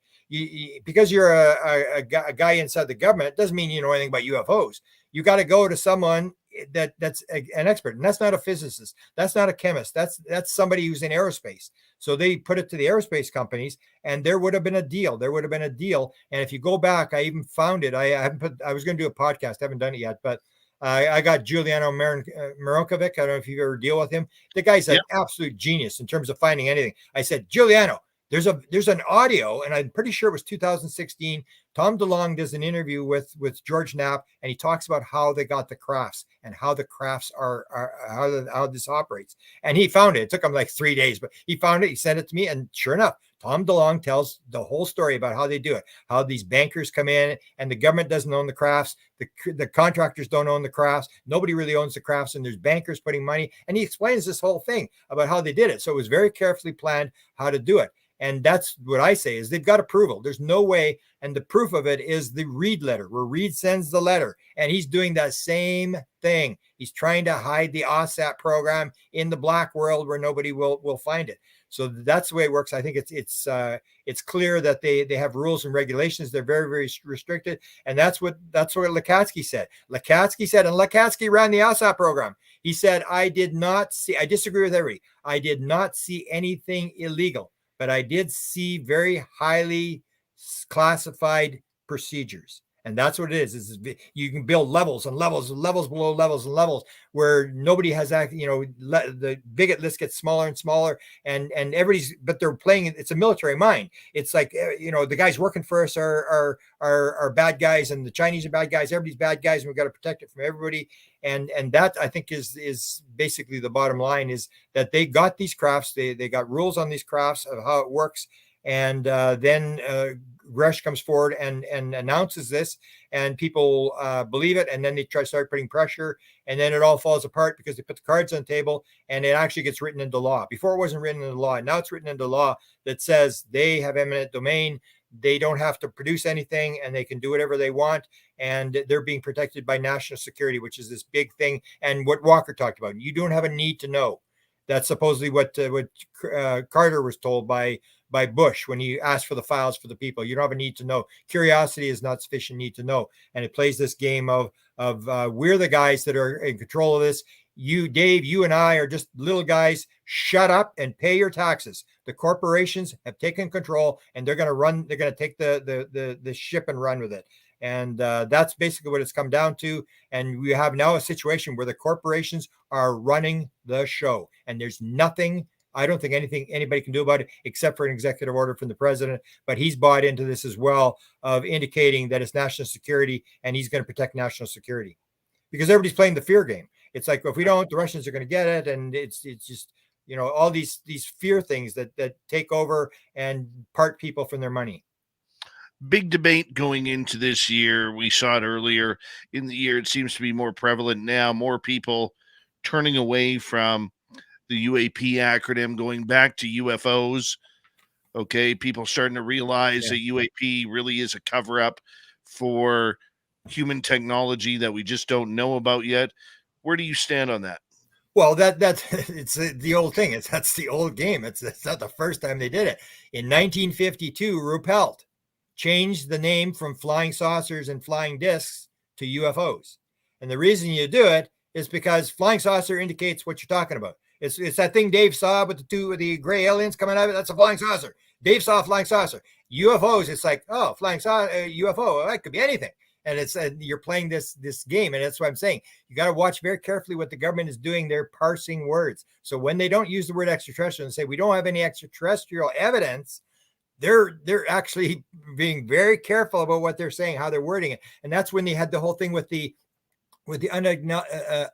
Because you're a guy inside the government, it doesn't mean you know anything about UFOs. You got to go to someone that's an expert, and that's not a physicist. That's not a chemist. That's somebody who's in aerospace. So they put it to the aerospace companies, and there would have been a deal. And if you go back, I even found it. I was going to do a podcast. I haven't done it yet, but I got Giuliano Maronkovic. I don't know if you ever deal with him. The guy's an absolute genius in terms of finding anything. I said, Giuliano, there's an audio, and I'm pretty sure it was 2016. Tom DeLonge does an interview with George Knapp, and he talks about how they got the crafts and how the crafts are how this operates. And he found it. It took him like 3 days, but he found it. He sent it to me, and sure enough, Tom DeLonge tells the whole story about how they do it, how these bankers come in, and the government doesn't own the crafts. The contractors don't own the crafts. Nobody really owns the crafts, and there's bankers putting money. And he explains this whole thing about how they did it. So it was very carefully planned how to do it. And that's what I say is they've got approval. There's no way. And the proof of it is the Reed letter, where Reed sends the letter, and he's doing that same thing. He's trying to hide the OSAP program in the black world where nobody will find it. So that's the way it works. I think it's clear that they have rules and regulations. They're very, very restricted. And that's what Lakatsky said. Lakatsky ran the OSAP program. He said, I disagree with everybody. I did not see anything illegal, but I did see very highly classified procedures. And that's what it is you can build levels and levels and levels below levels and levels where nobody has that, the bigot list gets smaller and smaller, and everybody's, but they're playing, it's a military mind. It's like, the guys working for us are bad guys, and the Chinese are bad guys, everybody's bad guys, and we've got to protect it from everybody. And that, I think, is basically the bottom line, is that they got these crafts, they got rules on these crafts of how it works. And then Gresh comes forward and announces this, and people believe it, and then they start putting pressure, and then it all falls apart because they put the cards on the table, and it actually gets written into law. Before, it wasn't written into law, and now it's written into law that says they have eminent domain. They don't have to produce anything, and they can do whatever they want, and they're being protected by national security, which is this big thing. And what Walker talked about, you don't have a need to know. That's supposedly what Carter was told by Bush when he asked for the files for the people. You don't have a need to know. Curiosity is not sufficient need to know. And it plays this game of we're the guys that are in control of this. You, Dave, you and I are just little guys. Shut up and pay your taxes. The corporations have taken control, and they're going to run. They're going to take the ship and run with it. And that's basically what it's come down to. And we have now a situation where the corporations are running the show, and there's nothing, I don't think anybody can do about it except for an executive order from the president. But he's bought into this as well, of indicating that it's national security, and he's going to protect national security, because everybody's playing the fear game. It's like, if we don't, the Russians are going to get it. And it's just, all these fear things that take over and part people from their money. Big debate going into this year. We saw it earlier in the year. It seems to be more prevalent now. More people turning away from the UAP acronym, going back to UFOs. Okay, people starting to realize that UAP really is a cover-up for human technology that we just don't know about yet. Where do you stand on that? Well, that's it's the old thing. That's the old game. It's not the first time they did it. In 1952, Ruppelt changed the name from flying saucers and flying discs to UFOs. And the reason you do it is because flying saucer indicates what you're talking about. It's that thing Dave saw with the gray aliens coming out of it. That's a flying saucer. Dave saw a flying saucer. UFOs, it's like, oh, flying saucer, UFO, that could be anything. And it's you're playing this game, and that's what I'm saying. You got to watch very carefully what the government is doing. They're parsing words. So when they don't use the word extraterrestrial and say we don't have any extraterrestrial evidence, they're actually being very careful about what they're saying, how they're wording it. And that's when they had the whole thing with the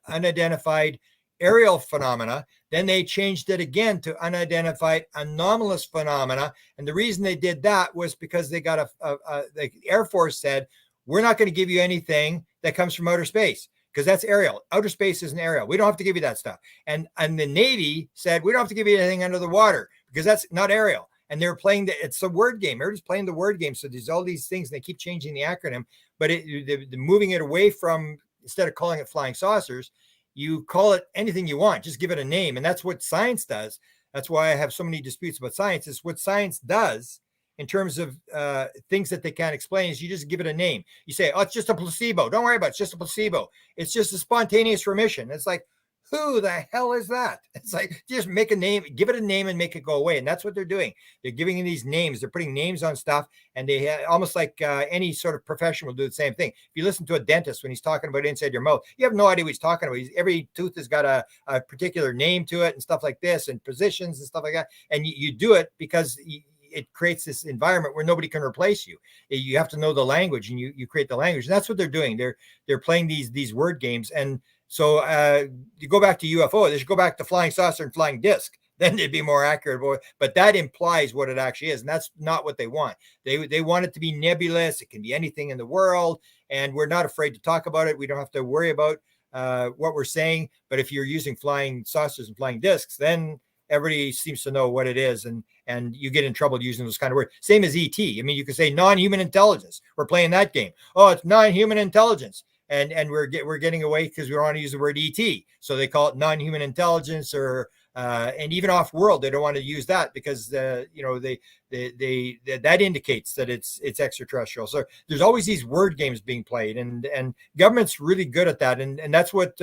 unidentified aerial phenomena. Then they changed it again to unidentified anomalous phenomena. And the reason they did that was because they got the Air Force said, we're not going to give you anything that comes from outer space, because that's aerial. Outer space isn't aerial. We don't have to give you that stuff. And the Navy said, we don't have to give you anything under the water, because that's not aerial. And they're playing it's a word game. Everybody's playing the word game. So there's all these things, and they keep changing the acronym, but they're moving it away from, instead of calling it flying saucers, you call it anything you want. Just give it a name. And that's what science does. That's why I have so many disputes about science. Is what science does in terms of things that they can't explain, is you just give it a name. You say, oh, it's just a placebo. Don't worry about it. It's just a placebo. It's just a spontaneous remission. It's like, who the hell is that? It's like, just make a name, give it a name, and make it go away. And that's what they're doing. They're giving these names. They're putting names on stuff, and they almost like any sort of profession will do the same thing. If you listen to a dentist when he's talking about inside your mouth, you have no idea what he's talking about. Every tooth has got a particular name to it and stuff like this, and positions and stuff like that. And you do it because it creates this environment where nobody can replace you. You have to know the language, and you create the language. And that's what they're doing. They're playing these word games. And so you go back to UFO, they should go back to flying saucer and flying disc. Then they'd be more accurate. But that implies what it actually is. And that's not what they want. They want it to be nebulous. It can be anything in the world. And we're not afraid to talk about it. We don't have to worry about what we're saying. But if you're using flying saucers and flying discs, then everybody seems to know what it is, and you get in trouble using those kind of words. Same as ET. I mean, you could say non-human intelligence. We're playing that game. Oh, it's non-human intelligence, and we're getting away because we don't want to use the word ET. So they call it non-human intelligence, or and even off-world, they don't want to use that because that indicates that it's extraterrestrial. So there's always these word games being played, and government's really good at that, and that's what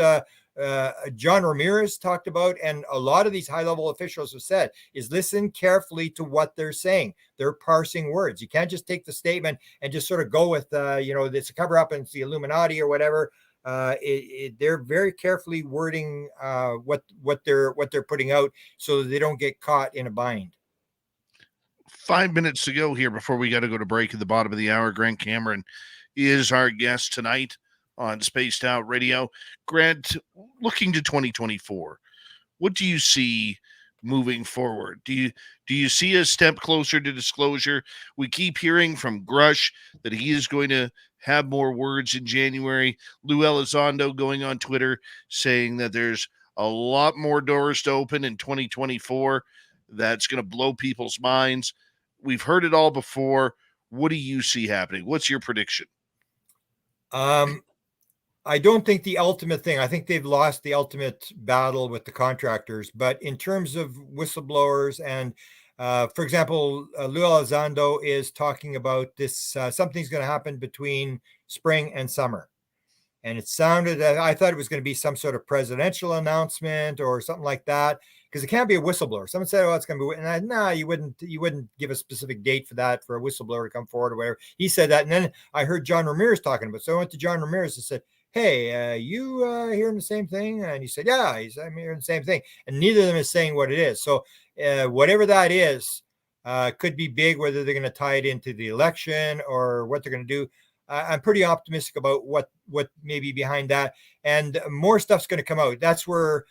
John Ramirez talked about, and a lot of these high-level officials have said, is listen carefully to what they're saying. They're parsing words. You can't just take the statement and just sort of go with, it's a cover-up and it's the Illuminati or whatever. They're very carefully wording what they're putting out so that they don't get caught in a bind. 5 minutes to go here before we got to go to break at the bottom of the hour. Grant Cameron is our guest tonight on Spaced Out Radio. Grant, looking to 2024, what do you see moving forward? Do you see a step closer to disclosure? We keep hearing from Grush that he is going to have more words in January. Lou Elizondo going on Twitter saying that there's a lot more doors to open in 2024 that's going to blow people's minds. We've heard it all before. What do you see happening? What's your prediction? I don't think the ultimate thing, I think they've lost the ultimate battle with the contractors, but in terms of whistleblowers and, for example, Lou Elizondo is talking about this, something's going to happen between spring and summer. And it sounded, I thought it was going to be some sort of presidential announcement or something like that, because it can't be a whistleblower. Someone said, "Oh, it's going to be," and you wouldn't give a specific date for that, for a whistleblower to come forward or whatever. He said that, and then I heard John Ramirez talking about it. So I went to John Ramirez and said, "Hey, you hearing the same thing?" And he said, "Yeah, I'm hearing the same thing." And neither of them is saying what it is. So whatever that is, could be big, whether they're going to tie it into the election or what they're going to do. I'm pretty optimistic about what may be behind that, and more stuff's going to come out. That's where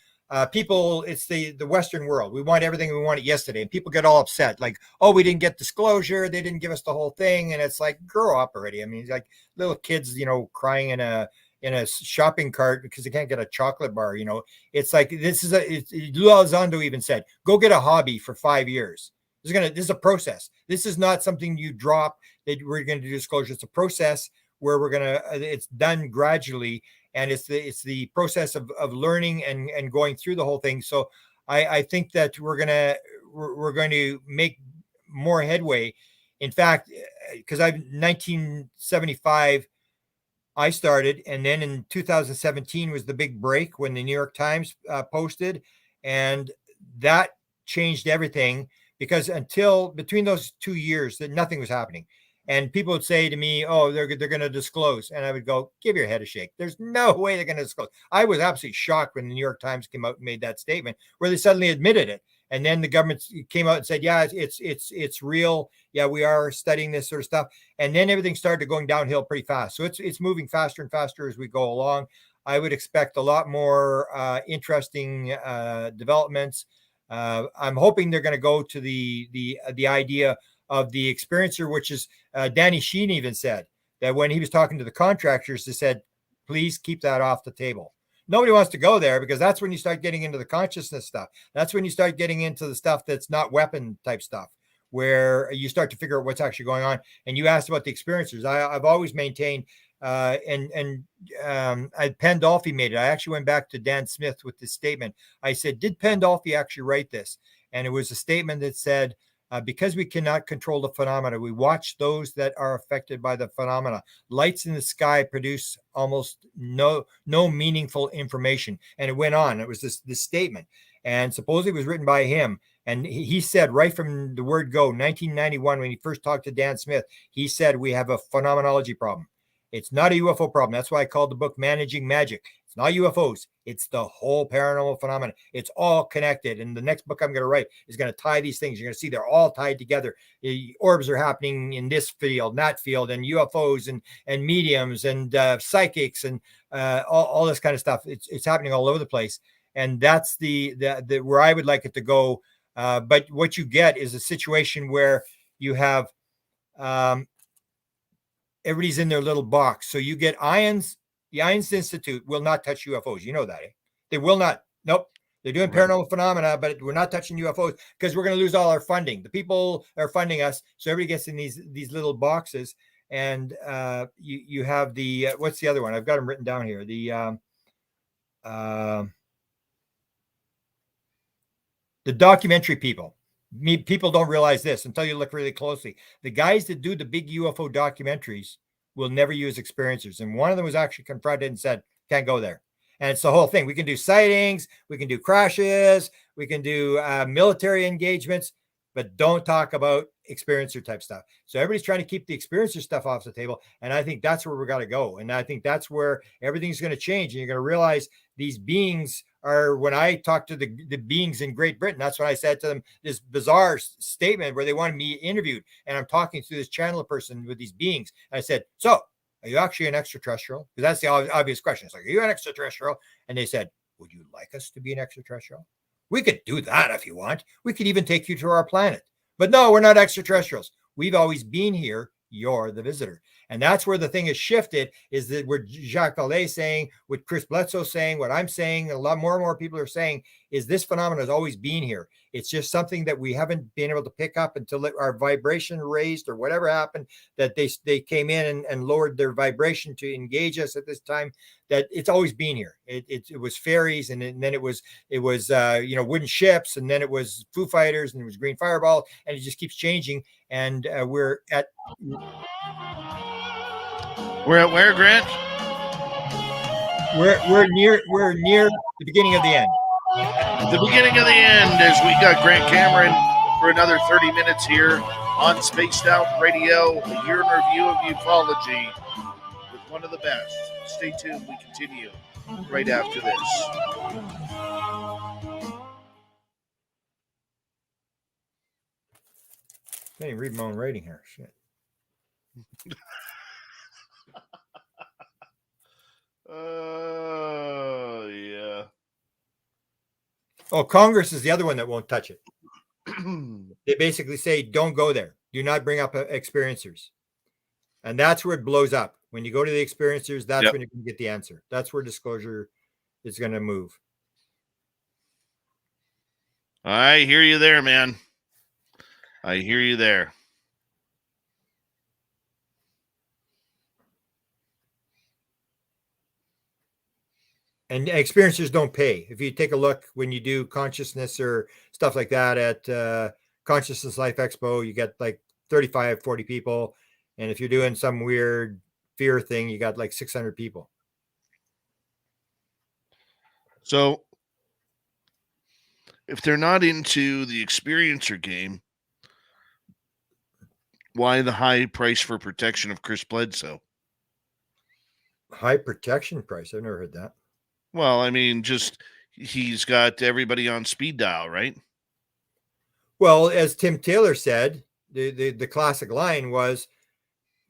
people, it's the Western world. We want everything, we want it yesterday, and people get all upset, like, "Oh, we didn't get disclosure, they didn't give us the whole thing," and it's like, grow up already. I mean, it's like little kids, crying in a shopping cart because they can't get a chocolate bar. It's like, Lou Elizondo even said, "Go get a hobby for 5 years." This is a process. This is not something you drop that we're going to do disclosure. It's a process where it's done gradually, and it's the process of learning and going through the whole thing. So I think that we're going to make more headway. In fact, because 1975 I started, and then in 2017 was the big break when the New York Times posted, and that changed everything. Because until between those 2 years, that nothing was happening. And people would say to me, "Oh, they're going to disclose." And I would go, "Give your head a shake. There's no way they're going to disclose." I was absolutely shocked when the New York Times came out and made that statement, where they suddenly admitted it. And then the government came out and said, "Yeah, it's real. Yeah, we are studying this sort of stuff." And then everything started going downhill pretty fast. So it's moving faster and faster as we go along. I would expect a lot more interesting developments. I'm hoping they're going to go to the idea of the experiencer, which is Danny Sheen even said that when he was talking to the contractors, they said, "Please keep that off the table." Nobody wants to go there, because that's when you start getting into the consciousness stuff. That's when you start getting into the stuff that's not weapon type stuff, where you start to figure out what's actually going on. And you asked about the experiencers. I've always maintained, Penn Dolphy made it. I actually went back to Dan Smith with this statement. I said, "Did Penn Dolphy actually write this?" And it was a statement that said, "Because we cannot control the phenomena, we watch those that are affected by the phenomena. Lights in the sky produce almost no meaningful information." And it went on. It was this statement, and supposedly it was written by him. And he said right from the word go, 1991, when he first talked to Dan Smith, he said, "We have a phenomenology problem. It's not a UFO problem." That's why I called the book Managing Magic. It's not UFOs. It's the whole paranormal phenomenon. It's all connected. And the next book I'm going to write is going to tie these things. You're going to see they're all tied together. Orbs are happening in this field, that field, and UFOs and mediums and psychics and all this kind of stuff. It's happening all over the place. And that's the where I would like it to go. But what you get is a situation where you have everybody's in their little box. So you get IONS. The IONS Institute will not touch UFOs. You know that, eh? They will not. Nope. They're doing paranormal phenomena, but we're not touching UFOs because we're going to lose all our funding. The people are funding us, so everybody gets in these little boxes. And you have the what's the other one? I've got them written down here. The documentary people. People don't realize this until you look really closely. The guys that do the big UFO documentaries will never use experiencers. And one of them was actually confronted and said, "Can't go there." And it's the whole thing. We can do sightings, we can do crashes, we can do military engagements, but don't talk about experiencer type stuff. So everybody's trying to keep the experiencer stuff off the table. And I think that's where we got to go. And I think that's where everything's going to change. And you're going to realize these beings are, when I talked to the beings in Great Britain, that's what I said to them, this bizarre statement where they wanted me interviewed. And I'm talking to this channel person with these beings. And I said, so are you actually an extraterrestrial? Because that's the obvious question. It's like, are you an extraterrestrial? And they said, would you like us to be an extraterrestrial? We could do that if you want. We could even take you to our planet. But no, we're not extraterrestrials. We've always been here. You're the visitor. And that's where the thing has shifted, is that what Jacques Vallée saying, what Chris Bledsoe saying, what I'm saying, a lot more and more people are saying, is this phenomenon has always been here. It's just something that we haven't been able to pick up until our vibration raised or whatever happened, that they came in and lowered their vibration to engage us at this time. That it's always been here. It was fairies, and then it was wooden ships, and then it was Foo Fighters, and it was Green Fireball, and it just keeps changing. And we're at where, Grant? We're near the beginning of the end. The beginning of the end, as we got Grant Cameron for another 30 minutes here on Spaced Out Radio, a year in review of ufology with one of the best. Stay tuned. We continue right after this. I can't even read my own writing here. Shit. Yeah. Oh, Congress is the other one that won't touch it. They basically say, don't go there. Do not bring up experiencers. And that's where it blows up. When you go to the experiencers, that's when you can get the answer. That's where disclosure is going to move. I hear you there, man. I hear you there. And experiencers don't pay. If you take a look when you do consciousness or stuff like that at Consciousness Life Expo, you get like 35, 40 people. And if you're doing some weird fear thing, you got like 600 people. So if they're not into the experiencer game, why the high price for protection of Chris Bledsoe? High protection price? I've never heard that. Well, I mean, just he's got everybody on speed dial, right? Well, as Tim Taylor said, the classic line was,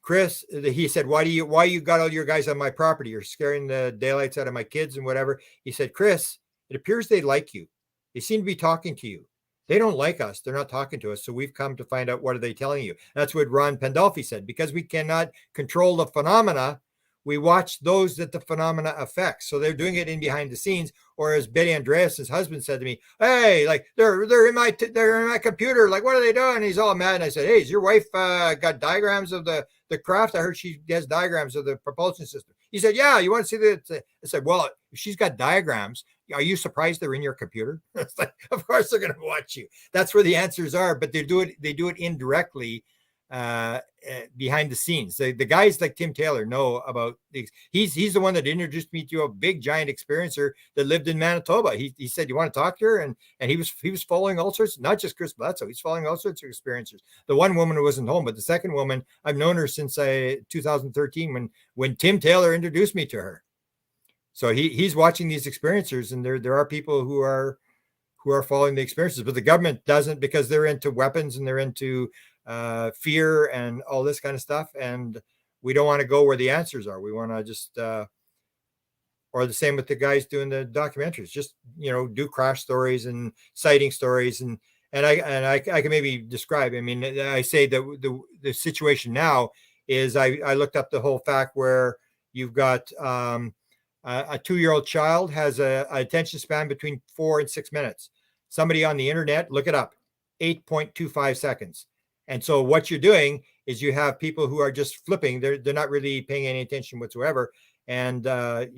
Chris, he said, why you got all your guys on my property? You're scaring the daylights out of my kids and whatever. He said, Chris, it appears they like you. They seem to be talking to you. They don't like us. They're not talking to us. So we've come to find out, what are they telling you? That's what Ron Pandolfi said. Because we cannot control the phenomena, we watch those that the phenomena affects. So they're doing it in behind the scenes. Or as Betty Andreas' husband said to me, hey, like they're in my computer. Like, what are they doing? And he's all mad. And I said, hey, has your wife got diagrams of the craft? I heard she has diagrams of the propulsion system. He said, yeah, you want to see that? I said, well, if she's got diagrams, are you surprised they're in your computer? It's like, of course they're going to watch you. That's where the answers are, but they do it indirectly behind the scenes. The guys like Tim Taylor know about these. He's the one that introduced me to a big giant experiencer that lived in Manitoba. He said, you want to talk to her? And he was following all sorts, not just Chris Bledsoe, he's following all sorts of experiencers. The one woman who wasn't home, but the second woman, I've known her since 2013 when Tim Taylor introduced me to her. So he's watching these experiencers, and there are people who are following the experiences, but the government doesn't, because they're into weapons and they're into fear and all this kind of stuff. And we don't want to go where the answers are. We want to just, or the same with the guys doing the documentaries, just, do crash stories and sighting stories. And I can maybe describe, I mean, I say that the situation now is I looked up the whole fact where you've got, a 2-year-old child has a attention span between 4 and 6 minutes. Somebody on the internet, look it up, 8.25 seconds. And so what you're doing is you have people who are just flipping. They're not really paying any attention whatsoever. And they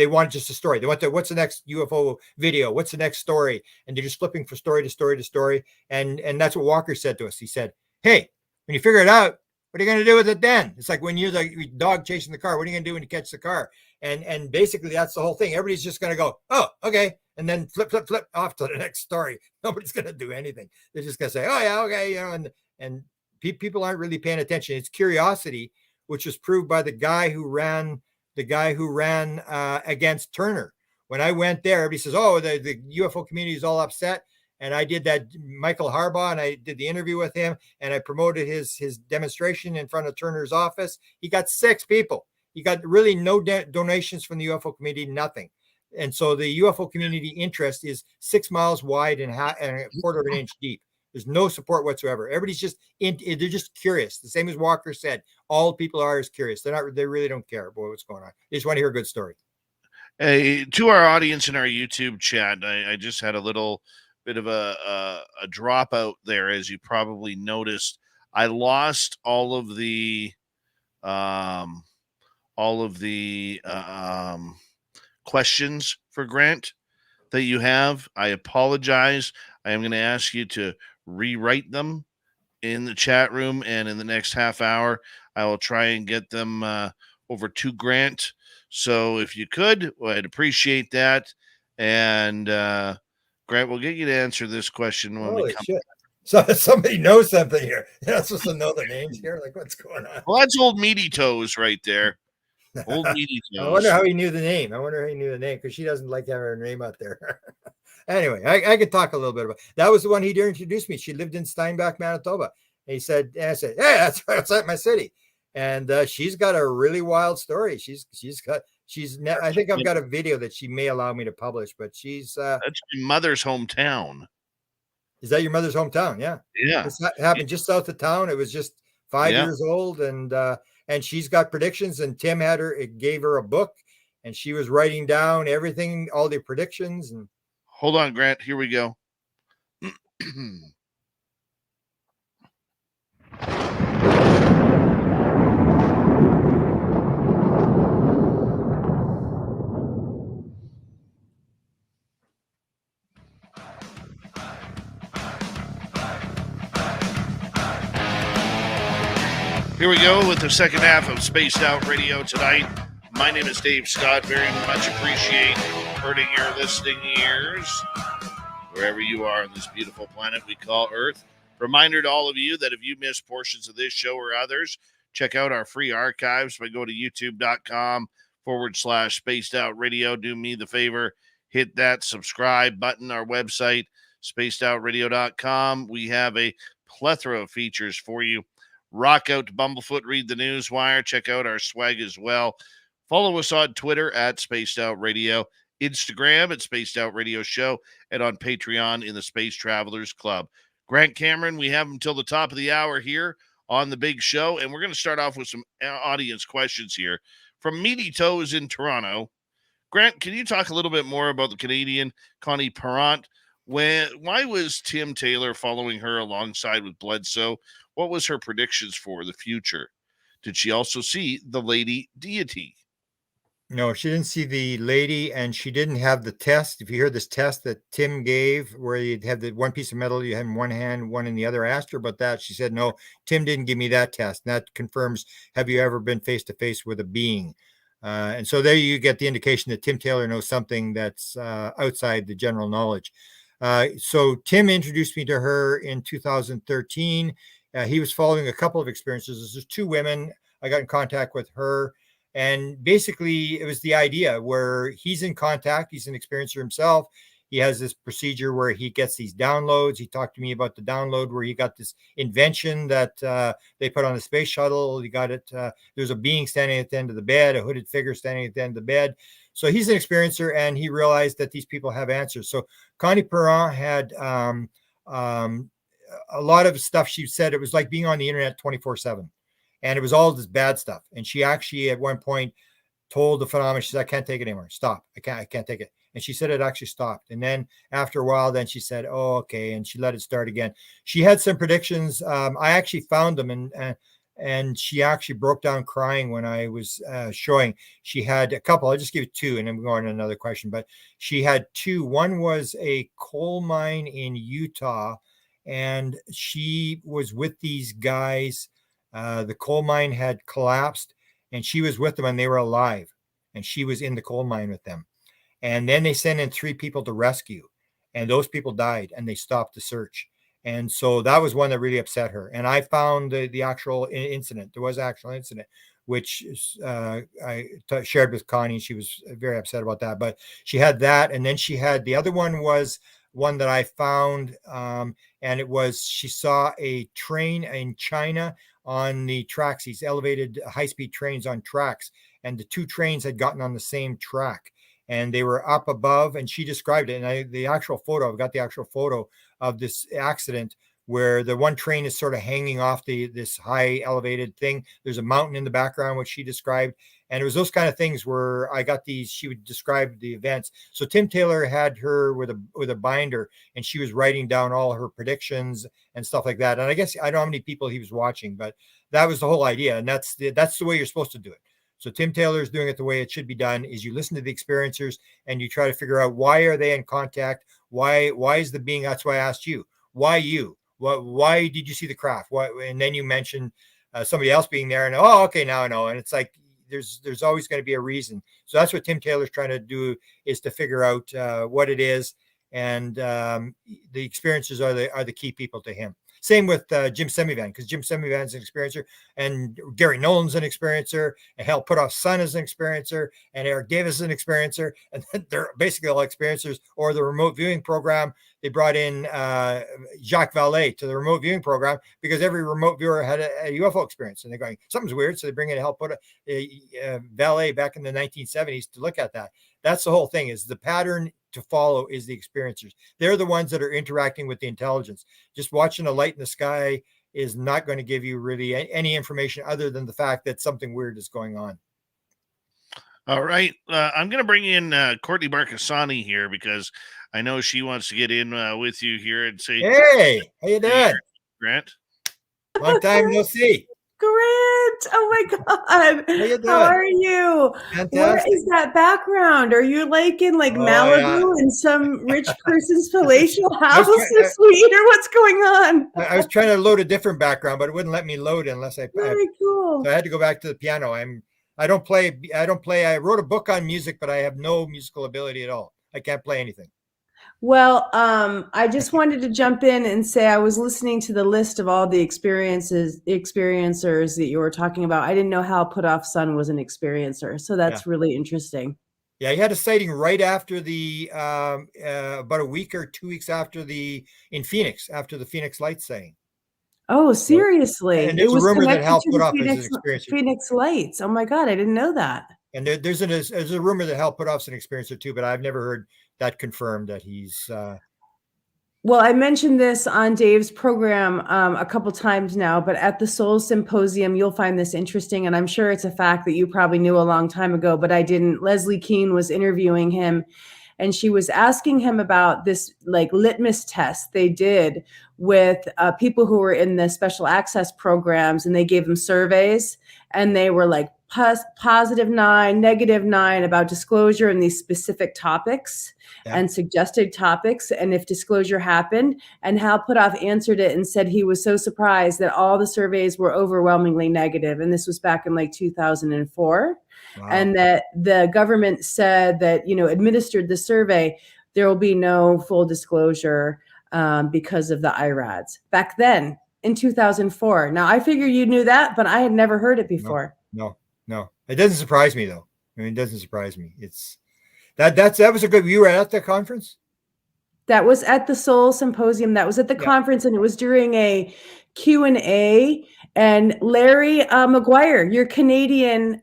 want just a story. They want what's the next UFO video? What's the next story? And they're just flipping from story to story to story. And that's what Walker said to us. He said, hey, when you figure it out, what are you going to do with it then? It's like when you're the dog chasing the car. What are you going to do when you catch the car? And basically that's the whole thing. Everybody's just going to go, oh, okay, and then flip off to the next story. Nobody's going to do anything. They're just going to say, oh yeah, okay, you know, and people aren't really paying attention. It's curiosity, which was proved by the guy who ran against Turner. When I went there, everybody says, oh, the UFO community is all upset. And I did that, Michael Harbaugh, and I did the interview with him, and I promoted his demonstration in front of Turner's office. He got 6 people. He got really no donations from the UFO community, nothing. And so the UFO community interest is 6 miles wide and a quarter of an inch deep. There's no support whatsoever. Everybody's just they're just curious. The same as Walker said, all people are is curious. They really don't care about what's going on. They just want to hear a good story. Hey, to our audience in our YouTube chat, I just had a little bit of a dropout there, as you probably noticed. I lost all of the questions for Grant that you have. I apologize. I am going to ask you to rewrite them in the chat room, and in the next half hour, I will try and get them over to Grant. So if you could, I'd appreciate that. And Grant, we'll get you to answer this question when we come. Shit. So somebody knows something here. You're not supposed to know their names here. Like, what's going on? Well, that's old Meaty Toes right there. Old Meaty Toes. I wonder how he knew the name. Because she doesn't like to have her name out there. Anyway, I could talk a little bit about that. Was the one he introduced me. She lived in Steinbach, Manitoba. And I said, hey, that's outside my city. And she's got a really wild story. I think I've got a video that she may allow me to publish, but she's that's your mother's hometown. Is that your mother's hometown? Yeah. Yeah. It happened just south of town. It was just 5 years old, and she's got predictions, and Tim gave her a book, and she was writing down everything, all the predictions. And hold on, Grant, here we go. Here we go with the second half of Spaced Out Radio tonight. My name is Dave Scott. Very much appreciate hurting your listening ears wherever you are on this beautiful planet we call Earth. Reminder to all of you that if you missed portions of this show or others, check out our free archives by go to youtube.com/Spaced Out Radio. Do me the favor, hit that subscribe button. Our website, spacedoutradio.com. We have a plethora of features for you. Rock out to Bumblefoot, read the Newswire, check out our swag as well. Follow us on Twitter at Spaced Out Radio, Instagram at Spaced Out Radio Show, and on Patreon in the Space Travelers Club. Grant Cameron, we have until the top of the hour here on the big show, and we're going to start off with some audience questions here. From Meaty Toes in Toronto, Grant, can you talk a little bit more about the Canadian Connie Parent? Why was Tim Taylor following her alongside with Bledsoe? What was her predictions for the future? Did she also see the lady deity? No, she didn't see the lady, and she didn't have the test. If you hear this test that Tim gave, where you'd have the one piece of metal you had in one hand, one in the other, asked her about that. She said, no, Tim didn't give me that test. And that confirms, have you ever been face to face with a being? And so there you get the indication that Tim Taylor knows something that's outside the general knowledge. So Tim introduced me to her in 2013. He was following a couple of experiences. There's 2 women. I got in contact with her. And basically, it was the idea where he's in contact. He's an experiencer himself. He has this procedure where he gets these downloads. He talked to me about the download where he got this invention that they put on the space shuttle. He got it. There's a being standing at the end of the bed, a hooded figure standing at the end of the bed. So he's an experiencer, and he realized that these people have answers. So Connie Parent had a lot of stuff. She said it was like being on the internet 24/7, and it was all this bad stuff. And she actually at one point told the phenomenon, she said, I can't take it anymore. Stop. I can't take it. And she said it actually stopped. And then after a while, then she said, oh, okay. And she let it start again. She had some predictions. I actually found them, and she actually broke down crying when I was showing. She had a couple. I'll just give you 2, and then we'll go on to another question. But she had 2. One was a coal mine in Utah, and she was with these guys. The coal mine had collapsed, and she was with them, and they were alive. and she was in the coal mine with them. And then they sent in 3 people to rescue, and those people died, and they stopped the search. And so that was one that really upset her. And I found the actual incident. There was an actual incident, which shared with Connie. She was very upset about that. But she had that, and then she had the other one was one that I found, and it was she saw a train in China on the tracks, these elevated high-speed trains on tracks, and the 2 trains had gotten on the same track, and they were up above, and she described it. And I've got the actual photo of this accident where the one train is sort of hanging off this high elevated thing. There's a mountain in the background, which she described. And it was those kind of things where I got these, she would describe the events. So Tim Taylor had her with a binder, and she was writing down all her predictions and stuff like that. And I guess I don't know how many people he was watching, but that was the whole idea. And that's the way you're supposed to do it. So Tim Taylor is doing it the way it should be done, is you listen to the experiencers and you try to figure out, why are they in contact? Why is the being, that's why I asked you, why you? Why did you see the craft? And then you mentioned somebody else being there, and okay, now I know. And it's like there's always going to be a reason. So that's what Tim Taylor's trying to do, is to figure out what it is, and the experiencers are the key people to him. Same with Jim Semivan, because Jim Semivan's an experiencer, and Gary Nolan's an experiencer, and Hal Puthoff's son is an experiencer, and Eric Davis is an experiencer, and they're basically all experiencers. Or the remote viewing program, they brought in Jacques Vallée to the remote viewing program because every remote viewer had a UFO experience, and they're going, something's weird, so they bring in Hal Puthoff, Vallée back in the 1970s to look at that. That's the whole thing, is the pattern to follow is the experiencers. They're the ones that are interacting with the intelligence. Just watching a light in the sky is not going to give you really any information other than the fact that something weird is going on. All right. I'm going to bring in Courtney Marcassani here, because I know she wants to get in with you here and say, hey, how you doing? Grant? Long time no see. Grant, oh my God. How you doing? How are you? Fantastic. What is that background? Are you like in Malibu in some rich person's palatial house or suite, or what's going on? I was trying to load a different background, but it wouldn't let me load unless I. Very cool. So I had to go back to the piano. I don't play. I wrote a book on music, but I have no musical ability at all. I can't play anything. Well, I just wanted to jump in and say I was listening to the list of all the experiencers that you were talking about. I didn't know Hal Puthoff's son was an experiencer, so that's really interesting. Yeah, he had a sighting right after the about a week or 2 weeks after in Phoenix, after the Phoenix Lights sighting. Oh, seriously? And there's a rumor that Hal Puthoff is an experiencer. Phoenix Lights. Oh my God, I didn't know that. And there's a rumor that Hal Puthoff's an experiencer too, but I've never heard that confirmed that he's. Well, I mentioned this on Dave's program a couple times now, but at the Soul Symposium, you'll find this interesting, and I'm sure it's a fact that you probably knew a long time ago, but I didn't. Leslie Keene was interviewing him, and she was asking him about this litmus test they did with people who were in the special access programs, and they gave them surveys, and they were like +9, -9 about disclosure in these specific topics and suggested topics, and if disclosure happened. And Hal Puthoff answered it and said he was so surprised that all the surveys were overwhelmingly negative, and this was back in 2004. Wow. And that the government said that, administered the survey, there will be no full disclosure because of the IRADs back then in 2004. Now, I figure you knew that, but I had never heard it before. No, it doesn't surprise me though. I mean, it doesn't surprise me. It's that was a good. You were at the conference? That was at the Soul Symposium. That was at the conference, and it was during a Q&A. And Larry McGuire, your Canadian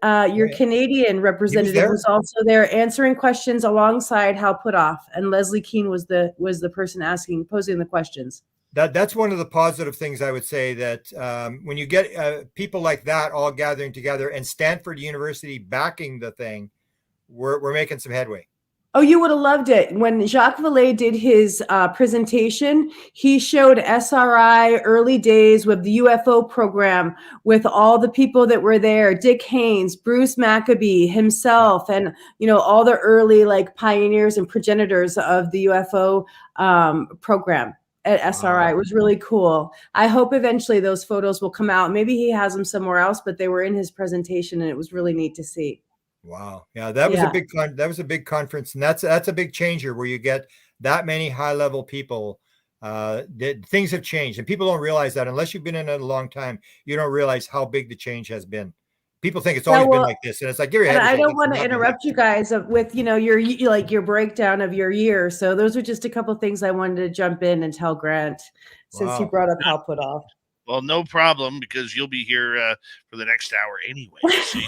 representative, was also there answering questions alongside Hal Puthoff, and Leslie Keene was the person posing the questions. That's one of the positive things I would say, that when you get people like that all gathering together and Stanford University backing the thing, we're making some headway. Oh, you would have loved it. When Jacques Vallée did his presentation, he showed SRI early days with the UFO program with all the people that were there, Dick Haynes, Bruce Maccabee himself, and, all the early pioneers and progenitors of the UFO program at SRI. It was really cool. I hope eventually those photos will come out. Maybe he has them somewhere else, but they were in his presentation, and it was really neat to see. Wow. Yeah, that was a big conference, and that's a big changer where you get that many high level people. Things have changed, and people don't realize that unless you've been in it a long time. You don't realize how big the change has been. People think it's always been like this, and it's like, give your head. And I don't want to interrupt you guys with your breakdown of your year. So those are just a couple things I wanted to jump in and tell Grant since he brought up how put off. Well, no problem, because you'll be here for the next hour anyway. So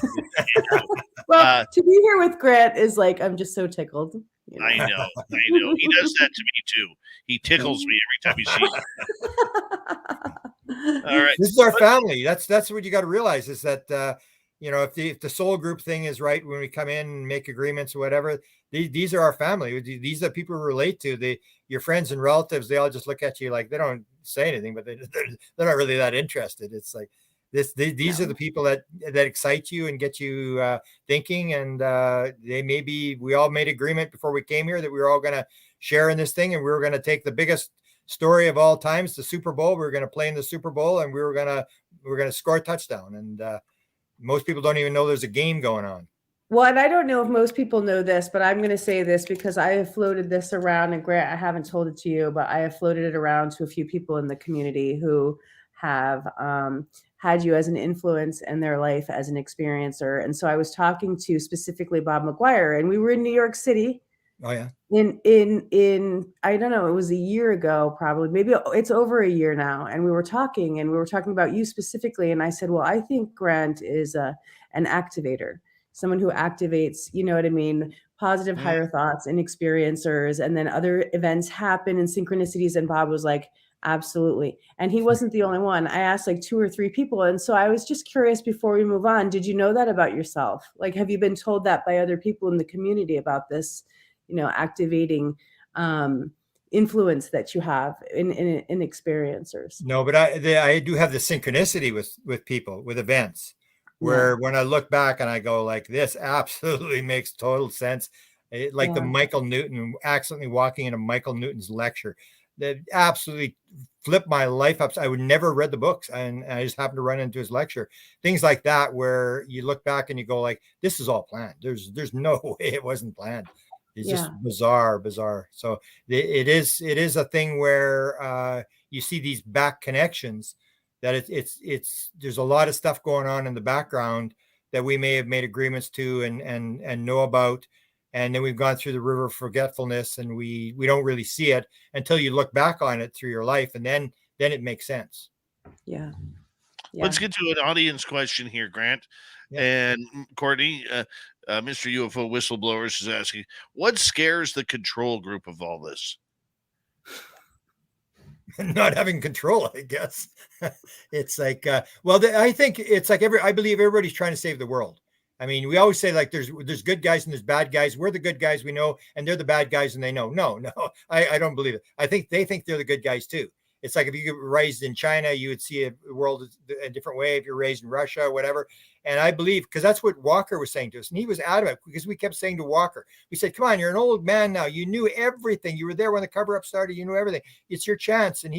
well, to be here with Grant is like, I'm just so tickled. You know? I know. He does that to me too. He tickles me every time he sees me. All right. This is our family. That's what you got to realize is that, if the soul group thing is right, when we come in and make agreements or whatever, these are our family. These are people we relate to. Your friends and relatives, they all just look at you like they don't say anything, but they're not really that interested. It's like these are the people that excite you and get you thinking. And we all made agreement before we came here that we were all going to share in this thing, and we were going to take the biggest story of all times, the Super Bowl. We were going to play in the Super Bowl, and we were going to score a touchdown. And most people don't even know there's a game going on. Well, and I don't know if most people know this, but I'm going to say this because I have floated this around, and Grant, I haven't told it to you, but I have floated it around to a few people in the community who have had you as an influence in their life as an experiencer. And so I was talking to specifically Bob McGuire, and we were in New York City. Oh yeah. In I don't know, it was a year ago, probably, maybe it's over a year now. And we were talking about you specifically. And I said, well, I think Grant is an activator, someone who activates, you know what I mean? Positive higher thoughts and experiencers. And then other events happen and synchronicities. And Bob was like, absolutely. And he wasn't the only one. I asked like 2 or 3 people. And so I was just curious before we move on, did you know that about yourself? Like, have you been told that by other people in the community about this, activating influence that you have in experiencers? No, but I do have the synchronicity with people, with events, where when I look back and I go like, this absolutely makes total sense. The Michael Newton, accidentally walking into Michael Newton's lecture, that absolutely flipped my life up. I would never read the books, and I just happened to run into his lecture. Things like that, where you look back and you go like, this is all planned. There's no way it wasn't planned. It's just bizarre. So it is a thing where you see these back connections, that it's there's a lot of stuff going on in the background that we may have made agreements to and know about. And then we've gone through the river of forgetfulness, and we don't really see it until you look back on it through your life. And then it makes sense. Yeah. Let's get to an audience question here, Grant. Yeah. And Courtney, Mr. UFO Whistleblowers is asking, what scares the control group of all this? Not having control, I guess. It's like, I think it's like I believe everybody's trying to save the world. I mean, we always say like there's good guys and there's bad guys. We're the good guys, we know, and they're the bad guys and they know. No, I don't believe it. I think they think they're the good guys too. It's like if you were raised in China, you would see a world a different way. If you're raised in Russia or whatever. And I believe, because that's what Walker was saying to us. And he was adamant, because we kept saying to Walker, we said, come on, you're an old man now. You knew everything. You were there when the cover up started. You knew everything. It's your chance. And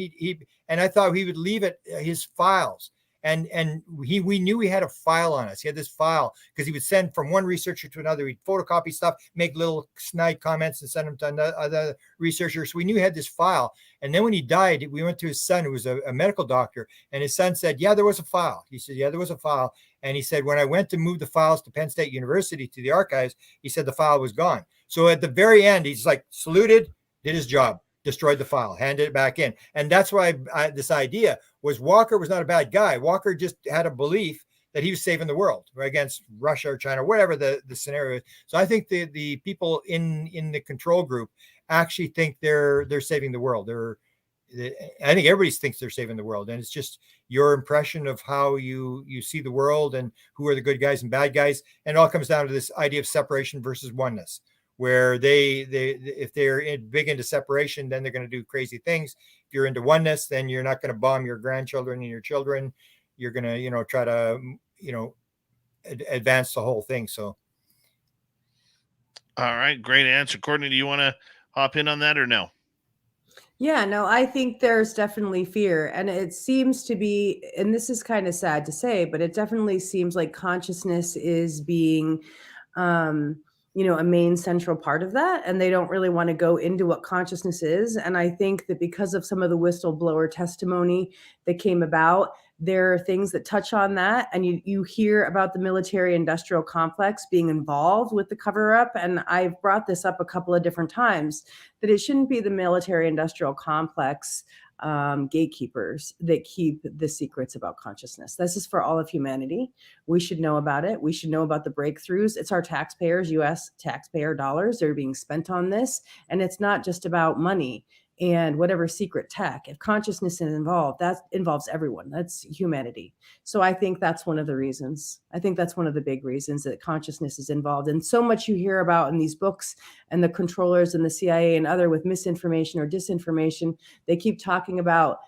and I thought he would leave it, his files. And we knew he had a file on us. He had this file because he would send from one researcher to another. He'd photocopy stuff, make little snide comments, and send them to other researchers. So we knew he had this file. And then when he died, we went to his son, who was a medical doctor. And his son said, yeah, there was a file. He said, yeah, there was a file. And he said, when I went to move the files to Penn State University to the archives, he said the file was gone. So at the very end, he's like saluted, did his job, destroyed the file, handed it back in. And that's why this idea was Walker was not a bad guy. Walker just had a belief that he was saving the world against Russia or China, whatever the scenario is. So I think the people in the control group actually think they're saving the world. I think everybody thinks they're saving the world. And it's just your impression of how you see the world and who are the good guys and bad guys. And it all comes down to this idea of separation versus oneness, where if they're big into separation, then they're going to do crazy things. If you're into oneness, then you're not going to bomb your grandchildren and your children. You're going to, try to, advance the whole thing. So. All right. Great answer. Courtney, do you want to hop in on that or no? Yeah, no, I think there's definitely fear. And it seems to be, and this is kind of sad to say, but it definitely seems like consciousness is being a main central part of that, and they don't really want to go into what consciousness is. And I think that because of some of the whistleblower testimony that came about, there are things that touch on that, and you hear about the military industrial complex being involved with the cover up. And I've brought this up a couple of different times, that it shouldn't be the military industrial complex gatekeepers that keep the secrets about consciousness. This is for all of humanity. We should know about it. We should know about the breakthroughs. It's our taxpayers, US taxpayer dollars that are being spent on this. And it's not just about money and whatever secret tech. If consciousness is involved, that involves everyone. That's humanity. So I think that's one of the reasons. I think that's one of the big reasons that consciousness is involved. And so much you hear about in these books, and the controllers and the CIA and other with misinformation or disinformation, they keep talking about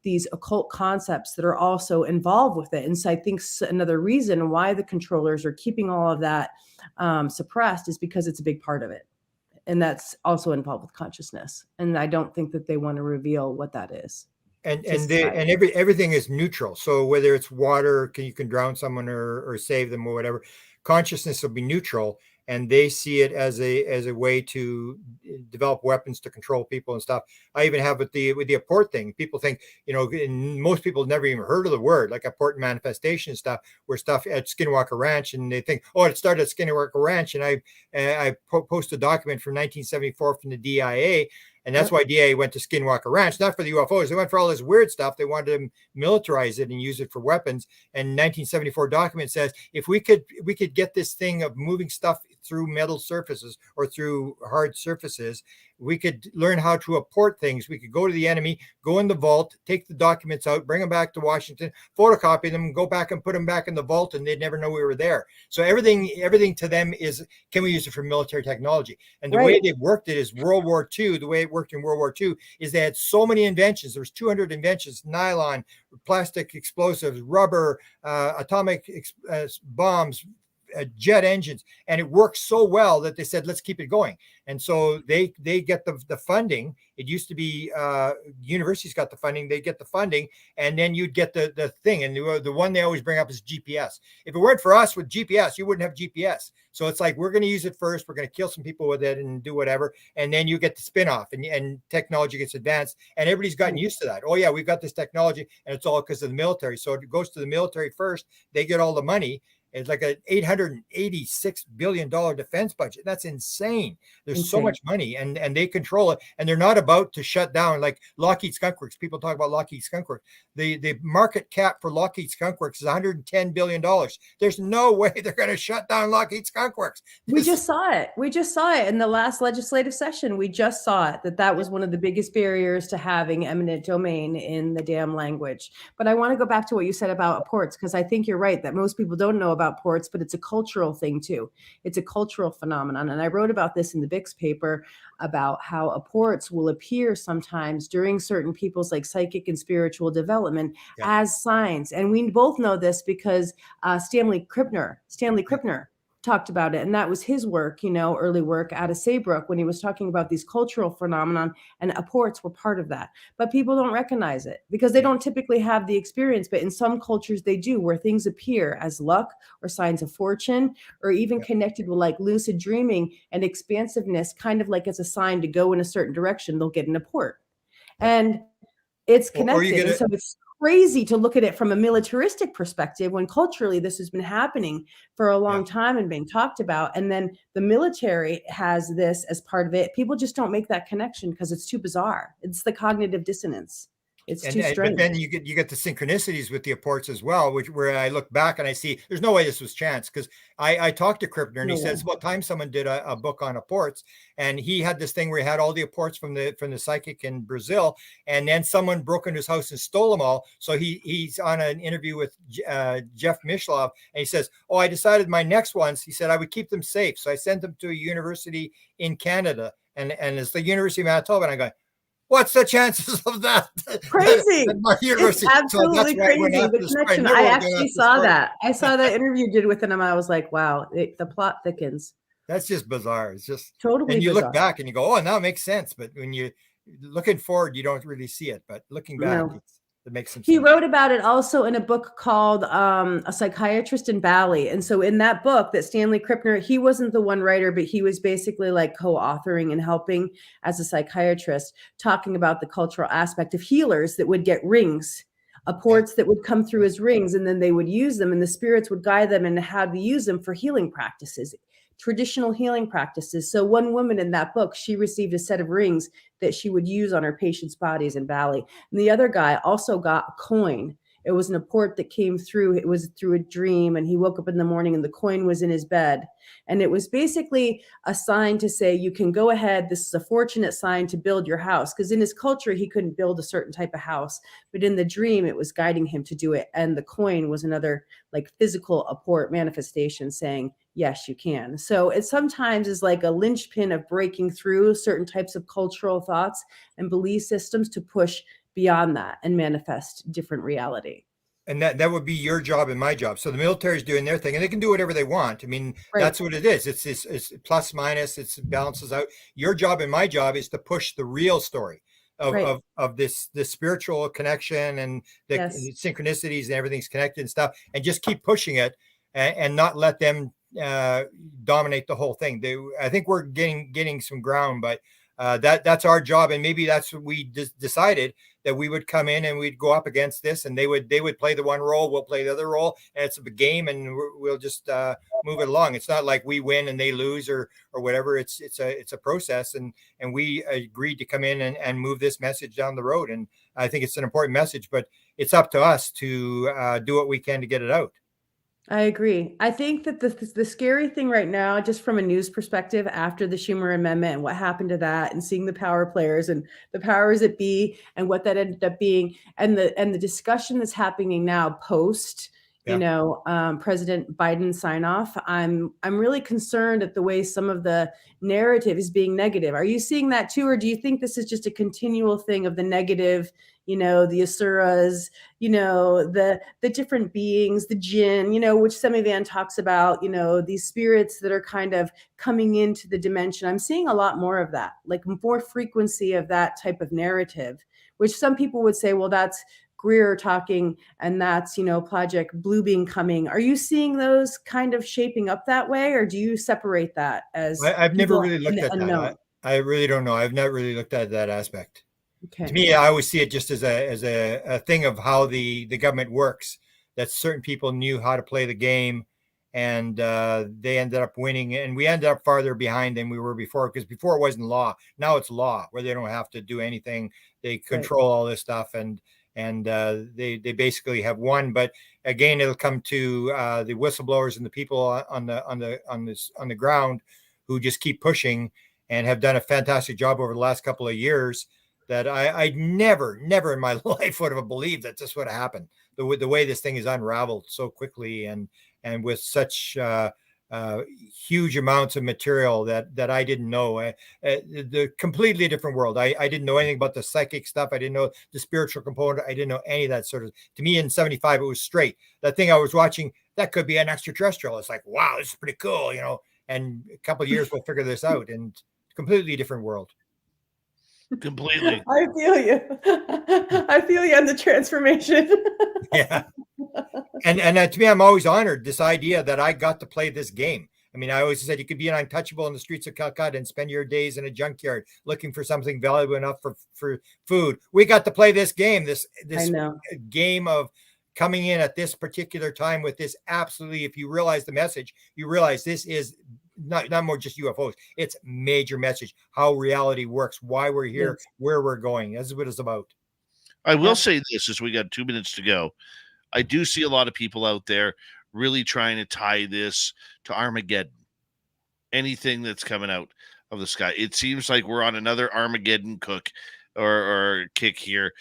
these occult concepts that are also involved with it. And so I think another reason why the controllers are keeping all of that suppressed is because it's a big part of it. And that's also involved with consciousness. And I don't think that they want to reveal what that is. And everything is neutral. So whether it's water, you can drown someone or save them or whatever, consciousness will be neutral. And they see it as a way to develop weapons to control people and stuff. I even have with the apport thing. People think, most people never even heard of the word, like apport manifestation stuff, where stuff at Skinwalker Ranch, and they think, oh, it started at Skinwalker Ranch. And I posted a document from 1974 from the DIA. And that's why DIA went to Skinwalker Ranch, not for the UFOs. They went for all this weird stuff. They wanted to militarize it and use it for weapons. And 1974 document says, if we could get this thing of moving stuff through metal surfaces or through hard surfaces, we could learn how to apport things. We could go to the enemy, go in the vault, take the documents out, bring them back to Washington, photocopy them, go back and put them back in the vault, and they'd never know we were there. So everything to them is, can we use it for military technology? And the way they've worked it is World War II. The way it worked in World War II is they had so many inventions. There was 200 inventions: nylon, plastic explosives, rubber, atomic bombs, jet engines, and it worked so well that they said, let's keep it going. And so they get the funding. It used to be universities got the funding, they get the funding, and then you'd get the thing. And the one they always bring up is GPS. If it weren't for us with GPS, you wouldn't have GPS. So it's like, we're going to use it first, we're going to kill some people with it and do whatever, and then you get the spin-off, and technology gets advanced, and everybody's gotten used to that. Oh yeah, we've got this technology, and it's all because of the military. So it goes to the military first, they get all the money. It's like an $886 billion defense budget. That's insane. There's so much money, and they control it, and they're not about to shut down like Lockheed Skunk Works. People talk about Lockheed Skunk Works. The market cap for Lockheed Skunk Works is $110 billion. There's no way they're going to shut down Lockheed Skunk Works. We just saw it. We just saw it in the last legislative session. We just saw it, that was one of the biggest barriers to having eminent domain in the damn language. But I want to go back to what you said about ports, because I think you're right that most people don't know about ports, but it's a cultural thing too. It's a cultural phenomenon. And I wrote about this in the Bix paper, about how apports will appear sometimes during certain people's like psychic and spiritual development as signs. And we both know this because Stanley Krippner talked about it. And that was his work, early work out of Saybrook, when he was talking about these cultural phenomenon, and apports were part of that. But people don't recognize it because they don't typically have the experience. But in some cultures they do, where things appear as luck or signs of fortune, or even connected with like lucid dreaming and expansiveness, kind of like as a sign to go in a certain direction, they'll get an apport. And it's connected. And so it's crazy to look at it from a militaristic perspective, when culturally this has been happening for a long time and being talked about. And then the military has this as part of it. People just don't make that connection because it's too bizarre. It's the cognitive dissonance. It's too strange. But then you get the synchronicities with the apports as well, where I look back and I see there's no way this was chance, because I talked to Krippner, and he says, well, time someone did a book on apports, and he had this thing where he had all the apports from the psychic in Brazil, and then someone broke into his house and stole them all. So he's on an interview with Jeff Mishlov, and he says, oh, I decided my next ones, he said, I would keep them safe. So I sent them to a university in Canada, and it's the University of Manitoba, and I go, what's the chances of that? Crazy. It's absolutely crazy. The connection. I actually saw that. I saw that interview you did with him. I was like, wow, the plot thickens. That's just bizarre. It's just totally. And you bizarre. Look back and you go, oh, now it makes sense. But when you're looking forward, you don't really see it. But looking back, that makes some He sense. wrote about it also in a book called A Psychiatrist in Bali. And so in that book that Stanley Krippner, he wasn't the one writer, but he was basically like co-authoring and helping as a psychiatrist, talking about the cultural aspect of healers that would get rings, apports that would come through as rings, and then they would use them and the spirits would guide them and how to use them for healing practices, traditional healing practices. So one woman in that book, she received a set of rings that she would use on her patients' bodies in Bali. And the other guy also got a coin. It was an apport that came through. It was through a dream, and he woke up in the morning and the coin was in his bed. And it was basically a sign to say, you can go ahead. This is a fortunate sign to build your house. Because in his culture, he couldn't build a certain type of house. But in the dream, it was guiding him to do it. And the coin was another like physical apport manifestation saying, yes, you can. So it sometimes is like a linchpin of breaking through certain types of cultural thoughts and belief systems to push beyond that and manifest different reality. And that would be your job and my job. So the military is doing their thing, and they can do whatever they want. I mean, Right. That's what it is. It's plus minus. It balances out. Your job and my job is to push the real story of Right. of this spiritual connection and the Yes. synchronicities and everything's connected and stuff, and just keep pushing it and not let them dominate the whole thing. I think we're getting some ground, but that's our job, and maybe that's what we decided, that we would come in and we'd go up against this, and they would play the one role, we'll play the other role, and it's a game, and we'll just move it along. It's not like we win and they lose or whatever. It's a process, and we agreed to come in and move this message down the road, and I think it's an important message, but it's up to us to do what we can to get it out. I agree. I think that the scary thing right now, just from a news perspective, after the Schumer Amendment and what happened to that, and seeing the power players and the powers that be, and what that ended up being, and the discussion that's happening now post, President Biden sign off. I'm really concerned at the way some of the narrative is being negative. Are you seeing that too, or do you think this is just a continual thing of the negative? The Asuras, the different beings, the jinn, which Semivan talks about, these spirits that are kind of coming into the dimension. I'm seeing a lot more of that, like more frequency of that type of narrative, which some people would say, well, that's Greer talking, and that's, Project Bluebeam coming. Are you seeing those kind of shaping up that way, or do you separate that as I've never really looked at unknown? that. I really don't know. I've not really looked at that aspect. Okay. To me, I always see it just as a thing of how the government works, that certain people knew how to play the game, and they ended up winning, and we ended up farther behind than we were before, because before it wasn't law. Now it's law, where they don't have to do anything. They control all this stuff, and they basically have won. But again, it'll come to the whistleblowers and the people on the ground who just keep pushing and have done a fantastic job over the last couple of years, that I never in my life would have believed that this would have happened. The way this thing is unraveled so quickly, and with such huge amounts of material that I didn't know. The completely different world. I didn't know anything about the psychic stuff. I didn't know the spiritual component. I didn't know any of that sort of. To me, in '75, it was straight. That thing I was watching, that could be an extraterrestrial. It's like, wow, this is pretty cool, And a couple of years, we'll figure this out. And completely different world. Completely. I feel you. I feel you on the transformation. Yeah. And to me, I'm always honored, this idea that I got to play this game. I mean, I always said you could be an untouchable in the streets of Calcutta and spend your days in a junkyard looking for something valuable enough for food. We got to play this game, this game of coming in at this particular time with this absolutely, if you realize the message, you realize this is not more just UFOs. It's major message, how reality works, why we're here, where we're going. That's what it's about. I will say this, as we got 2 minutes to go. I do see a lot of people out there really trying to tie this to Armageddon. Anything that's coming out of the sky. It seems like we're on another Armageddon or kick here.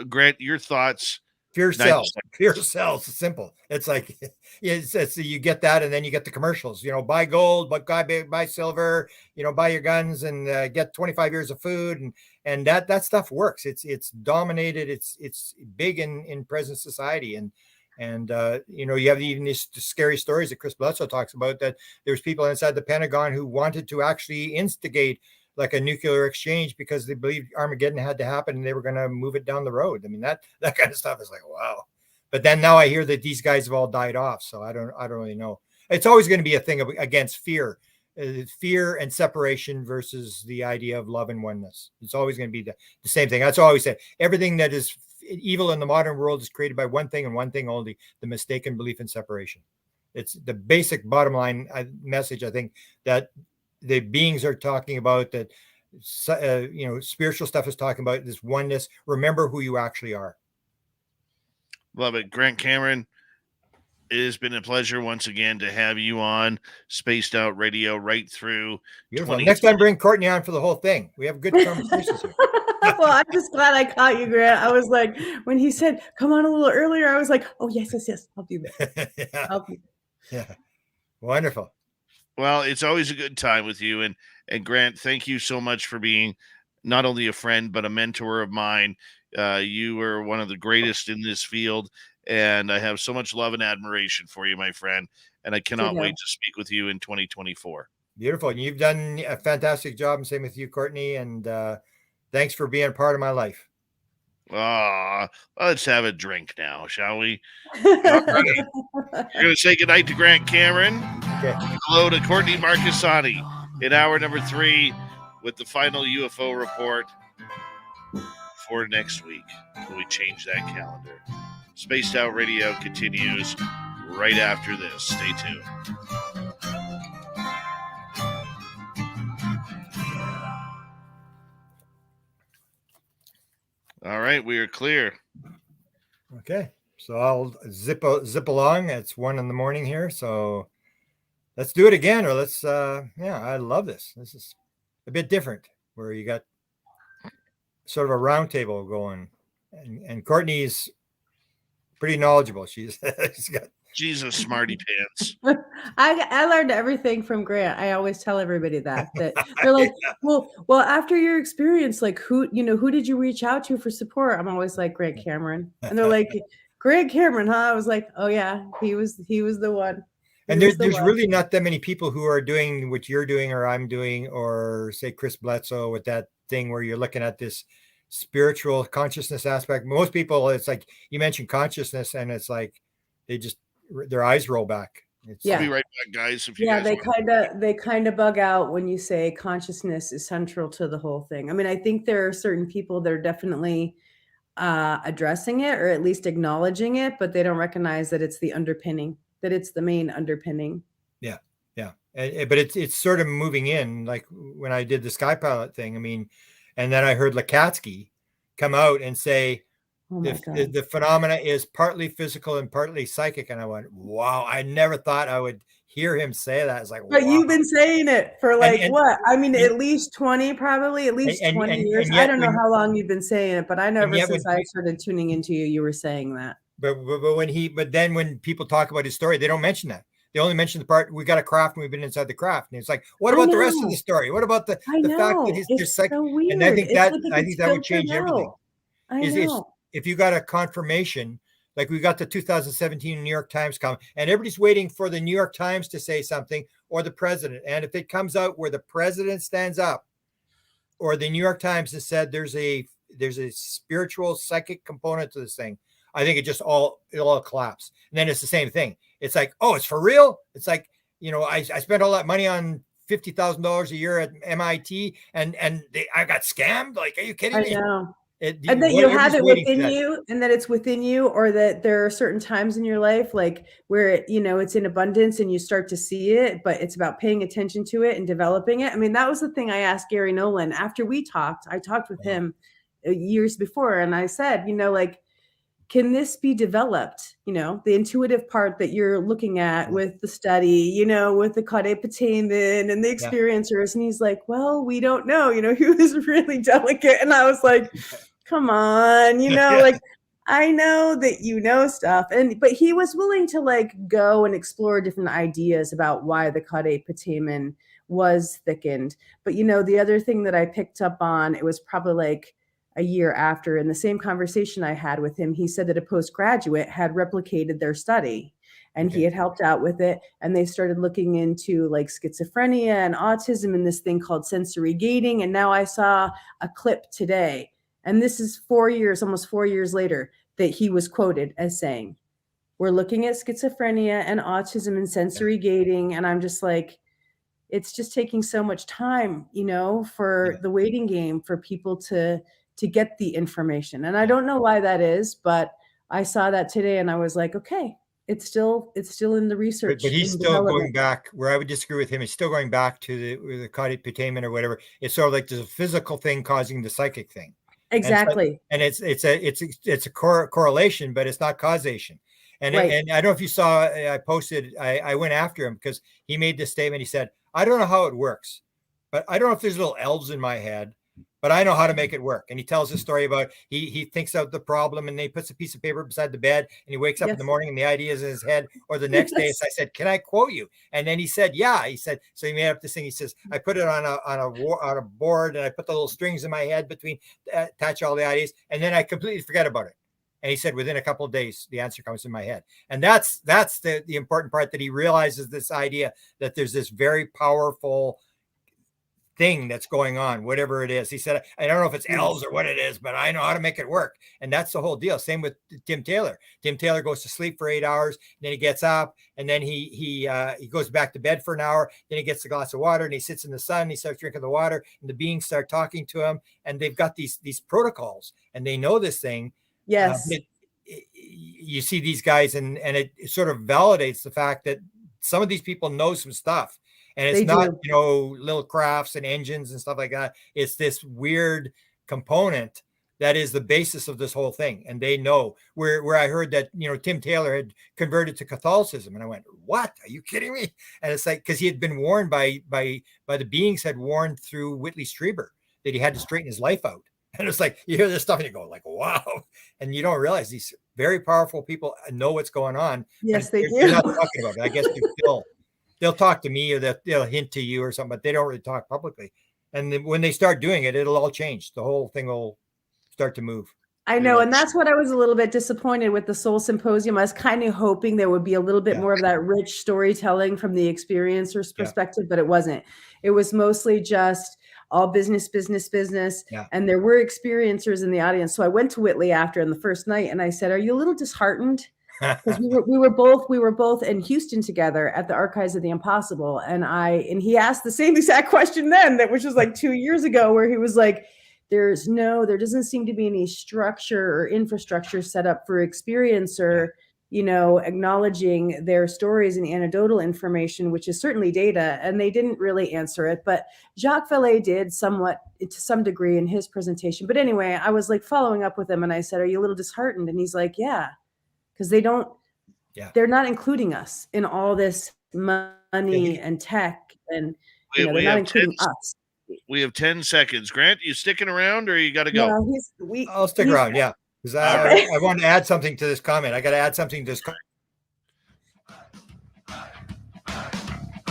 Grant, your thoughts? Fear sells. It's simple. It's like, it's you get that, and then you get the commercials. Buy gold, buy silver. Buy your guns and get 25 years of food, and that stuff works. It's dominated. It's big in present society, and you have even these scary stories that Chris Bledsoe talks about, that there's people inside the Pentagon who wanted to actually instigate like a nuclear exchange because they believed Armageddon had to happen and they were going to move it down the road. I mean, that kind of stuff is like, wow. But then now I hear that these guys have all died off. So I don't really know. It's always going to be a thing against fear. Fear and separation versus the idea of love and oneness. It's always going to be the same thing. That's all I always say. Everything that is evil in the modern world is created by one thing and one thing only: the mistaken belief in separation. It's the basic bottom line message, I think, that the beings are talking about, that spiritual stuff is talking about, this oneness. Remember who you actually are. Love it. Grant Cameron, it has been a pleasure once again to have you on Spaced Out Radio right through. Next time, bring Courtney on for the whole thing. We have good conversations here. Well, I'm just glad I caught you, Grant. I was like, when he said, come on a little earlier, I was like, oh, yes. I'll do that. Yeah. I'll do that. Yeah. Wonderful. Well, it's always a good time with you. And Grant, thank you so much for being not only a friend, but a mentor of mine. You were one of the greatest in this field, and I have so much love and admiration for you, my friend. And I cannot wait to speak with you in 2024. Beautiful. And you've done a fantastic job, and same with you, Courtney. And thanks for being a part of my life. Let's have a drink now, shall we? All right. You're going to say goodnight to Grant Cameron. Okay. Hello to Courtney Marcassani in hour number 3 with the final UFO report for next week when we change that calendar. Spaced Out Radio continues right after this. Stay tuned. All right, we are clear. Okay, so I'll zip along. It's 1 a.m. here, so let's do it again. Or let's, I love this. This is a bit different, where you got sort of a round table going, and Courtney's pretty knowledgeable. She's got. She's a smarty pants. I learned everything from Grant. I always tell everybody that they're like, well, after your experience, like who did you reach out to for support? I'm always like, Grant Cameron. And they're like, Grant Cameron, huh? I was like, oh yeah, he was the one. And there's really not that many people who are doing what you're doing or I'm doing, or say Chris Bledsoe with that thing where you're looking at this spiritual consciousness aspect. Most people, it's like you mentioned consciousness, and it's like their eyes roll back. I'll be right back, guys. They kind of bug out when you say consciousness is central to the whole thing. I mean, I think there are certain people that are definitely addressing it, or at least acknowledging it, but they don't recognize that it's the underpinning, that it's the main underpinning. Yeah. But it's sort of moving in, like when I did the Sky Pilot thing. I mean, and then I heard Lakatsky come out and say, the phenomena is partly physical and partly psychic. And I went, wow, I never thought I would hear him say that. It's like, but wow. You've been saying it for what? I mean, at least 20 years. I don't know how long you've been saying it, but I know ever since I started tuning into you, you were saying that. But then when people talk about his story, they don't mention that. They only mention the part, we got a craft and we've been inside the craft. And it's like, what about the rest of the story? What about the fact that he's psychic? So weird. And I think that would change everything. I know. If you got a confirmation, like we got the 2017 New York Times comment, and everybody's waiting for the New York Times to say something, or the president. And if it comes out where the president stands up, or the New York Times has said there's a spiritual psychic component to this thing, I think it all collapse. And then it's the same thing. It's like, oh, it's for real. It's like, I spent all that money on $50,000 a year at MIT, and I got scammed. Like, are you kidding me? I know. And that you have it within you, and that it's within you, or that there are certain times in your life, like where, it's in abundance and you start to see it, but it's about paying attention to it and developing it. I mean, that was the thing I asked Gary Nolan after we talked. I talked with him years before, and I said, can this be developed? The intuitive part that you're looking at with the study, with the Kadepatamen and the experiencers. And he's like, well, we don't know. He was really delicate. And I was like, come on, like, I know that stuff. But he was willing to go and explore different ideas about why the Kadepatamen was thickened. But, the other thing that I picked up on, it was probably a year after, in the same conversation I had with him, he said that a postgraduate had replicated their study. and he had helped out with it. And they started looking into like schizophrenia and autism and this thing called sensory gating. And now I saw a clip today, and this is almost 4 years later, that he was quoted as saying, "We're looking at schizophrenia and autism and sensory gating." And I'm just like, it's just taking so much time, for the waiting game for people to get the information. And I don't know why that is, but I saw that today and I was like, okay, it's still in the research. But he's still going back, where I would disagree with him. He's still going back to the caudate putamen or whatever. It's sort of like there's a physical thing causing the psychic thing. Exactly. And it's a correlation, but it's not causation. And Right. And I don't know if you saw, I posted, I went after him because he made this statement. He said, "I don't know how it works, but I don't know if there's little elves in my head, but I know how to make it work." And he tells a story about he thinks out the problem and then he puts a piece of paper beside the bed and he wakes up in the morning and the idea is in his head, or the next day. So I said, "Can I quote you?" And then he said, "Yeah." He said, so he made up this thing. He says, "I put it on a board and I put the little strings in my head between, attach all the ideas, and then I completely forget about it." And he said, within a couple of days, the answer comes in my head. And that's the important part, that he realizes this idea that there's this very powerful thing that's going on, whatever it is. He said, "I don't know if it's elves or what it is, but I know how to make it work." And that's the whole deal. Same with Tim Taylor. Tim Taylor goes to sleep for 8 hours, and then he gets up, and then he goes back to bed for an hour. Then he gets a glass of water, and he sits in the sun. And he starts drinking the water, and the beings start talking to him. And they've got these protocols, and they know this thing. Yes. You see these guys, and it sort of validates the fact that some of these people know some stuff. And it's not, little crafts and engines and stuff like that. It's this weird component that is the basis of this whole thing. And they know where I heard that, Tim Taylor had converted to Catholicism. And I went, "What? Are you kidding me?" And it's like, because he had been warned by the beings had warned through Whitley Strieber that he had to straighten his life out. And it's like, you hear this stuff and you go like, wow. And you don't realize these very powerful people know what's going on. Yes, they do. They're not talking about it. I guess they'll talk to me, or they'll hint to you or something, but they don't really talk publicly. And then when they start doing it, it'll all change. The whole thing will start to move. I know. And that's what I was a little bit disappointed with the Soul Symposium. I was kind of hoping there would be a little bit more of that rich storytelling from the experiencer's perspective, but it wasn't. It was mostly just all business. Yeah. And there were experiencers in the audience. So I went to Whitley after on the first night and I said, "Are you a little disheartened?" Because we were both in Houston together at the Archives of the Impossible. And he asked the same exact question then, which was like 2 years ago, where he was like, there doesn't seem to be any structure or infrastructure set up for experiencer, acknowledging their stories and anecdotal information, which is certainly data. And they didn't really answer it, but Jacques Vallée did somewhat to some degree in his presentation. But anyway, I was like following up with him and I said, "Are you a little disheartened?" And he's like, "Yeah, because they're not including us in all this money and tech, and they're not including us." We have 10 seconds. Grant, you sticking around or you got to go? Yeah, I'll stick around. Yeah. Because I want to add something to this comment. I got to add something to this comment.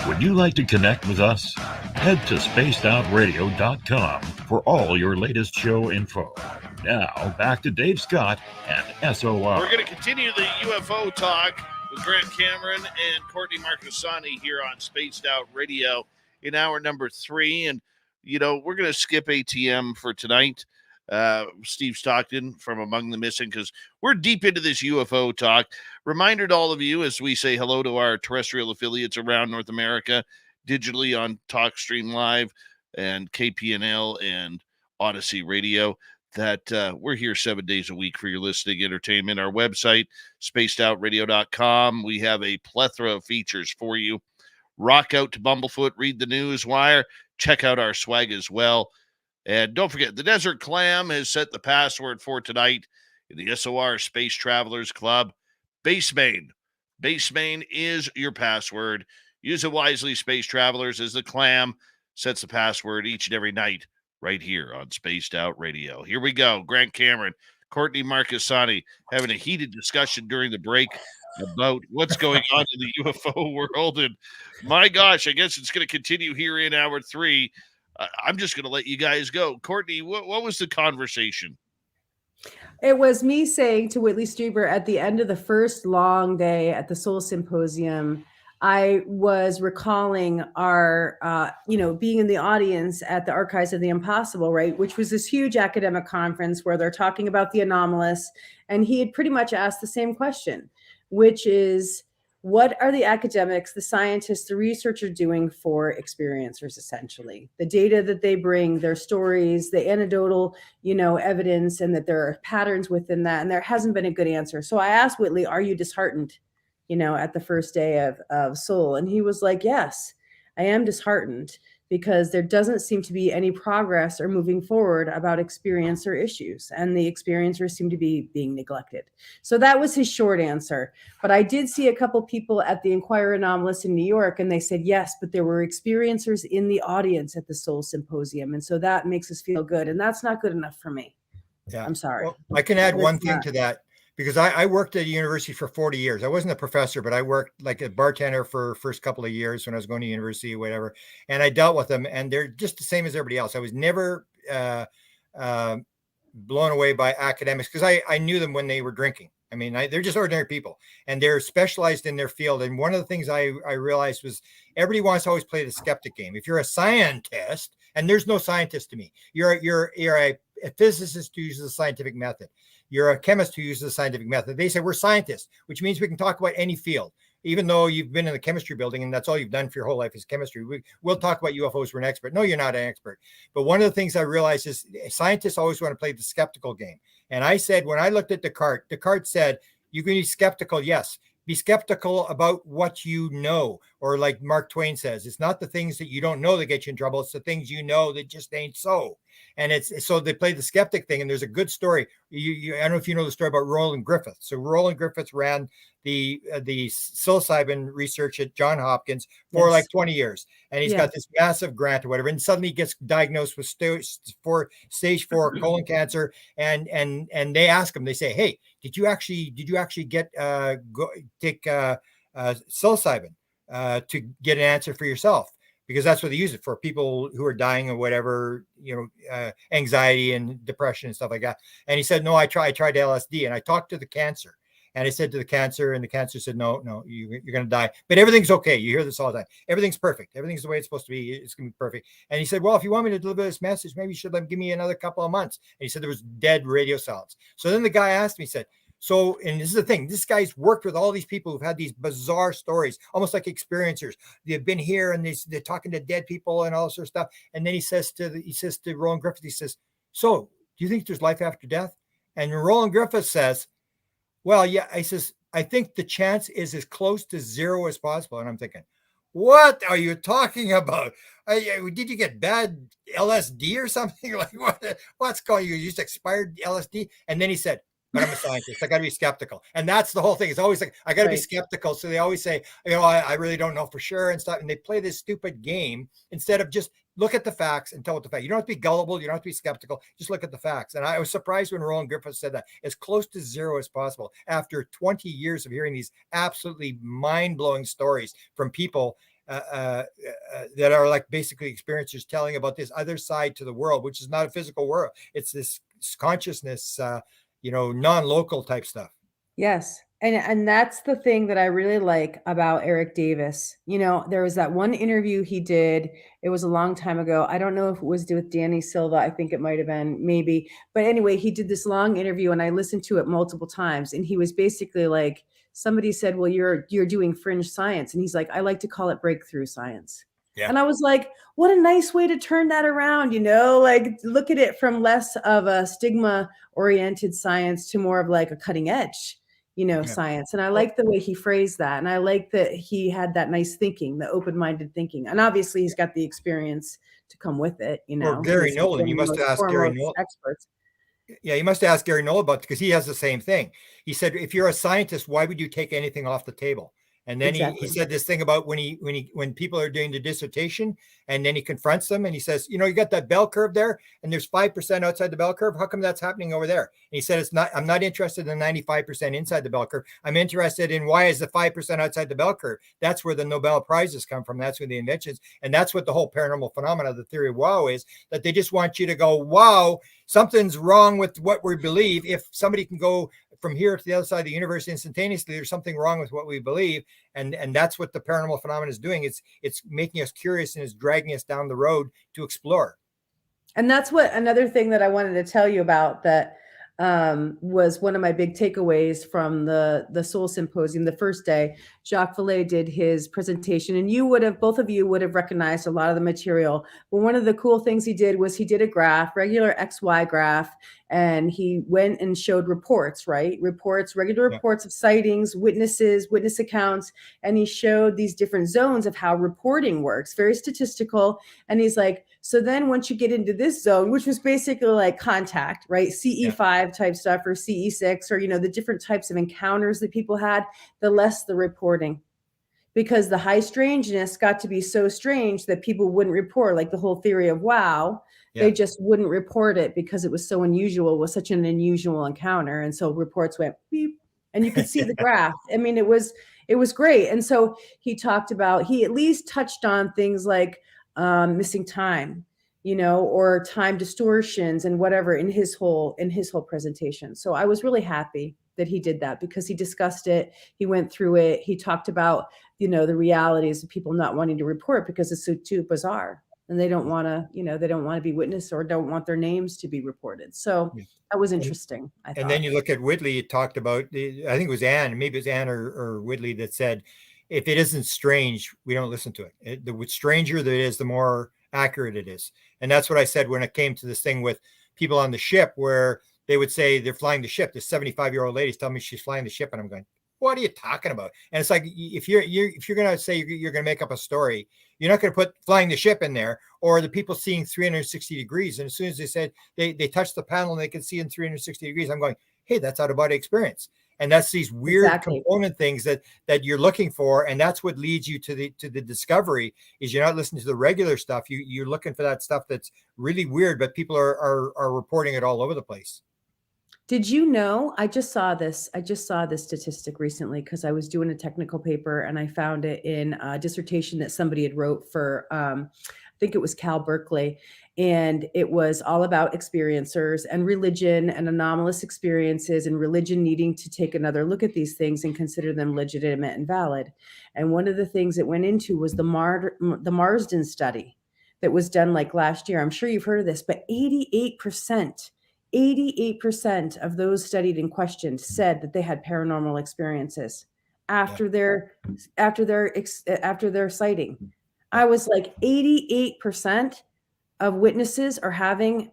Would you like to connect with us? Head to spacedoutradio.com for all your latest show info. Now, back to Dave Scott and SOR. We're going to continue the UFO talk with Grant Cameron and Courtney Marcassani here on Spaced Out Radio in hour number 3. And, we're going to skip ATM for tonight. Steve Stockton from Among the Missing, because we're deep into this UFO talk. Reminder to all of you, as we say hello to our terrestrial affiliates around North America, digitally on TalkStream Live and KPNL and Odyssey Radio, that we're here 7 days a week for your listening entertainment. Our website, spacedoutradio.com. We have a plethora of features for you. Rock out to Bumblefoot, read the news wire, check out our swag as well. And don't forget, the Desert Clam has set the password for tonight in the SOR Space Travelers Club. Basemain. Basemain is your password. Use it wisely, Space Travelers, as the Clam sets the password each and every night right here on Spaced Out Radio. Here we go. Grant Cameron, Courtney Marcassani having a heated discussion during the break about what's going on in the UFO world. And my gosh, I guess it's going to continue here in hour 3. I'm just going to let you guys go. Courtney, what was the conversation? It was me saying to Whitley Strieber at the end of the first long day at the Soul Symposium, I was recalling our, being in the audience at the Archives of the Impossible, right? Which was this huge academic conference where they're talking about the anomalous. And he had pretty much asked the same question, which is, what are the academics, the scientists, the researchers doing for experiencers, essentially? The data that they bring, their stories, the anecdotal, evidence, and that there are patterns within that. And there hasn't been a good answer. So I asked Whitley, are you disheartened, at the first day of Soul? And he was like, yes, I am disheartened because there doesn't seem to be any progress or moving forward about experiencer issues. And the experiencers seem to be being neglected. So that was his short answer. But I did see a couple people at the Inquirer Anomalous in New York, and they said, yes, but there were experiencers in the audience at the Soul Symposium. And so that makes us feel good. And that's not good enough for me. Yeah. I'm sorry. Well, I can add one thing to that, because I worked at a university for 40 years. I wasn't a professor, but I worked like a bartender for first couple of years when I was going to university or whatever. And I dealt with them, and they're just the same as everybody else. I was never blown away by academics because I knew them when they were drinking. I mean, they're just ordinary people, and they're specialized in their field. And one of the things I realized was everybody wants to always play the skeptic game. If you're a scientist, and there's no scientist to me, you're a physicist who uses the scientific method. You're a chemist who uses the scientific method. They say we're scientists, which means we can talk about any field, even though you've been in the chemistry building and that's all you've done for your whole life is chemistry. We'll talk about UFOs. We're an expert. No, you're not an expert. But one of the things I realized is scientists always want to play the skeptical game. And I said, when I looked at Descartes said, you can be skeptical. Yes. Be skeptical about what you know, or like Mark Twain says, it's not the things that you don't know that get you in trouble. It's the things you know that just ain't so. And it's so they play the skeptic thing. And there's a good story. I don't know if you know the story about Roland Griffith. So Roland Griffith ran the psilocybin research at Johns Hopkins for like 20 years. And he's got this massive grant or whatever. And suddenly he gets diagnosed with stage 4 colon cancer. And they ask him, they say, hey, did you actually get take psilocybin to get an answer for yourself? Because that's what they use it for, people who are dying of whatever, anxiety and depression and stuff like that. And he said, no, I tried LSD, and I talked to the cancer. And I said to the cancer, and the cancer said, no, you're going to die. But everything's okay. You hear this all the time. Everything's perfect. Everything's the way it's supposed to be. It's going to be perfect. And he said, well, if you want me to deliver this message, maybe you should give me another couple of months. And he said there was dead radio silence. So then the guy asked me, he said, so, and this is the thing, this guy's worked with all these people who've had these bizarre stories, almost like experiencers. They've been here and they're talking to dead people and all this sort of stuff. And then he says to Roland Griffith, he says, so do you think there's life after death? And Roland Griffith says, well, yeah, he says, I think the chance is as close to zero as possible. And I'm thinking, what are you talking about? Did you get bad LSD or something? Like what's going on? You used expired LSD? And then he said, but I'm a scientist. I got to be skeptical. And that's the whole thing. It's always like, I got to be skeptical. So they always say, I really don't know for sure and stuff. And they play this stupid game instead of just look at the facts and tell what the fact. You don't have to be gullible. You don't have to be skeptical. Just look at the facts. And I was surprised when Roland Griffith said that, as close to zero as possible, after 20 years of hearing these absolutely mind-blowing stories from people that are like basically experiencers telling about this other side to the world, which is not a physical world. It's this consciousness, non-local type stuff. Yes. And that's the thing that I really like about Eric Davis. There was that one interview he did. It was a long time ago. I don't know if it was with Danny Silva. I think it might have been, maybe. But anyway, he did this long interview and I listened to it multiple times. And he was basically like, somebody said, well, you're doing fringe science. And he's like, I like to call it breakthrough science. Yeah. And I was like, what a nice way to turn that around, like look at it from less of a stigma oriented science to more of like a cutting edge, science. And I like the way he phrased that. And I like that he had that nice thinking, the open-minded thinking. And obviously he's got the experience to come with it, Well, Gary Nolan, you must ask Gary Nolan. Experts. Yeah, you must ask Gary Nolan about it because he has the same thing. He said, if you're a scientist, why would you take anything off the table? And then Exactly. he said this thing about when people are doing the dissertation, and then he confronts them and he says, you got that bell curve there, and there's 5% outside the bell curve. How come that's happening over there? And he said, I'm not interested in 95% inside the bell curve. I'm interested in why is the 5% outside the bell curve. That's where the Nobel Prizes come from. That's where the inventions. And that's what the whole paranormal phenomena, the theory of wow, is, that they just want you to go, wow, something's wrong with what we believe. If somebody can go from here to the other side of the universe instantaneously, there's something wrong with what we believe. And that's what the paranormal phenomenon is doing. It's making us curious and is dragging us down the road to explore. And that's what another thing that I wanted to tell you about that was one of my big takeaways from the Soul Symposium. The first day, Jacques Vallée did his presentation, and both of you would have recognized a lot of the material. But one of the cool things he did was he did a graph, regular XY graph, and he went and showed reports, right? Regular reports of sightings, witness accounts, and he showed these different zones of how reporting works, very statistical. And he's like, so then once you get into this zone, which was basically like contact, right? CE5 type stuff, or CE6, or, the different types of encounters that people had, the less the reporting. Because the high strangeness got to be so strange that people wouldn't report, like the whole theory of wow, they just wouldn't report it because it was so unusual, was such an unusual encounter. And so reports went beep, and you could see the graph. I mean, it was great. And so he at least touched on things like missing time, or time distortions and whatever in his whole presentation. So I was really happy that he did that, because he discussed it. He went through it. He talked about, the realities of people not wanting to report because it's so too bizarre, and they don't want to, be witnessed, or don't want their names to be reported. So that was interesting. And then you look at Whitley, it talked about, I think it was Anne, maybe it was Anne or Whitley, that said, if it isn't strange, we don't listen to it. The stranger that it is, the more accurate it is. And that's what I said when it came to this thing with people on the ship, where they would say they're flying the ship. This 75-year-old lady's telling me she's flying the ship, and I'm going, what are you talking about? And it's like, if you're going to say you're going to make up a story, you're not going to put flying the ship in there, or the people seeing 360 degrees. And as soon as they said they touched the panel and they could see in 360 degrees, I'm going, hey, that's out of body experience. And that's these weird component things that you're looking for. And that's what leads you to the discovery, is you're not listening to the regular stuff. You're looking for that stuff that's really weird, but people are reporting it all over the place. Did you know, I just saw this statistic recently, because I was doing a technical paper and I found it in a dissertation that somebody had wrote for, I think it was Cal Berkeley. And it was all about experiencers and religion and anomalous experiences, and religion needing to take another look at these things and consider them legitimate and valid. And one of the things it went into was the Marsden study that was done like last year. I'm sure you've heard of this, but 88% of those studied and questioned said that they had paranormal experiences after their sighting. I was like, 88% of witnesses are having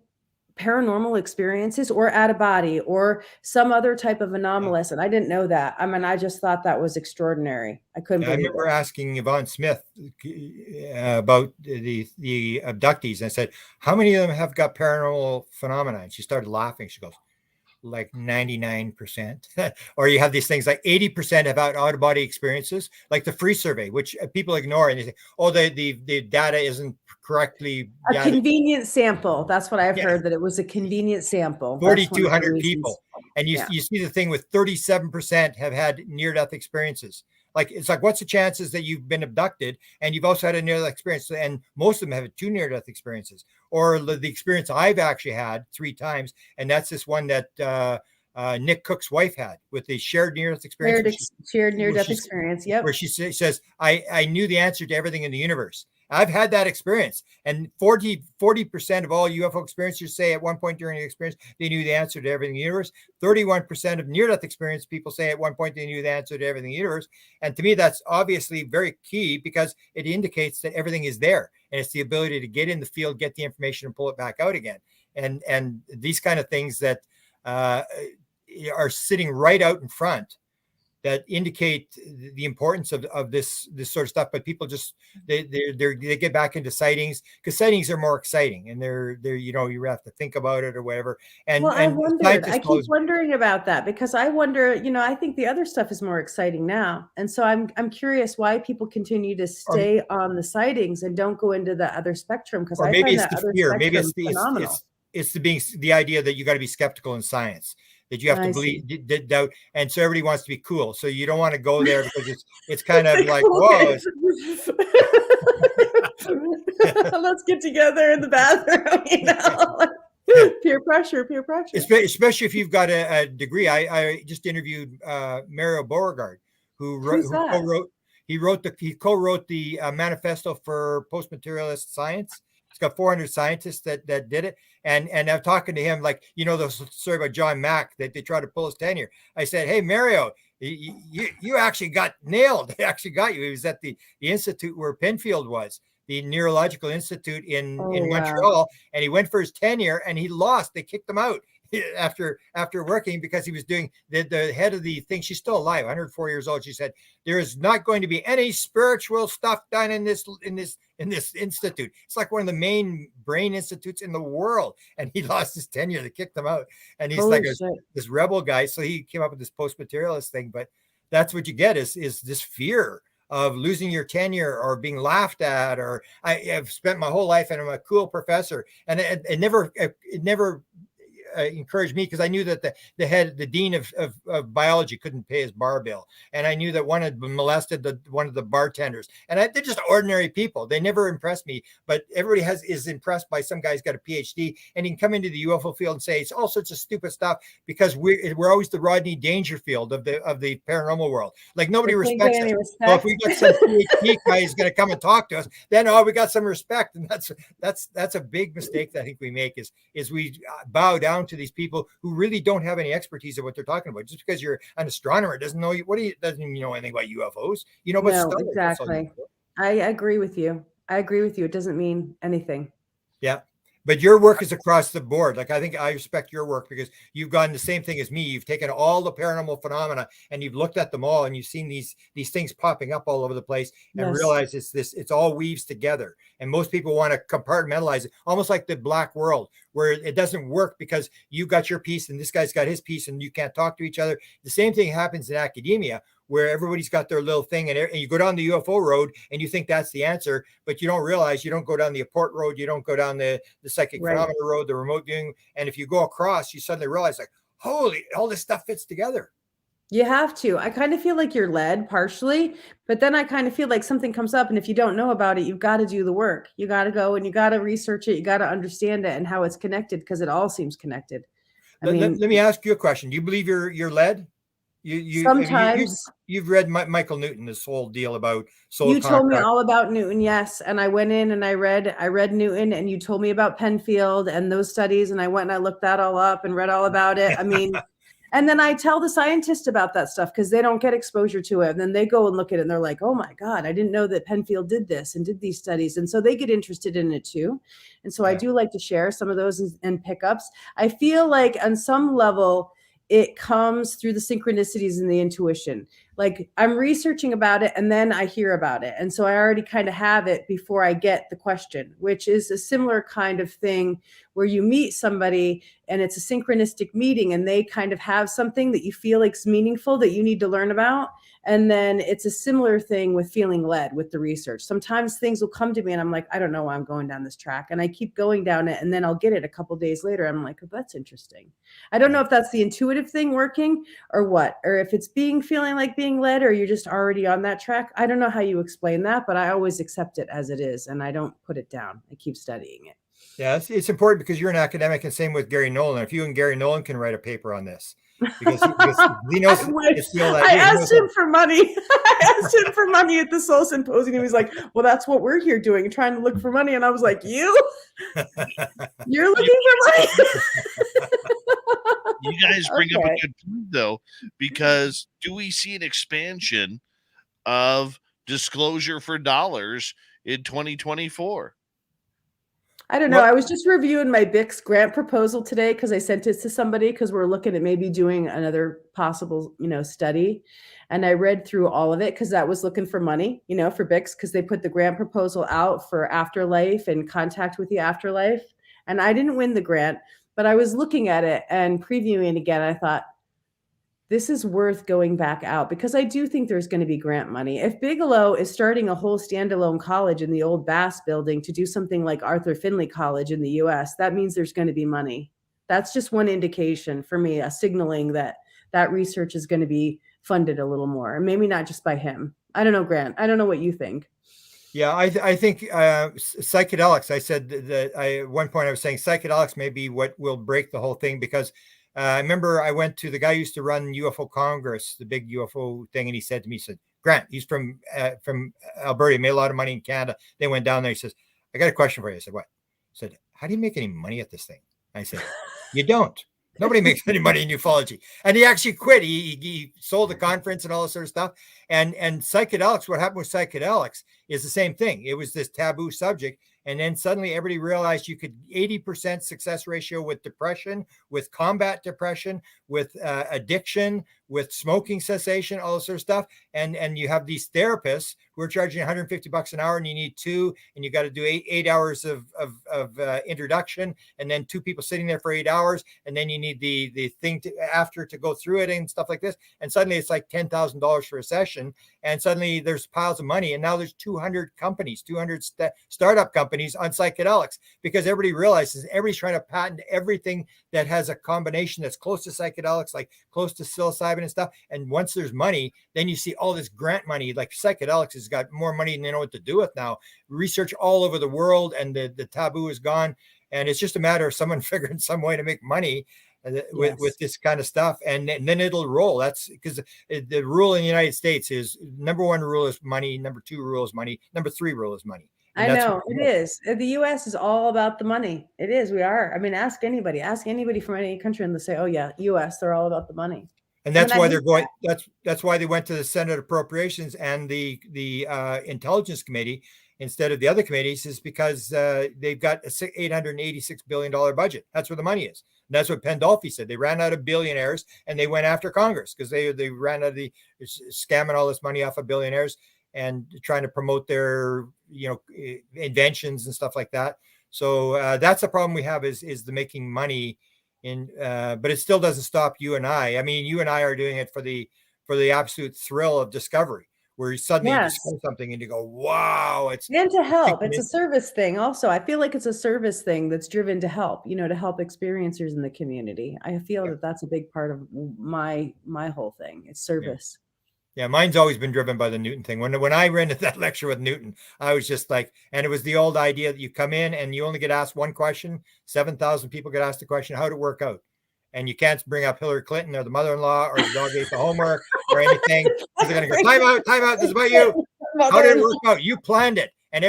paranormal experiences, or out of body, or some other type of anomalous. And I didn't know that. I mean, I just thought that was extraordinary. I couldn't believe it. I remember asking Yvonne Smith about the abductees. And I said, how many of them have got paranormal phenomena? And she started laughing. She goes, like 99%. Or you have these things like 80% have out-of-body experiences, like the free survey, which people ignore, and they say, oh, the data isn't correctly gathered. Convenient sample. That's what I've heard, that it was a convenient sample. 4,200 people. And you see the thing with 37% have had near-death experiences. Like, it's like, what's the chances that you've been abducted and you've also had a near-death experience? And most of them have had 2 near-death experiences. Or the experience I've actually had 3 times, and that's this one that Nick Cook's wife had with the shared near-death experience. Shared near-death experience, yep. Where she says, I knew the answer to everything in the universe. I've had that experience. And 40% of all UFO experiencers say at one point during the experience, they knew the answer to everything in the universe. 31% of near-death experience people say at one point they knew the answer to everything in the universe. And to me, that's obviously very key, because it indicates that everything is there. And it's the ability to get in the field, get the information, and pull it back out again. And these kind of things that are sitting right out in front that indicate the importance of this sort of stuff, but people just they get back into sightings because sightings are more exciting, and they're you have to think about it or whatever. And Well, I keep always, wondering about that because I wonder, I think the other stuff is more exciting now. And so I'm curious why people continue to stay on the sightings and don't go into the other spectrum, because or I maybe find it's that the other fear, maybe spectrum phenomenal. it's the idea that you got to be skeptical in science, that you have to I believe, see. doubt, and so everybody wants to be cool, so you don't want to go there because it's kind of The like, cool whoa. kids. Let's get together in the bathroom. Peer pressure. Especially if you've got a degree. I just interviewed Mario Beauregard, Who's that? he co-wrote the manifesto for post-materialist science. It's got 400 scientists that did it, and I'm talking to him like, the story about John Mack that they tried to pull his tenure. I said, hey Mario, you actually got nailed. They actually got you. He was at the institute where Penfield was, the Neurological Institute in Montreal, Wow. and he went for his tenure and he lost. They kicked him out after working because he was doing the head of the thing. She's still alive, 104 years old. She said, there is not going to be any spiritual stuff done in this institute. It's like one of the main brain institutes in the world, and he lost his tenure. They kicked him out, and he's Holy like shit. this rebel guy. So he came up with this post-materialist thing, but that's what you get is this fear of losing your tenure or being laughed at. Or I have spent my whole life and I'm a cool professor, and it never encouraged me, because I knew that the dean of biology couldn't pay his bar bill, and I knew that one had molested one of the bartenders, and they're just ordinary people. They never impressed me, but everybody is impressed by some guy's got a PhD, and he can come into the UFO field and say it's all sorts of stupid stuff because we're always the Rodney Dangerfield of the paranormal world. Like nobody respects us. So if we got some PhD guy who's going to come and talk to us, then we got some respect, and that's a big mistake that I think we make is we bow down to these people who really don't have any expertise of what they're talking about. Just because you're an astronomer doesn't even know anything about UFOs. But no, exactly. I agree with you. It doesn't mean anything. Yeah. But your work is across the board. Like, I think I respect your work because you've gotten the same thing as me. You've taken all the paranormal phenomena and you've looked at them all, and you've seen these things popping up all over the place, and realized it's all weaves together. And most people want to compartmentalize it, almost like the black world, where it doesn't work because you got your piece and this guy's got his piece and you can't talk to each other. The same thing happens in academia, where everybody's got their little thing, and you go down the UFO road and you think that's the answer, but you don't realize you don't go down the Apport road, you don't go down the psychic phenomena road, the remote viewing. And if you go across, you suddenly realize, like, holy, all this stuff fits together. You have to. I kind of feel like you're led partially, but then I kind of feel like something comes up, and if you don't know about it, you've got to do the work. You got to go and you got to research it. You got to understand it and how it's connected, because it all seems connected. Let me ask you a question. Do you believe you're led? Sometimes you've read Michael Newton, this whole deal about soul. You told me all about Newton, yes, and I went in and I read Newton, and you told me about Penfield and those studies, and I went and I looked that all up and read all about it. I mean, and then I tell the scientists about that stuff because they don't get exposure to it, and then they go and look at it and they're like, "Oh my God, I didn't know that Penfield did this and did these studies," and so they get interested in it too. And so I do like to share some of those and pickups. I feel like on some level, it comes through the synchronicities and the intuition. Like, I'm researching about it and then I hear about it. And so I already kind of have it before I get the question, which is a similar kind of thing where you meet somebody and it's a synchronistic meeting and they kind of have something that you feel like is meaningful that you need to learn about. And then it's a similar thing with feeling led with the research. Sometimes things will come to me and I'm like, I don't know why I'm going down this track. And I keep going down it. And then I'll get it a couple of days later. I'm like, oh, that's interesting. I don't know if that's the intuitive thing working or what, or if it's feeling like being led, or you're just already on that track. I don't know how you explain that, but I always accept it as it is. And I don't put it down. I keep studying it. Yeah, it's important because you're an academic, and same with Gary Nolan. If you and Gary Nolan can write a paper on this, because he knows. I asked him for money. I asked him for money at the Soul Symposium. He was like, "Well, that's what we're here doing, trying to look for money." And I was like, "You're looking for money." You guys bring up a good point, though, because do we see an expansion of disclosure for dollars in 2024? I don't know. Well, I was just reviewing my Bix grant proposal today because I sent it to somebody because we're looking at maybe doing another possible, study. And I read through all of it because that was looking for money, for Bix because they put the grant proposal out for afterlife and contact with the afterlife. And I didn't win the grant, but I was looking at it and previewing it again. I thought, this is worth going back out because I do think there's going to be grant money. If Bigelow is starting a whole standalone college in the old Bass building to do something like Arthur Findlay College in the US, that means there's going to be money. That's just one indication for me, a signaling that that research is going to be funded a little more, and maybe not just by him. I don't know, Grant. I don't know what you think. yeah, I think psychedelics. I said that at one point I was saying psychedelics may be what will break the whole thing because I remember I went to the guy who used to run UFO Congress, the big UFO thing, and he said to me, he said, Grant, he's from Alberta, he made a lot of money in Canada. They went down there. He says, I got a question for you. I said, what? He said, how do you make any money at this thing? I said, you don't. Nobody makes any money in ufology. And he actually quit. He sold the conference and all this sort of stuff. And psychedelics, what happened with psychedelics is the same thing. It was this taboo subject. And then suddenly everybody realized you could 80% success ratio with depression, with combat depression, with addiction, with smoking cessation, all this sort of stuff. And you have these therapists who are charging $150 an hour, and you need two, and you got to do eight hours of introduction, and then two people sitting there for 8 hours, and then you need the thing after to go through it and stuff like this. And suddenly it's like $10,000 for a session, and suddenly there's piles of money, and now there's 200 companies, 200 startup companies on psychedelics, because everybody realizes everybody's trying to patent everything that has a combination that's close to psychedelics, like close to psilocybin and stuff. And once there's money, then you see all this grant money. Like psychedelics has got more money than they know what to do with now. Research all over the world, and the taboo is gone. And it's just a matter of someone figuring some way to make money with this kind of stuff, and then it'll roll. That's because the rule in the United States is number one rule is money, number two rule is money, number three rule is money. And I know it is. The U.S. is all about the money. It is. We are. I mean, ask anybody from any country, and they'll say, "Oh yeah, U.S. They're all about the money." And that's why they're going. That's why they went to the Senate Appropriations and the Intelligence Committee instead of the other committees, is because they've got a $886 billion budget. That's where the money is. And that's what Pandolfi said. They ran out of billionaires, and they went after Congress because they ran out of scamming all this money off of billionaires and trying to promote their inventions and stuff like that. So that's the problem we have is the making money but it still doesn't stop you and I. I mean, you and I are doing it for the absolute thrill of discovery, where you suddenly discover something and you go, wow, and to help. It's a service thing. Also, I feel like it's a service thing that's driven to help, to help experiencers in the community. I feel that that's a big part of my whole thing. It's service. Yeah, mine's always been driven by the Newton thing. When I ran that lecture with Newton, I was just like, and it was the old idea that you come in and you only get asked one question. 7,000 people get asked the question, how did it work out? And you can't bring up Hillary Clinton or the mother-in-law or the dog ate the homework or anything. They're going to go, time out, this is about you. How did it work out? You planned it. And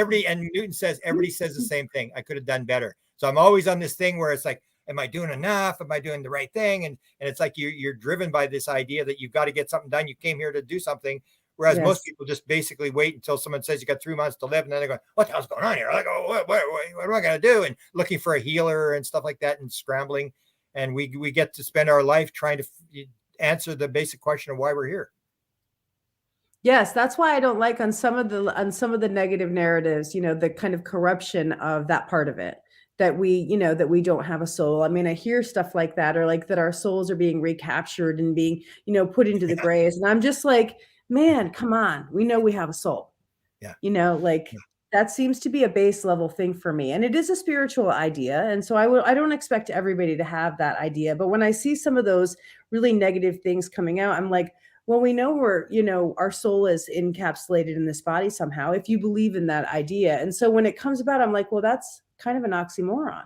Newton says, everybody says the same thing. I could have done better. So I'm always on this thing where it's like, am I doing enough? Am I doing the right thing? And it's like you're driven by this idea that you've got to get something done. You came here to do something. Whereas most people just basically wait until someone says you got 3 months to live. And then they're going, what the hell's going on here? Like, oh, what am I going to do? And looking for a healer and stuff like that and scrambling. And we get to spend our life trying to answer the basic question of why we're here. Yes, that's why I don't like on some of the negative narratives, the kind of corruption of that part of it. That we don't have a soul. I mean, I hear stuff like that, or like that our souls are being recaptured and being, put into the graves. And I'm just like, man, come on. We know we have a soul. Yeah. That seems to be a base level thing for me. And it is a spiritual idea. And so I don't expect everybody to have that idea. But when I see some of those really negative things coming out, I'm like, well, we know our soul is encapsulated in this body somehow, if you believe in that idea. And so when it comes about, I'm like, well, that's kind of an oxymoron.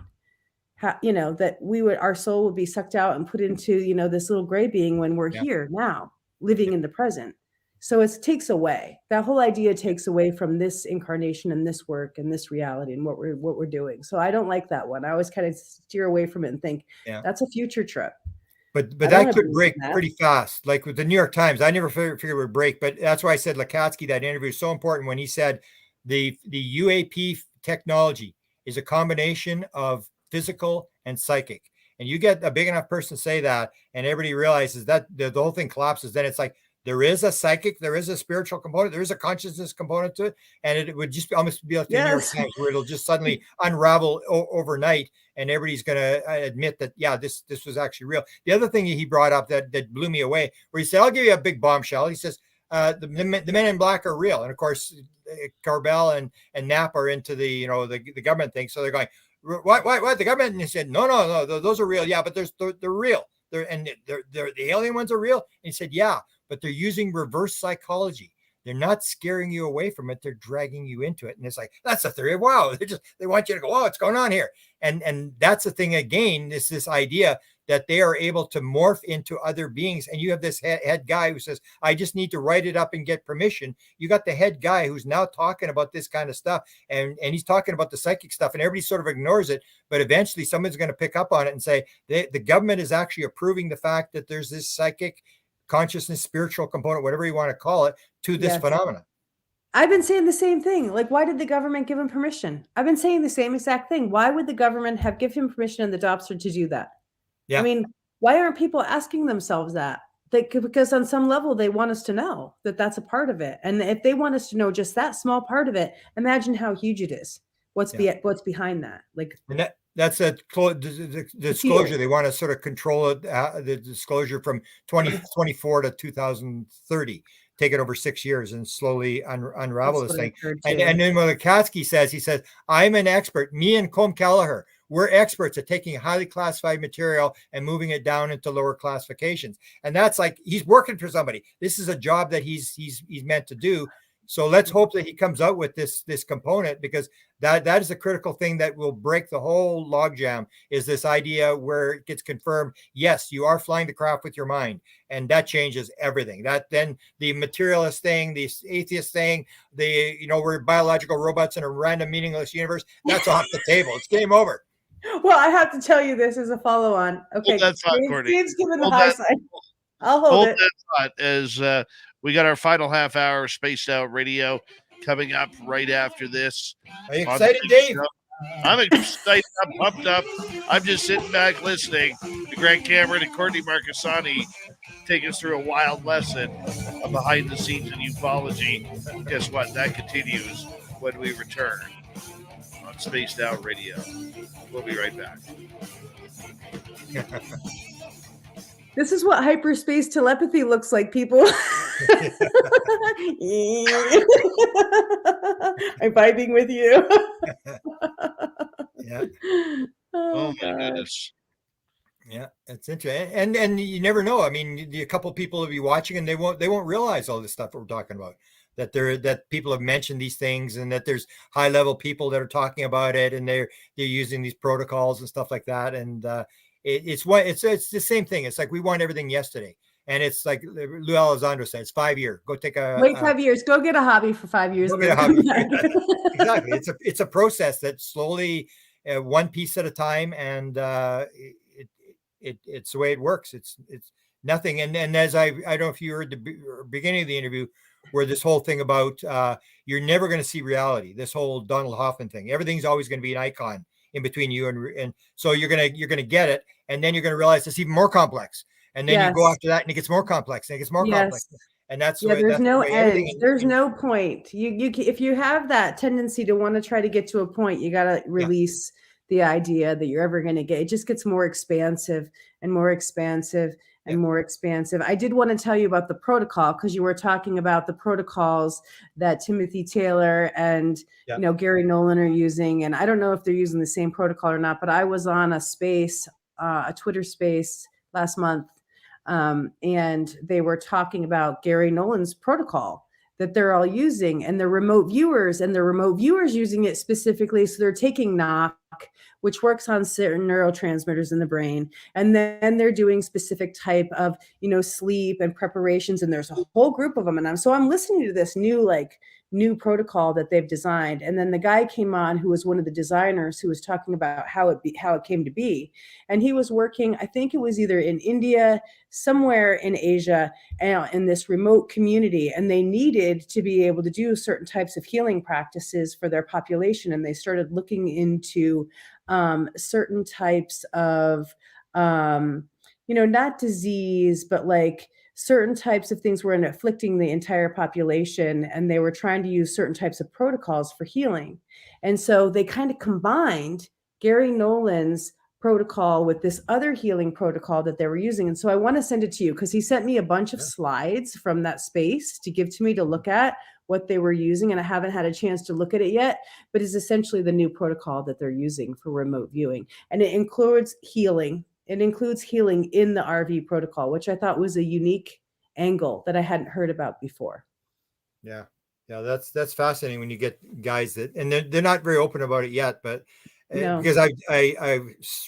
That our soul would be sucked out and put into, this little gray being when we're here now, living in the present. So it takes away, that whole idea takes away from this incarnation and this work and this reality and what we're doing. So I don't like that one. I always kind of steer away from it and think that's a future trip. But that could break pretty fast. Like with the New York Times, I never figured it would break. But that's why I said Lakatsky, that interview is so important when he said the UAP technology is a combination of physical and psychic. And you get a big enough person to say that, and everybody realizes that the whole thing collapses. Then it's like, there is a psychic, there is a spiritual component, there is a consciousness component to it. And it would just almost be like the New York Times, where it'll just suddenly unravel overnight. And everybody's going to admit that, yeah, this was actually real. The other thing he brought up that blew me away, where he said, I'll give you a big bombshell. He says, the men in black are real. And of course, Carbell and Knapp are into the government thing. So they're going, what the government? And he said, no, those are real. Yeah, but they're real. They're the alien ones are real. And he said, yeah, but they're using reverse psychology. They're not scaring you away from it. They're dragging you into it. And it's like, that's the theory. Wow. They want you to go, oh, what's going on here? And that's the thing again, is this idea that they are able to morph into other beings. And you have this head guy who says, I just need to write it up and get permission. You got the head guy who's now talking about this kind of stuff. And he's talking about the psychic stuff, and everybody sort of ignores it. But eventually someone's going to pick up on it and say, the government is actually approving the fact that there's this psychic consciousness, spiritual component, whatever you want to call it, to this phenomenon. I've been saying the same thing. Like, why did the government give him permission? I've been saying the same exact thing. Why would the government have given him permission in the Dobster to do that? Yeah. I mean, why aren't people asking themselves that? Because on some level, they want us to know that that's a part of it. And if they want us to know just that small part of it, imagine how huge it is. What's behind that? Like, and that's a disclosure. They want to sort of control it, the disclosure from 2024 to 2030. Take it over 6 years and slowly unravel this thing. And then when Lukatsky says, he says, I'm an expert. Me and Colm Kelleher, we're experts at taking highly classified material and moving it down into lower classifications. And that's like, he's working for somebody. This is a job that he's meant to do. So let's hope that he comes out with this component, because that is a critical thing that will break the whole logjam, is this idea where it gets confirmed, yes, you are flying the craft with your mind. And that changes everything. That then the materialist thing, the atheist thing, we're biological robots in a random meaningless universe, that's off the table. It's game over. Well, I have to tell you this as a follow-on. Okay, Dave's giving the high side. I'll hold it. That thought as we got our final half hour Spaced Out Radio coming up right after this. Are you excited, Dave? I'm excited. I'm pumped up. I'm just sitting back listening to Grant Cameron and Courtney Marcassani take us through a wild lesson of behind the scenes in ufology. Guess what? That continues when we return on Spaced Out Radio. We'll be right back. This is what hyperspace telepathy looks like, people. I'm vibing with you. Yeah. Oh my goodness. Yeah, it's interesting, and you never know. I mean, a couple of people will be watching, and they won't realize all this stuff that we're talking about. That people have mentioned these things, and that there's high level people that are talking about it, and they're using these protocols and stuff like that, and. It's the same thing. It's like we want everything yesterday, and it's like Lou Elizondo said, it's 5 years. Go take wait 5 years. Go get a hobby for 5 years. Go get a hobby. Exactly. It's a process that slowly, one piece at a time, and it's the way it works. It's nothing. And as I don't know if you heard the beginning of the interview, where this whole thing about you're never going to see reality. This whole Donald Hoffman thing. Everything's always going to be an icon in between you and so you're gonna get it, and then you're gonna realize it's even more complex, and then you go after that and it gets more complex and it gets more complex, and that's there's no end. There's no point. You if you have that tendency to want to try to get to a point, you got to release the idea that you're ever going to get. It just gets more expansive and more expansive and more expansive. I did want to tell you about the protocol, because you were talking about the protocols that Timothy Taylor and Gary Nolan are using. And I don't know if they're using the same protocol or not, but I was on a Twitter space last month, and they were talking about Gary Nolan's protocol that they're all using, and the remote viewers using it specifically. So they're taking knocks which works on certain neurotransmitters in the brain. And then they're doing specific type of, sleep and preparations. And there's a whole group of them. And I'm listening to this new protocol that they've designed. And then the guy came on who was one of the designers who was talking about how it came to be. And he was working, I think it was either in India, somewhere in Asia, in this remote community. And they needed to be able to do certain types of healing practices for their population. And they started looking into certain types of, not disease, but like certain types of things were afflicting the entire population, and they were trying to use certain types of protocols for healing. And so they kind of combined Gary Nolan's protocol with this other healing protocol that they were using. And so I want to send it to you because he sent me a bunch of slides from that space to give to me to look at what they were using. And I haven't had a chance to look at it yet, but it's essentially the new protocol that they're using for remote viewing. And it includes healing. It includes healing in the RV protocol, which I thought was a unique angle that I hadn't heard about before. Yeah. That's fascinating when you get guys that, and they're not very open about it yet, but No. because I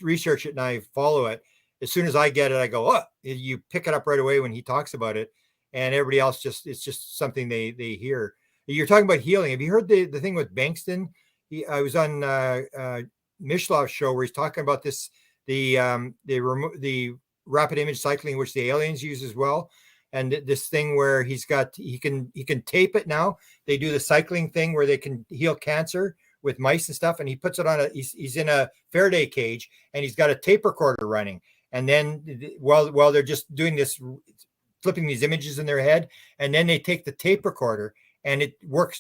research it and I follow it. As soon as I get it, I go, oh, you pick it up right away when he talks about it, and everybody else it's just something they hear. You're talking about healing. Have you heard the thing with Bankston? I was on Mishlov's show where he's talking about this. The rapid image cycling, which the aliens use as well, and this thing where he can tape it now. They do the cycling thing where they can heal cancer with mice and stuff, and he puts it on he's in a Faraday cage, and he's got a tape recorder running, and then while they're just doing this, flipping these images in their head, and then they take the tape recorder. And it works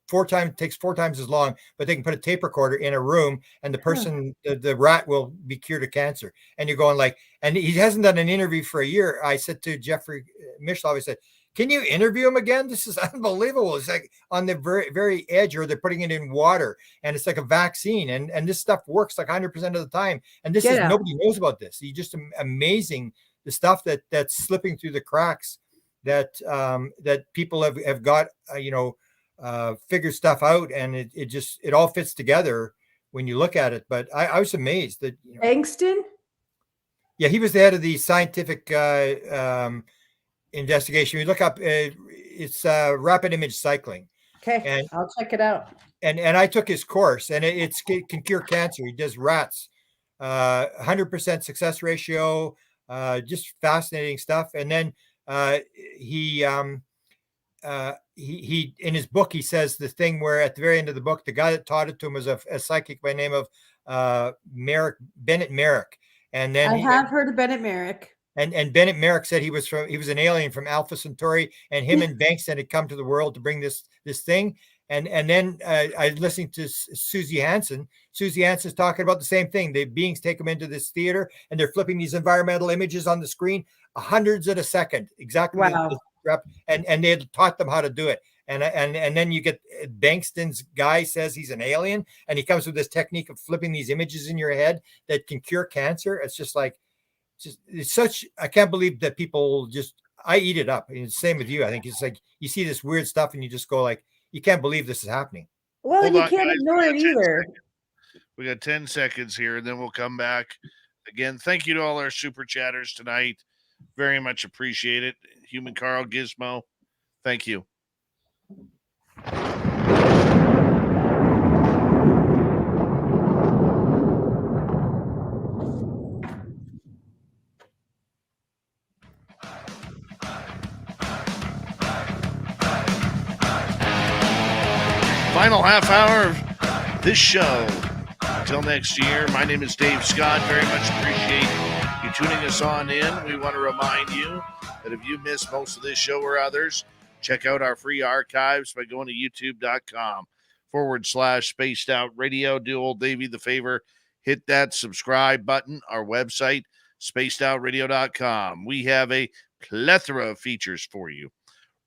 4 times, takes 4 times as long, but they can put a tape recorder in a room and the person, the rat will be cured of cancer. And you're going like, and he hasn't done an interview for a year. I said to Jeffrey Mishlov, I said, can you interview him again? This is unbelievable. It's like on the very, very edge, or they're putting it in water and it's like a vaccine. And this stuff works like 100% of the time. And this nobody knows about this. It's just amazing the stuff that's slipping through the cracks. That people have got figured stuff out, and it all fits together when you look at it. But I was amazed that Bankston. Yeah, he was the head of the scientific investigation. You look up, it's rapid image cycling. Okay, and I'll check it out. And I took his course, and it can cure cancer. He does rats, 100% success ratio, just fascinating stuff. And then he in his book, he says the thing where at the very end of the book, the guy that taught it to him was a psychic by the name of Bennett Merrick. And then I have heard of Bennett Merrick. And Bennett Merrick said he was an alien from Alpha Centauri, and him and Bankston had come to the world to bring this thing. And then I was listening to Susie Hansen. Susie Hansen's talking about the same thing. The beings take them into this theater, and they're flipping these environmental images on the screen, hundreds at a second, exactly. Wow. And they had taught them how to do it. And then you get Bankston's guy says he's an alien, and he comes with this technique of flipping these images in your head that can cure cancer. It's just like, it's such, I can't believe that people I eat it up. And it's the same with you. I think it's like you see this weird stuff and you just go like, you can't believe this is happening. Well, you can't ignore it either. We got 10 seconds here, and then we'll come back. Again, thank you to all our super chatters tonight. Very much appreciate it. Human Carl, Gizmo, thank you. Final half hour of this show. Until next year, my name is Dave Scott. Very much appreciate you tuning us on in. We want to remind you that if you missed most of this show or others, check out our free archives by going to youtube.com/spaced out radio. Do old Davey the favor, hit that subscribe button. Our website, spacedoutradio.com. We have a plethora of features for you.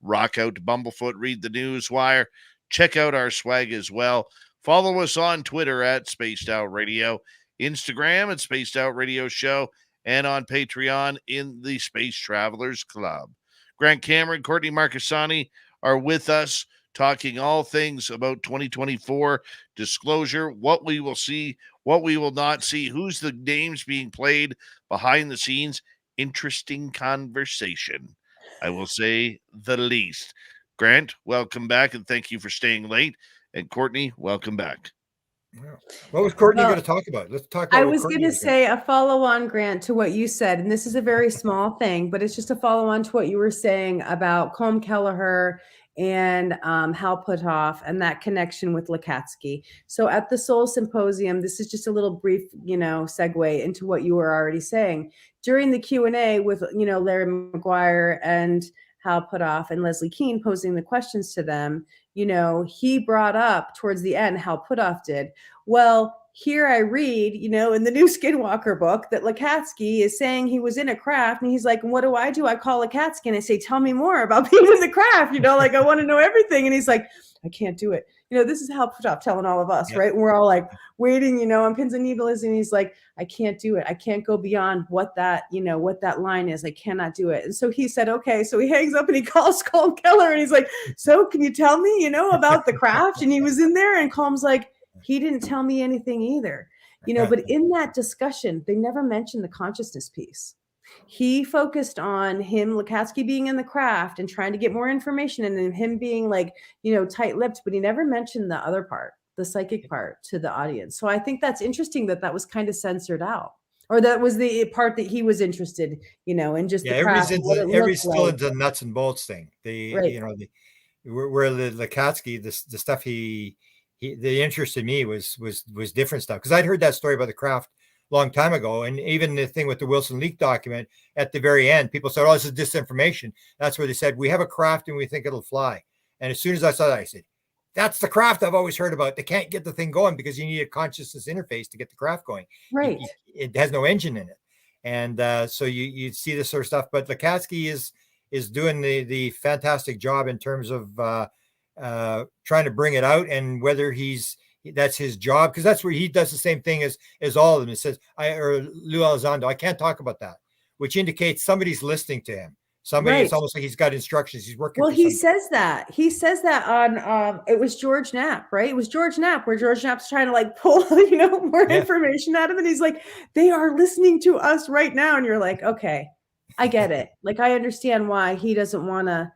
Rock out to Bumblefoot, read the news wire. Check out our swag as well. Follow us on Twitter at Spaced Out Radio, Instagram at Spaced Out Radio Show, and on Patreon in the Space Travelers Club. Grant Cameron, Courtney Marcassani are with us talking all things about 2024 disclosure, what we will see, what we will not see, who's the names being played behind the scenes. Interesting conversation, I will say the least. Grant, welcome back, and thank you for staying late. And Courtney, welcome back. Yeah. What was Courtney Well, going to talk about? Let's talk about I what was Courtney going to was gonna- say a follow-on, Grant, to what you said, and this is a very small thing, but it's just a follow-on to what you were saying about Colm Kelleher and Hal Puthoff and that connection with Lakatsky. So at the Soul Symposium, this is just a little brief, segue into what you were already saying. During the Q&A with, Larry McGuire and Hal Puthoff and Leslie Keane posing the questions to them, he brought up towards the end, Hal Puthoff did, well, here I read, in the new Skinwalker book that Lakatsky is saying he was in a craft, and he's like, what do? I call Lakatsky and I say, tell me more about being in the craft, I want to know everything. And he's like, I can't do it. This is Hal Puthoff telling all of us, Yeah. right? And we're all like waiting, on pins and needles. And he's like, I can't do it. I can't go beyond what that line is. I cannot do it. And so he said, okay. So he hangs up and he calls Colm Kelleher and he's like, so can you tell me, about the craft? And he was in there, and Colm's like, he didn't tell me anything either, but in that discussion, they never mentioned the consciousness piece. He focused on Lakatsky being in the craft and trying to get more information, and then him being like, tight-lipped, but he never mentioned the other part, the psychic part, to the audience. So I think that's interesting that was kind of censored out, or that was the part that he was interested, in just the craft. Everybody's still into the nuts and bolts thing. Right. Where the Lakatsky, the stuff the interest in me was different stuff, because I'd heard that story about the craft a long time ago, and even the thing with the Wilson leak document at the very end, people said, "Oh, this is disinformation." That's where they said, "We have a craft and we think it'll fly." And as soon as I saw that, I said, "That's the craft I've always heard about. They can't get the thing going because you need a consciousness interface to get the craft going. Right. It has no engine in it." And so you see this sort of stuff, but Lakatsky is doing the fantastic job in terms of trying to bring it out, and whether that's his job, because that's where he does the same thing as all of them. It says, or Lou Elizondo, I can't talk about that, which indicates somebody's listening to him. Somebody, Right. It's almost like he's got instructions. He's working. Well, he says that on it was George Knapp, right? It was George Knapp, where George Knapp's trying to pull more information out of it. He's like, they are listening to us right now, and you're like, okay, I get it. I understand why he doesn't want to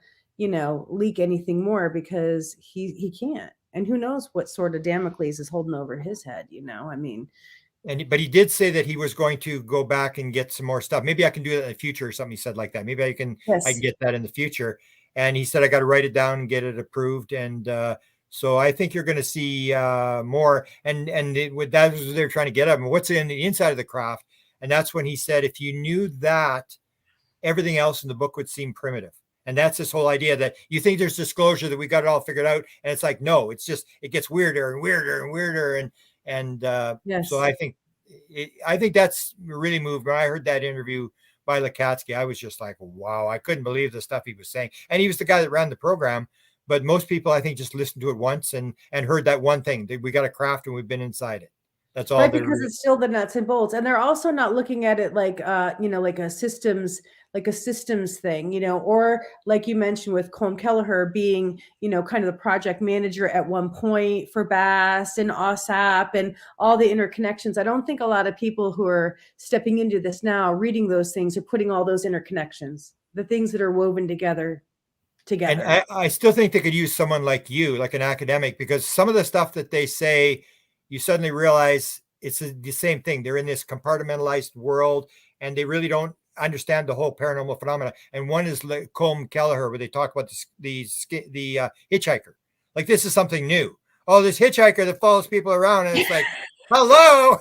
leak anything more, because he can't, and who knows what sort of Damocles is holding over his head. But he did say that he was going to go back and get some more stuff. Maybe I can do that in the future, or something. He said like that. Maybe I can get that in the future. And he said, I got to write it down and get it approved. And so I think you're going to see more. And that was what they're trying to get at. And what's in the inside of the craft. And that's when he said, if you knew that, everything else in the book would seem primitive. And that's this whole idea that you think there's disclosure, that we got it all figured out. And it's like, no, it's just, it gets weirder and weirder and weirder. Yes. So I think that's really moved. When I heard that interview by Lakatsky, I was just like, wow, I couldn't believe the stuff he was saying. And he was the guy that ran the program. But most people, I think, just listened to it once and heard that one thing. We got a craft and we've been inside it. That's all. Right, because it's still the nuts and bolts. And they're also not looking at it like a systems thing, or like you mentioned with Colm Kelleher being, kind of the project manager at one point for BASS and OSAP and all the interconnections. I don't think a lot of people who are stepping into this now, reading those things, are putting all those interconnections, the things that are woven together. And I still think they could use someone like you, like an academic, because some of the stuff that they say, you suddenly realize it's the same thing. They're in this compartmentalized world, and they really don't understand the whole paranormal phenomena. And one is like Colm Kelleher, where they talk about the hitchhiker. Like, this is something new. Oh, this hitchhiker that follows people around, and it's like, hello.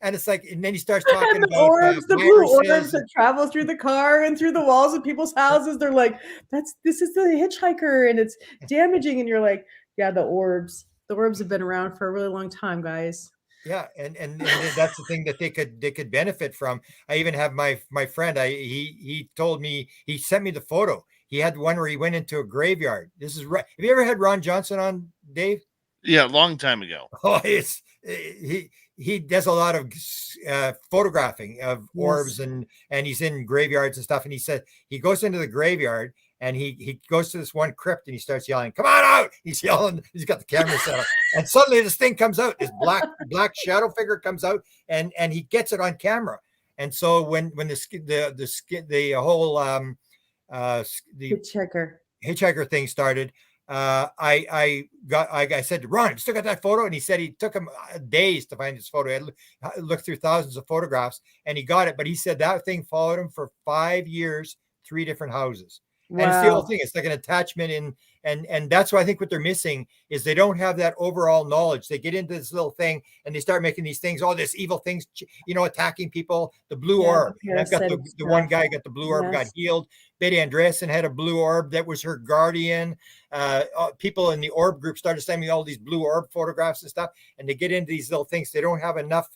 And it's like, and then he starts talking about orbs, the blue orbs that travel through the car and through the walls of people's houses. They're like, this is the hitchhiker, and it's damaging. And you're like, yeah, the orbs have been around for a really long time, guys. Yeah, and that's the thing that they could benefit from. I even have my friend. He told me, he sent me the photo. He had one where he went into a graveyard. This is right. Have you ever had Ron Johnson on, Dave? Yeah, a long time ago. Oh, he does a lot of photographing of orbs, and he's in graveyards and stuff. And he said he goes into the graveyard, And he goes to this one crypt and he starts yelling, "Come on out!" He's yelling. He's got the camera set up, and suddenly this thing comes out. This black shadow figure comes out, and he gets it on camera. And so when the whole the hitchhiker thing started, I said to Ron, "You still got that photo?" And he said he took him days to find his photo. He had looked through thousands of photographs and he got it. But he said that thing followed him for 5 years, 3 different houses. Wow. And it's the whole thing. It's like an attachment in, and that's why I think what they're missing is they don't have that overall knowledge. They get into this little thing and they start making these things, all this evil things, attacking people. The blue orb. And I've got the one guy got the blue orb, got healed. Betty Andreessen had a blue orb that was her guardian. People in the orb group started sending me all these blue orb photographs and stuff. And they get into these little things. They don't have enough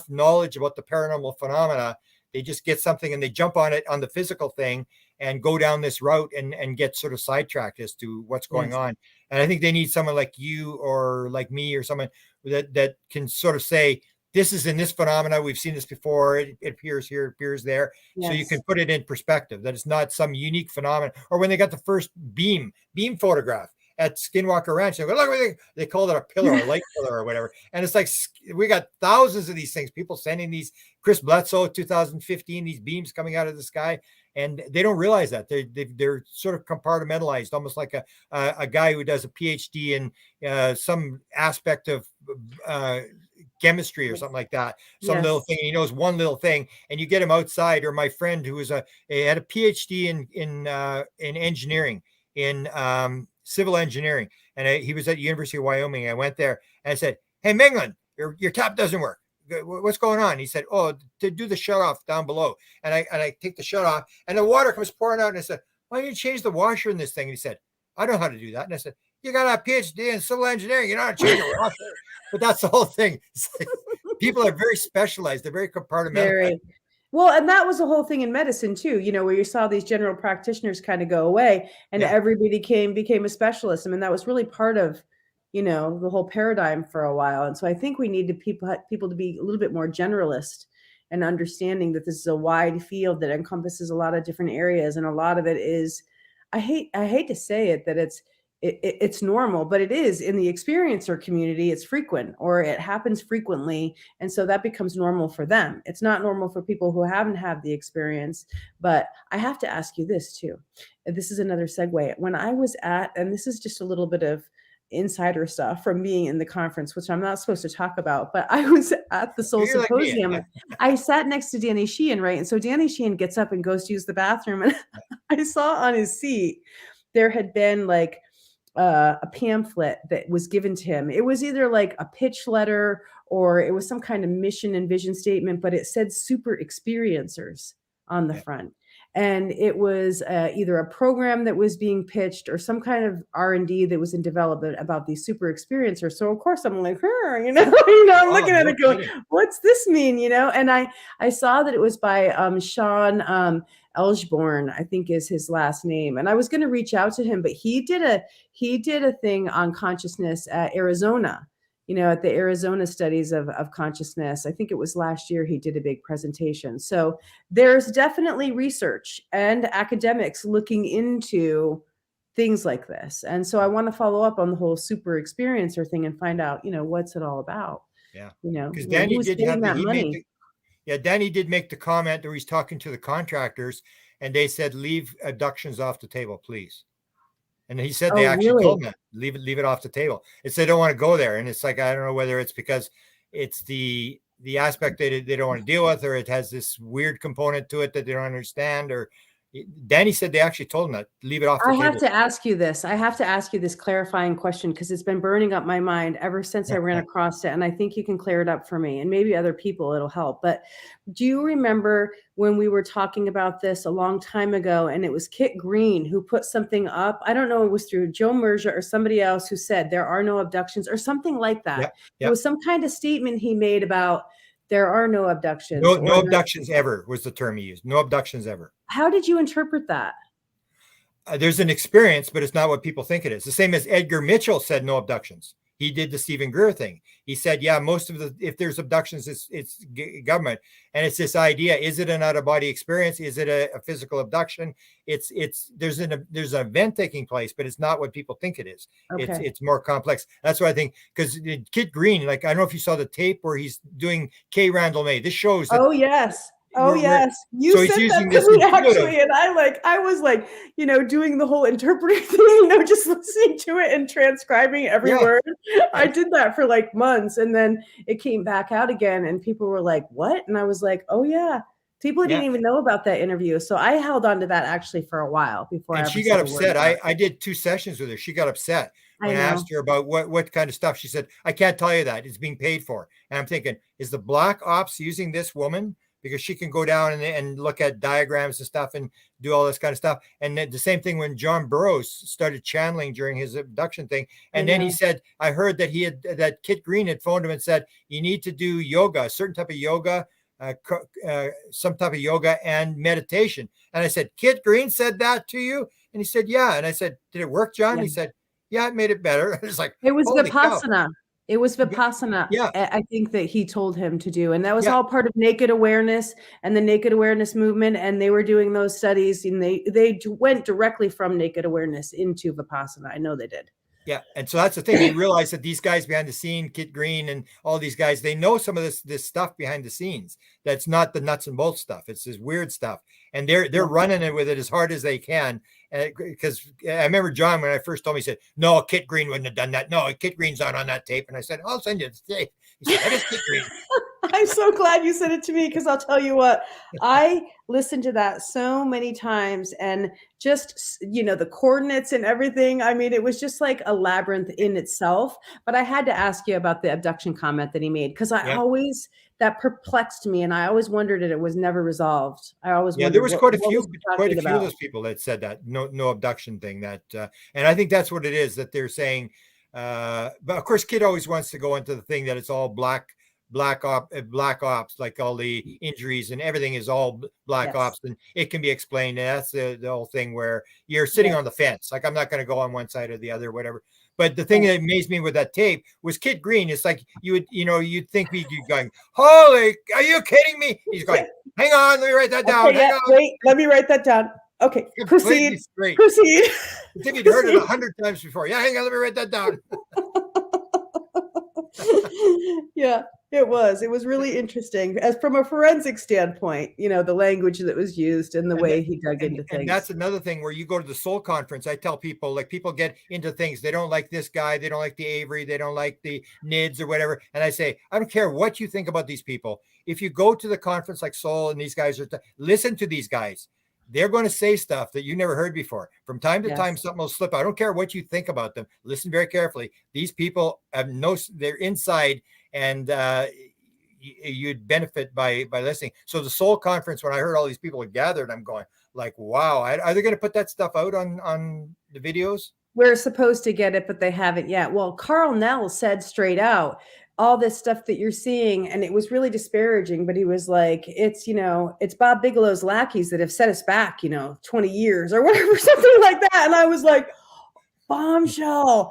knowledge about the paranormal phenomena. They just get something and they jump on it, on the physical thing, and go down this route and get sort of sidetracked as to what's going on. And I think they need someone like you or like me or someone that can sort of say, this is in this phenomena. We've seen this before. It appears here, it appears there. Yes. So you can put it in perspective, that it's not some unique phenomenon. Or when they got the first beam photograph at Skinwalker Ranch, they go, look, they called it a pillar, a light pillar or whatever. And it's like, we got thousands of these things, people sending these, Chris Bledsoe, 2015, these beams coming out of the sky. And they don't realize that they're sort of compartmentalized, almost like a guy who does a PhD in some aspect of chemistry or something like that. Some little thing, he knows one little thing, and you get him outside. Or my friend who had a PhD in engineering, in civil engineering, and he was at the University of Wyoming. I went there and I said, "Hey, Mingland, your tap doesn't work. What's going on?" He said, "Oh, to do the shut off down below." And I take the shut off and the water comes pouring out. And I said, "Why don't you change the washer in this thing?" And he said, "I know how to do that." And I said, "You got a PhD in civil engineering. You know how to change the washer." But that's the whole thing. Like, people are very specialized. They're very compartmentalized. Well, and that was the whole thing in medicine too, where you saw these general practitioners kind of go away and everybody became a specialist. I mean, that was really part of, the whole paradigm for a while. And so I think we need people to be a little bit more generalist and understanding that this is a wide field that encompasses a lot of different areas. And a lot of it is, I hate to say it, that it's normal, but it is in the experiencer community. It's frequent, or it happens frequently. And so that becomes normal for them. It's not normal for people who haven't had the experience. But I have to ask you this too. This is another segue. When I was and this is just a little bit of insider stuff from being in the conference, which I'm not supposed to talk about, but I was at the Soul Symposium. Like I sat next to Danny Sheehan, right? And so Danny Sheehan gets up and goes to use the bathroom. And I saw on his seat, there had been like a pamphlet that was given to him. It was either like a pitch letter or it was some kind of mission and vision statement, but it said super experiencers on the front. And it was either a program that was being pitched or some kind of R&D that was in development about these super experiencers. So of course I'm like, I'm looking at it going, what's this mean? And I saw that it was by Sean Elshborn, I think is his last name. And I was going to reach out to him, but he did a thing on consciousness at Arizona, at the Arizona Studies of Consciousness. I think it was last year he did a big presentation. So there's definitely research and academics looking into things like this. And so I want to follow up on the whole super experiencer thing and find out, what's it all about? Yeah. Because Danny did have money. Danny did make the comment where he's talking to the contractors and they said, leave abductions off the table, please. And he said they actually told him that, leave it off the table. It's they don't want to go there. And it's like, I don't know whether it's because it's the aspect that they don't want to deal with, or it has this weird component to it that they don't understand, or Danny said they actually told him that, leave it off the table. I have to ask you this clarifying question, because it's been burning up my mind ever since I ran across it. And I think you can clear it up for me, and maybe other people, it'll help. But do you remember when we were talking about this a long time ago, and it was Kit Green who put something up? I don't know, it was through Joe Merja or somebody else who said there are no abductions or something like that. Yep. It was some kind of statement he made about there are no abductions. No abductions ever was the term he used. No abductions ever. How did you interpret that? There's an experience, but it's not what people think it is. The same as Edgar Mitchell said, no abductions. he did the Stephen Greer thing. He said, yeah, most of if there's abductions, it's government. And it's this idea, is it an out-of-body experience? Is it a physical abduction? There's an event taking place, but it's not what people think it is. Okay. It's more complex. That's what I think, because Kit Green, like, I don't know if you saw the tape where he's doing Kay Randall May. This shows that. Oh, yes. Oh, yes. You so said he's that using to this me, intuitive. actually. And I was like, doing the whole interpreting thing, just listening to it and transcribing every word. I did that for like months. And then it came back out again. And people were like, what? And I was like, oh, yeah. People didn't even know about that interview. So I held on to that actually for a while before. And she got upset. I did 2 sessions with her. She got upset when I asked her about what kind of stuff. She said, I can't tell you that. It's being paid for. And I'm thinking, is the Black Ops using this woman? Because she can go down and look at diagrams and stuff and do all this kind of stuff. And the same thing when John Burroughs started channeling during his abduction thing. And then he said, I heard that that Kit Green had phoned him and said, you need to do yoga, a certain type of yoga, some type of yoga and meditation. And I said, Kit Green said that to you? And he said, yeah. And I said, did it work, John? He said, yeah, it made it better. It's like, it was Vipassana. Cow. It was Vipassana. Yeah. I think that he told him to do. And that was all part of naked awareness and the naked awareness movement. And they were doing those studies and they went directly from naked awareness into Vipassana. I know they did. Yeah. And so that's the thing. You realize that these guys behind the scene, Kit Green and all these guys, they know some of this stuff behind the scenes. That's not the nuts and bolts stuff. It's this weird stuff. And they're running it with it as hard as they can. Because I remember John, when I first told me, he said, no, Kit Green wouldn't have done that. No, Kit Green's not on that tape. And I said, I'll send you the tape. He said, that is Kit Green. I'm so glad you said it to me, because I'll tell you what, I listened to that so many times, and just, the coordinates and everything. I mean, it was just like a labyrinth in itself. But I had to ask you about the abduction comment that he made, because that perplexed me, and I always wondered it was never resolved. I always there was quite a few of those people that said that no abduction thing, that and I think that's what it is, that they're saying. But of course, Kid always wants to go into the thing that it's all black ops, like all the injuries and everything is all black ops, and it can be explained. And that's the whole thing where you're sitting on the fence. Like, I'm not going to go on one side or the other, whatever. But the thing that amazed me with that tape was Kit Green. It's like you'd think we'd be going, holy, are you kidding me? He's going, hang on, let me write that down. Okay, wait, let me write that down. Okay, proceed. Proceed. I think you'd heard it 100 times before. Yeah, hang on, let me write that down. Yeah, it was really interesting, as from a forensic standpoint, the language that was used and the way he dug into things. And that's another thing where you go to the Soul Conference. I tell people, like, people get into things. They don't like this guy. They don't like the Avery. They don't like the NIDS or whatever. And I say, I don't care what you think about these people. If you go to the conference like Soul and these guys listen to these guys. They're going to say stuff that you never heard before. From time to time, something will slip. I don't care what you think about them. Listen very carefully. Theyese people have they're inside, and you'd benefit by listening. So the Soul Conference, when I heard all these people gathered, I'm going like, wow, are they going to put that stuff out on the videos? We're supposed to get it, but they haven't yet. Well, Carl Nell said straight out, all this stuff that you're seeing, and it was really disparaging, but he was like, it's Bob Bigelow's lackeys that have set us back, 20 years or whatever, something like that. And I was like, bombshell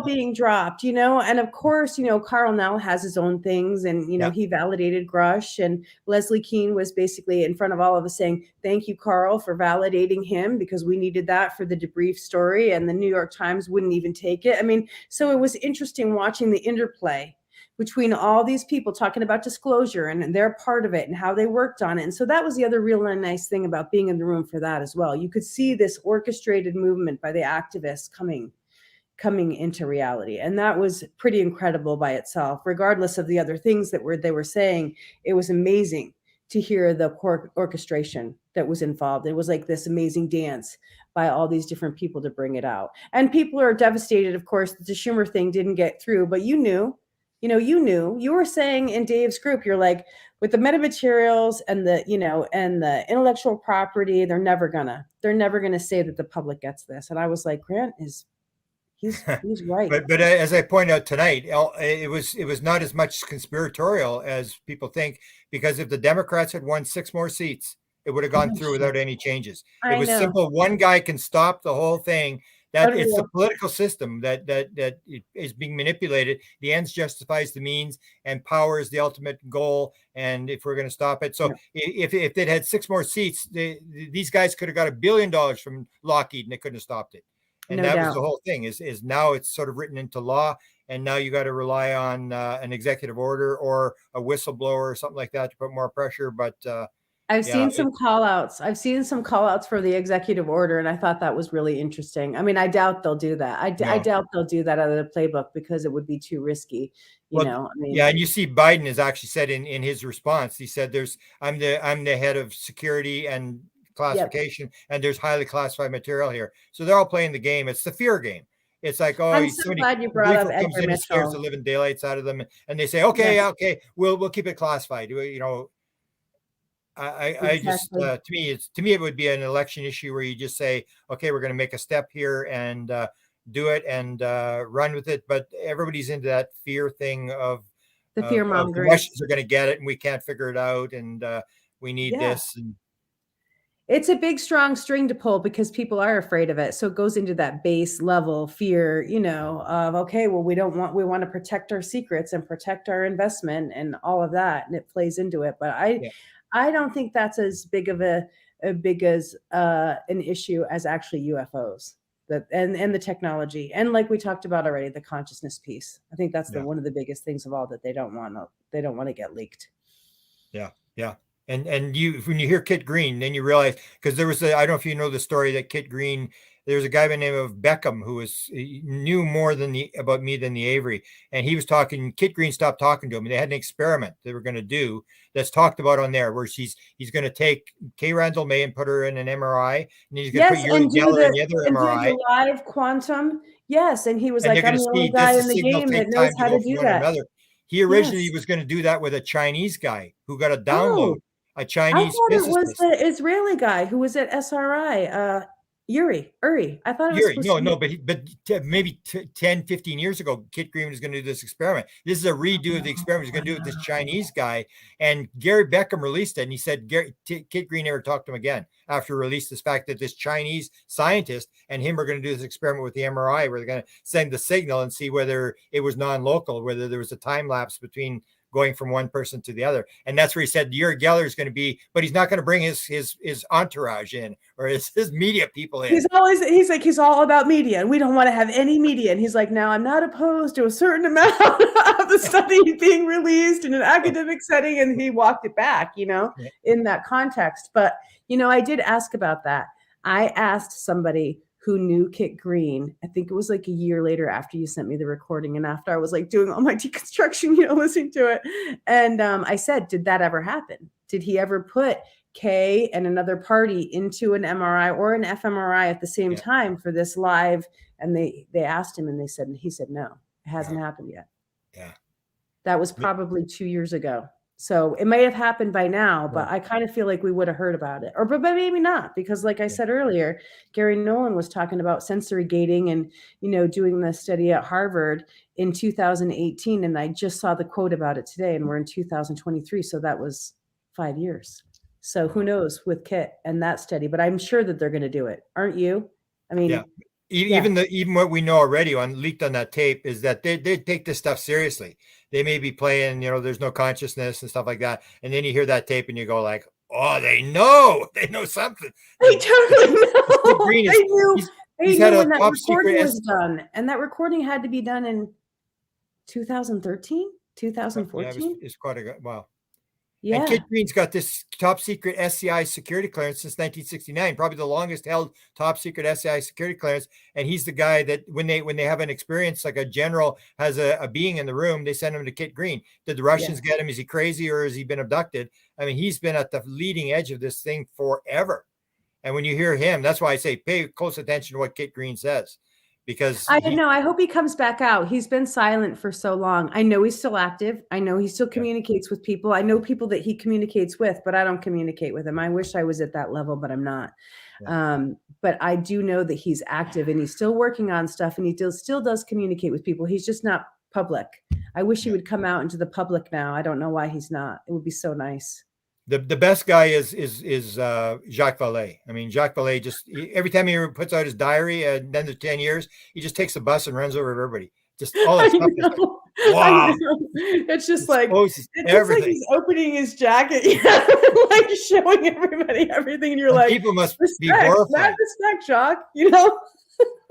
being dropped, and of course, Carl Nell has his own things, and he validated Grush, and Leslie Keane was basically in front of all of us saying, thank you, Carl, for validating him, because we needed that for the debrief story, and the New York Times wouldn't even take it. I mean, so it was interesting watching the interplay between all these people talking about disclosure and they're part of it and how they worked on it. And so that was the other real nice thing about being in the room for that as well. You could see this orchestrated movement by the activists coming into reality. And that was pretty incredible by itself, regardless of the other things that they were saying. It was amazing to hear the orchestration that was involved. It was like this amazing dance by all these different people to bring it out. And people are devastated, of course, that the Schumer thing didn't get through, but you knew, you were saying in Dave's group, you're like, with the metamaterials and the intellectual property, they're never gonna say that the public gets this. And I was like, Grant he's right. But as I point out tonight, it was not as much conspiratorial as people think, because if the Democrats had won 6 more seats, it would have gone through without any changes. It was simple. One guy can stop the whole thing. That it's the Unreal. political system that is being manipulated. The ends justifies the means, and power is the ultimate goal. And if we're going to stop it, so Yeah. if it had 6 more seats, these guys could have got $1 billion from Lockheed, and they couldn't have stopped it. And No that was doubt. the whole thing. Is now it's sort of written into law, and now you got to rely on an executive order or a whistleblower or something like that to put more pressure. But I've yeah, seen some call outs. I've seen some call outs for the executive order, and I thought that was really interesting. I mean, I doubt they'll do that. I No. doubt they'll do that out of the playbook because it would be too risky. You know, I mean, yeah, and you see Biden has actually said in his response, he said I'm the head of security and classification, and there's highly classified material here. So they're all playing the game. It's the fear game. It's like, oh, I'm so glad you brought up comes Edgar in and scares Mitchell. the living daylights out of them, and they say, okay, we'll keep it classified. You know, I just to me it would be an election issue where you just say, okay, we're going to make a step here and do it and run with it. But everybody's into that fear thing of the fear the mongering. Russians are going to get it and we can't figure it out, and we need this. And it's a big, strong string to pull because people are afraid of it. So it goes into that base level fear, you know, of, okay, well, we want to protect our secrets and protect our investment and all of that. And it plays into it. But I don't think that's as big of an issue as actually UFOs and the technology. And like we talked about already, the consciousness piece. I think that's one of the biggest things of all that they don't want to get leaked. Yeah. Yeah. And when you hear Kit Green, then you realize, because there was I don't know if you know the story that Kit Green, there's a guy by the name of Beckham who knew more about me than the Avery, and he was talking. Kit Green stopped talking to him, and they had an experiment they were going to do that's talked about on there, where he's going to take Kay Randall May and put her in an MRI, and then he's going to put Uri Geller in the other MRI, do the live quantum. Yes, and he was and like, I'm the only guy in the game that knows how to do that. He originally was going to do that with a Chinese guy who got a download. A Chinese physicist. It was the Israeli guy who was at SRI, Uri. I thought it was but maybe 10, 15 years ago, Kit Green was going to do this experiment. This is a redo of the experiment. He's going to do it with this Chinese guy. And Gary Beckham released it. And he said Kit Green never talked to him again after released this fact that this Chinese scientist and him are going to do this experiment with the MRI where they're going to send the signal and see whether it was non-local, whether there was a time lapse between going from one person to the other. And that's where he said Uri Geller is going to be, but he's not going to bring his entourage in or his media people in. He's all about media and we don't want to have any media. And he's like, now I'm not opposed to a certain amount of the study being released in an academic setting. And he walked it back, in that context. But, I did ask about that. I asked somebody who knew Kit Green. I think it was like a year later after you sent me the recording and after I was like doing all my deconstruction, listening to it. And I said, did that ever happen? Did he ever put Kay and another party into an MRI or an fMRI at the same time for this live? And they asked him and he said, no, it hasn't happened yet. Yeah. That was probably 2 years ago. So it may have happened by now, but I kind of feel like we would have heard about it, but maybe not, because like I said earlier, Gary Nolan was talking about sensory gating and, doing the study at Harvard in 2018. And I just saw the quote about it today and we're in 2023. So that was 5 years. So who knows with Kit and that study, but I'm sure that they're going to do it. Aren't you? I mean, even what we know already leaked on that tape is that they take this stuff seriously. They may be playing, there's no consciousness and stuff like that. And then you hear that tape and you go like, oh, they know something. They totally know. Green they knew when that recording secret was done. And that recording had to be done in 2013, 2014. Yeah, it's quite a while. Yeah. And Kit Green's got this top secret SCI security clearance since 1969, probably the longest held top secret SCI security clearance. And he's the guy that when they have an experience, like a general has a being in the room, they send him to Kit Green. Did the Russians get him? Is he crazy or has he been abducted? I mean, he's been at the leading edge of this thing forever. And when you hear him, that's why I say pay close attention to what Kit Green says. Because I don't know. I hope he comes back out. He's been silent for so long. I know he's still active. I know he still communicates with people. I know people that he communicates with, but I don't communicate with him. I wish I was at that level, but I'm not. Yeah. But I do know that he's active and he's still working on stuff and he still does communicate with people. He's just not public. I wish he would come out into the public now. I don't know why he's not. It would be so nice. The best guy is Jacques Vallée. I mean, Jacques Vallée every time he puts out his diary and then the 10 years, he just takes a bus and runs over everybody. Just all that stuff. Is like, wow. It's just like it's like he's opening his jacket, like showing everybody everything, and you're like, people must respect, be horrified. Respect, Jacques, you know.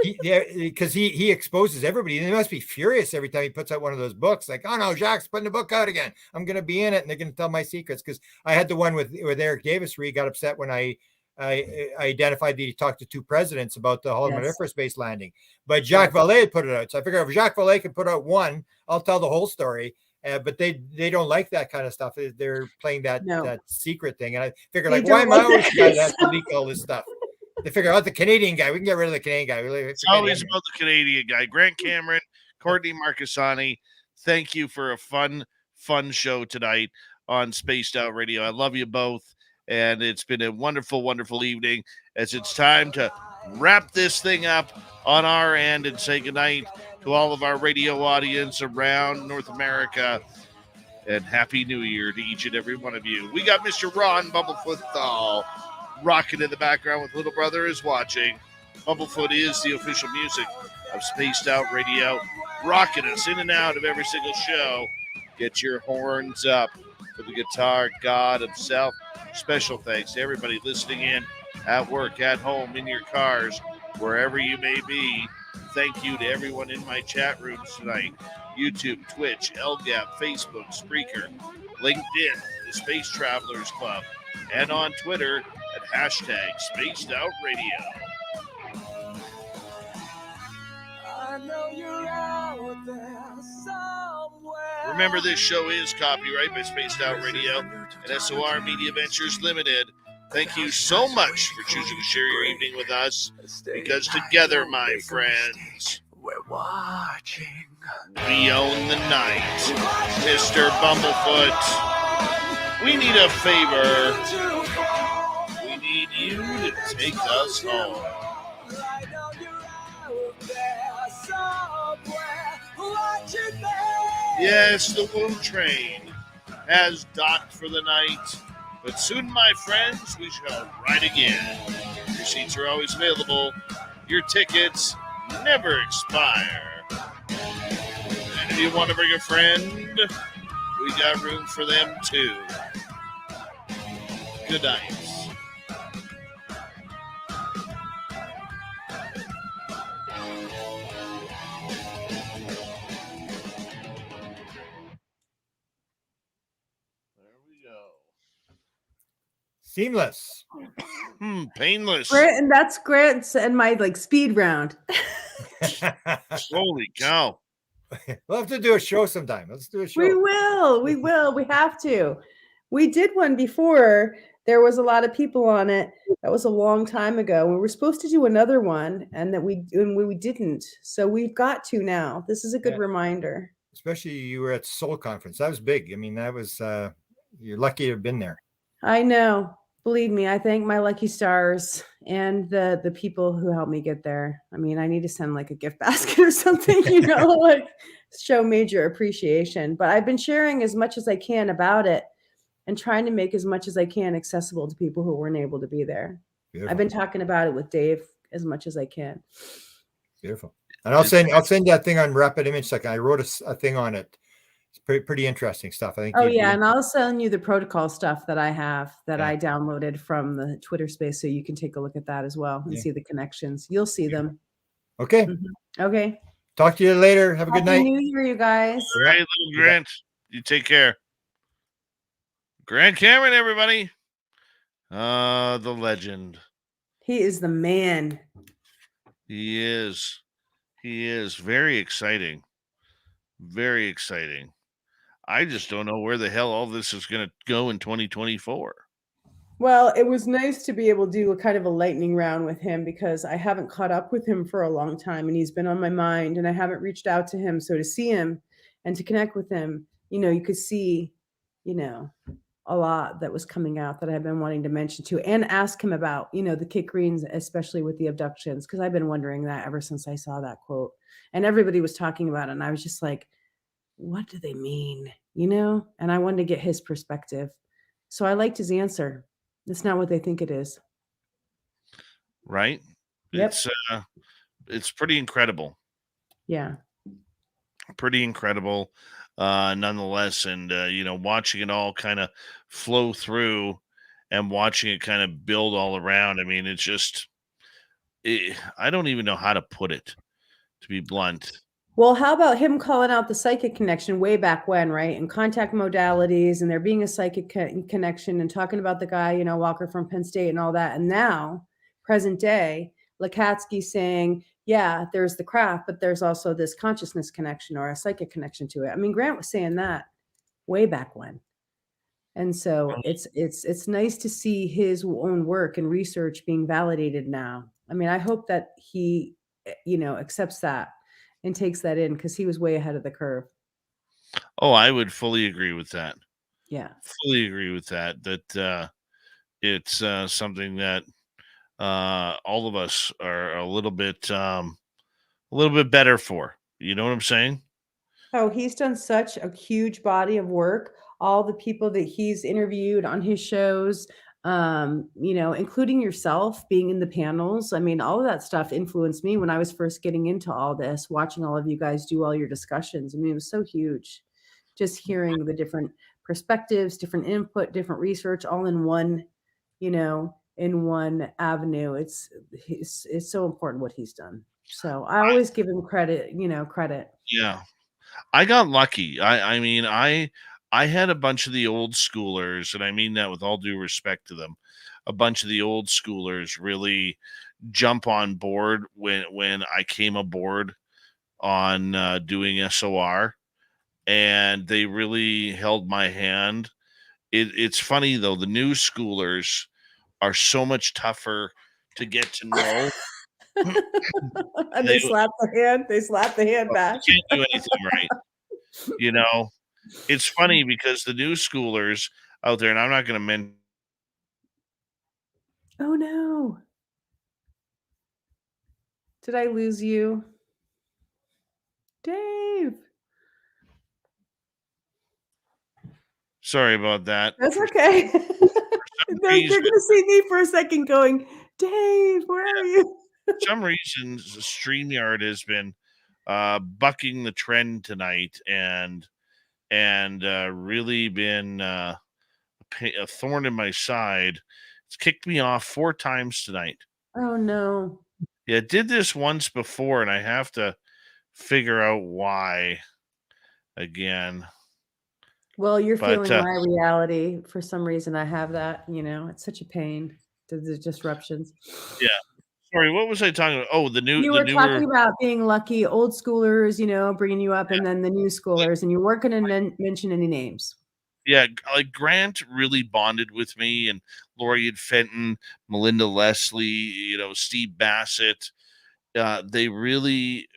Because he exposes everybody, and they must be furious every time he puts out one of those books. Like, oh no, Jacques putting the book out again. I'm going to be in it, and they're going to tell my secrets. Because I had the one with Eric Davis where he got upset when I identified that he talked to 2 presidents about the Holloman Air Force Base landing. But Jacques Vallée had put it out, so I figured if Jacques Vallée could put out one, I'll tell the whole story. But they don't like that kind of stuff. They're playing that secret thing, and I figured, like, why am I always the guy that has to leak all this stuff? They figure out the Canadian guy. We can get rid of the Canadian guy. It's always about the Canadian guy. Grant Cameron, Courtney Marcassani, thank you for a fun show tonight on Spaced Out Radio. I love you both, and it's been a wonderful, wonderful evening as it's time to wrap this thing up on our end and say goodnight to all of our radio audience around North America. And Happy New Year to each and every one of you. We got Mr. Ron Bumblefoot Thal rocking in the background with Little Brother is Watching. Bumblefoot is the official music of Spaced Out Radio, rocking us in and out of every single show. Get your horns up for the guitar god himself. Special thanks to everybody listening in at work, at home, in your cars, wherever you may be. Thank you to everyone in my chat rooms tonight. YouTube, Twitch, LGAP, Facebook, Spreaker, LinkedIn, the Space Travelers Club, and on Twitter at hashtag Spaced Out Radio. I know you're out there somewhere. Remember, this show is copyright by Spaced Out Radio and SOR Media Ventures Limited. Thank you so much for choosing to share your evening with us, because together, my friends, we're watching. We own the night. Mr. Bumblefoot, we need a favor. We need you to take us home. Yes, the Woo Train has docked for the night, but soon, my friends, we shall ride again. Your seats are always available. Your tickets never expire. And if you want to bring a friend, we got room for them too. Good night. Seamless. Painless. And that's Grant's and my speed round. Holy cow. We'll have to do a show sometime. Let's do a show. We will. We have to. We did one before. There was a lot of people on it. That was a long time ago. We were supposed to do another one, and we didn't. So we've got to now. This is a good reminder. Especially you were at Soul Conference. That was big. I mean, that was you're lucky to have been there. I know. Believe me, I thank my lucky stars and the people who helped me get there. I mean, I need to send a gift basket or something, show major appreciation. But I've been sharing as much as I can about it and trying to make as much as I can accessible to people who weren't able to be there. Beautiful. I've been talking about it with Dave as much as I can. Beautiful. And I'll send that thing on Rapid Image Second. I wrote a thing on it. It's pretty interesting stuff, I think. Oh, yeah. And I'll send you the protocol stuff that I have that I downloaded from the Twitter space, so you can take a look at that as well and see the connections. You'll see them. Okay. Mm-hmm. Okay. Talk to you later. Have a good night. Happy New Year, you guys. All right, little Grant. You take care. Grant Cameron, everybody. The legend. He is the man. He is. Very exciting. Very exciting. I just don't know where the hell all this is going to go in 2024. Well, it was nice to be able to do a kind of a lightning round with him, because I haven't caught up with him for a long time, and he's been on my mind, and I haven't reached out to him. So to see him and to connect with him, you could see, a lot that was coming out that I've been wanting to mention to and ask him about, the Kit Greens, especially with the abductions, because I've been wondering that ever since I saw that quote, and everybody was talking about it. And I was just like, what do they mean? And I wanted to get his perspective. So I liked his answer. It's not what they think it is. Right? Yep. It's pretty incredible. Yeah. Pretty incredible, nonetheless. And watching it all kind of flow through and watching it kind of build all around. I mean, it's just I don't even know how to put it, to be blunt. Well, how about him calling out the psychic connection way back when, right? And contact modalities and there being a psychic connection and talking about the guy, Walker from Penn State and all that. And now, present day, Lakatsky saying, yeah, there's the craft, but there's also this consciousness connection or a psychic connection to it. I mean, Grant was saying that way back when. And so it's nice to see his own work and research being validated now. I mean, I hope that he, accepts that and takes that in because he was way ahead of the curve. Oh, I would fully agree with that. Yeah. Fully agree with that. That it's something that all of us are a little bit better for. You know what I'm saying? Oh, he's done such a huge body of work. All the people that he's interviewed on his shows, including yourself being in the panels. I mean, all of that stuff influenced me when I was first getting into all this, watching all of you guys do all your discussions. I mean, it was so huge. Just hearing the different perspectives, different input, different research, all in one, in one avenue. It's so important what he's done. So I always give him credit. Yeah. I got lucky. I mean, I had a bunch of the old schoolers, and I mean that with all due respect to them. A bunch of the old schoolers really jump on board when I came aboard on doing SOR, and they really held my hand. It's funny though, the new schoolers are so much tougher to get to know. And they slap the hand. They slap the hand back. You can't do anything right. It's funny because the new schoolers out there, and I'm not going to mention. Oh no. Did I lose you? Dave. Sorry about that. That's okay. They're going to see me for a second going, Dave, where are you? For some reason, StreamYard has been bucking the trend tonight and really been a thorn in my side. It's kicked me off 4 times tonight. Oh, no. Yeah, it did this once before, and I have to figure out why again. Well, you're feeling my reality. For some reason, I have that. It's such a pain, the disruptions. Yeah. Sorry, what was I talking about? Oh, you were talking about being lucky, old schoolers, bringing you up, and then the new schoolers, and you weren't going to mention any names. Yeah, like Grant really bonded with me, and Laurie Fenton, Melinda Leslie, Steve Bassett. They really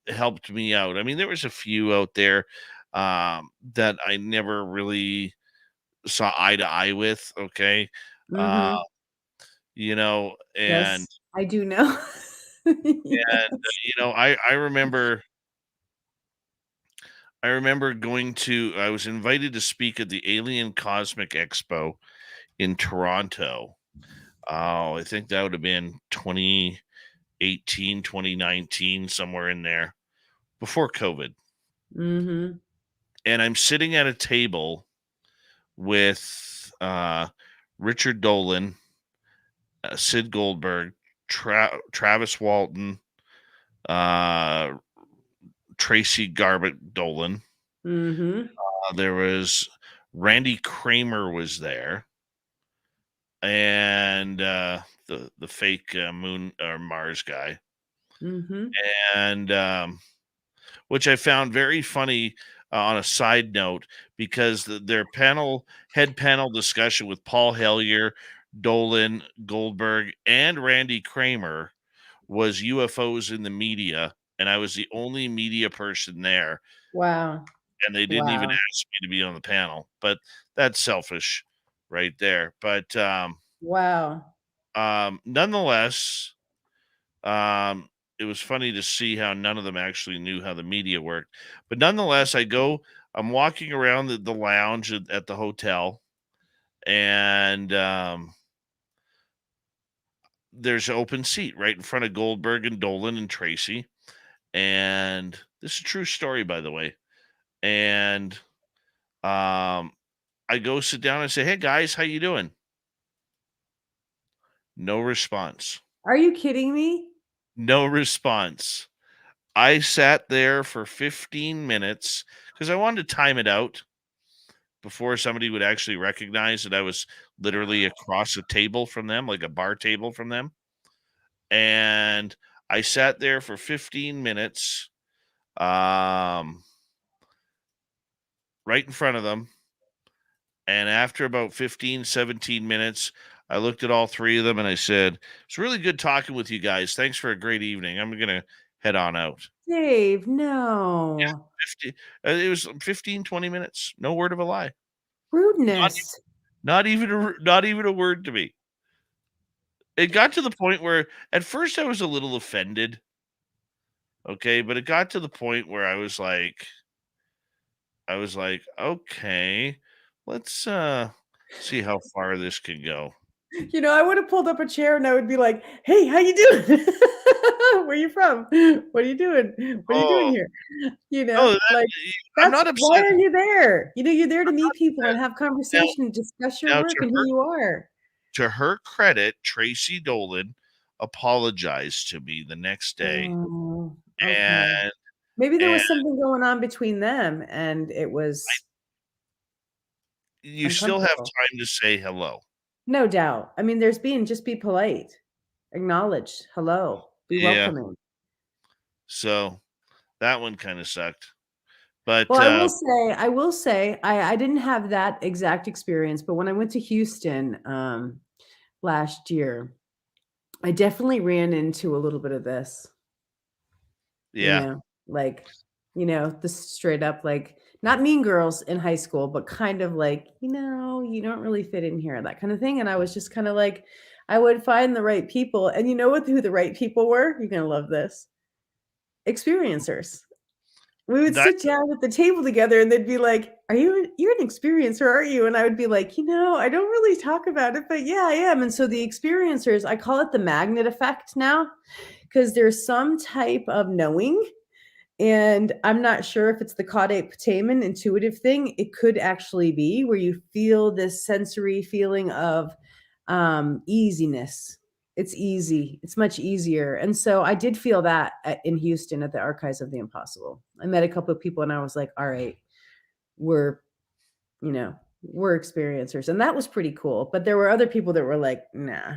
helped me out. I mean, there was a few out there that I never really saw eye to eye with. Okay. Mm-hmm. And yes, I do know. yes. And I remember I was invited to speak at the Alien Cosmic Expo in Toronto. I think that would have been 2018, 2019, somewhere in there, before COVID. Mm-hmm. And I'm sitting at a table with Richard Dolan, Sid Goldberg, Travis Walton, Tracy Garbutt Dolan. Mm-hmm. There was Randy Kramer was there, and the fake moon or Mars guy. Mm-hmm. And which I found very funny on a side note, because their head panel discussion with Paul Hellyer, Dolan, Goldberg, and Randy Kramer was UFOs in the media, and I was the only media person there. Wow. And they didn't even ask me to be on the panel, but that's selfish right there. But wow. Nonetheless, it was funny to see how none of them actually knew how the media worked. But nonetheless, I'm walking around the lounge at the hotel, and there's an open seat right in front of Goldberg and Dolan and Tracy. And this is a true story, by the way. And I go sit down and say, "Hey guys, how you doing?" No response. Are you kidding me? No response. I sat there for 15 minutes because I wanted to time it out before somebody would actually recognize that I was literally across a table from them, like a bar table from them. And I sat there for 15 minutes, right in front of them. And after about 15, 17 minutes, I looked at all three of them and I said, "It's really good talking with you guys. Thanks for a great evening. I'm going to head on out." Dave, no. 50, it was 15, 20 minutes. No word of a lie. Rudeness. Not even a word to me. It got to the point where at first I was a little offended. Okay, but it got to the point where I was like, okay, let's see how far this can go. I would have pulled up a chair and I would be like, "Hey, how you doing? Where you from? What are you doing? What are you doing Oh, here?" no, Like I'm that's not why upset. are you there? You're there to meet people and have Now, conversation, discuss your now work and who you are. to her credit, Tracy Dolan apologized to me the next day, Oh, okay. and Maybe there and was something going on between them and it was you still have uncomfortable. time to say hello. No doubt. I mean, just be polite, acknowledge, hello, be Yeah, welcoming. so that one kind of sucked. But Well, I will say, I didn't have that exact experience, but when I went to Houston last year, I definitely ran into a little bit of this. yeah, Like, this straight up, like, not mean girls in high school, but kind of like, you don't really fit in here, that kind of thing. And I was just kind of like, I would find the right people. And you know who the right people were? You're going to love this. Experiencers. We would that sit down at the table together and they'd be like, you're an experiencer, aren't you? And I would be like, I don't really talk about it, but yeah, I am. And so the experiencers, I call it the magnet effect now, because there's some type of knowing. And I'm not sure if it's the caudate putamen intuitive thing. It could actually be where you feel this sensory feeling of easiness. It's easy. It's much easier. And so I did feel that in Houston at the Archives of the Impossible. I met a couple of people and I was like, all right, we're experiencers. And that was pretty cool. But there were other people that were like, nah,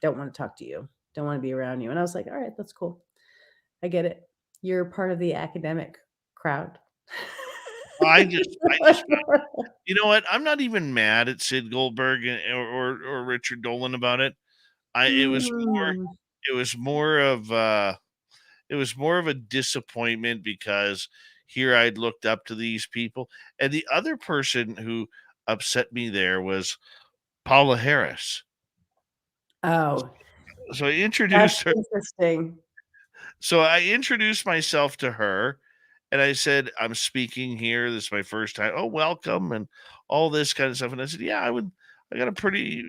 don't want to talk to you. Don't want to be around you. And I was like, all right, that's cool. I get it. You're part of the academic crowd. I just, you know what? I'm not even mad at Sid Goldberg or Richard Dolan about it. It was Mm, more of a disappointment because here I'd looked up to these people, and the other person who upset me there was Paula Harris. oh, So I that's introduced her. interesting. So I introduced myself to her and I said, "I'm speaking here. This is my first time. Oh, welcome," and all this kind of stuff. And I said, "Yeah, I got a pretty,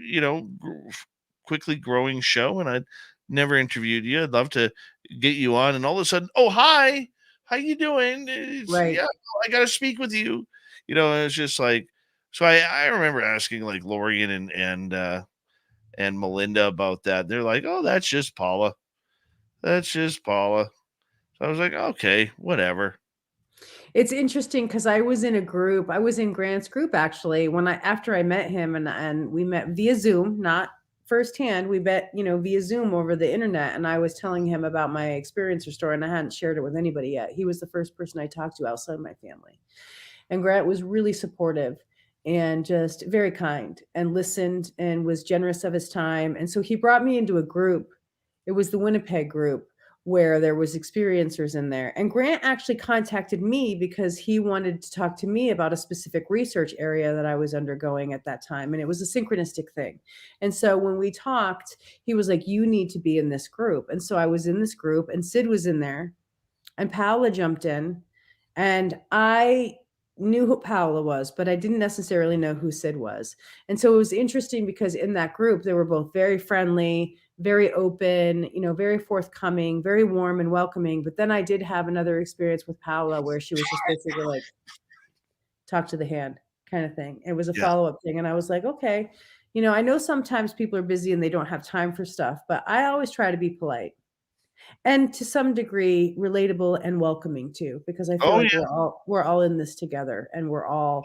quickly growing show, and I'd never interviewed you. I'd love to get you on." And all of a sudden, "Oh, hi. How you doing? Right. Yeah, I got to speak with you." And it's just like, so I remember asking like Lorian and Melinda about that. They're like, "Oh, that's just Paula. That's just Paula." So I was like, "Okay, whatever." It's interesting because I was in Grant's group actually after I met him and we met via Zoom, not firsthand. We met, via Zoom over the internet. And I was telling him about my experiencer story and I hadn't shared it with anybody yet. He was the first person I talked to outside my family. And Grant was really supportive and just very kind and listened and was generous of his time. And so he brought me into a group. It was the Winnipeg group where there was experiencers in there. And Grant actually contacted me because he wanted to talk to me about a specific research area that I was undergoing at that time. And it was a synchronistic thing. And so when we talked, he was like, you need to be in this group. And so I was in this group and Sid was in there and Paola jumped in and I knew who Paola was, but I didn't necessarily know who Sid was. And so it was interesting because in that group, they were both very friendly, very open, very forthcoming, very warm and welcoming. But then I did have another experience with Paola where she was just basically like, talk to the hand kind of thing. It was a Yeah. follow-up thing. And I was like, okay, I know sometimes people are busy and they don't have time for stuff, but I always try to be polite and to some degree relatable and welcoming too, because I feel Oh like yeah. we're all in this together and we're all,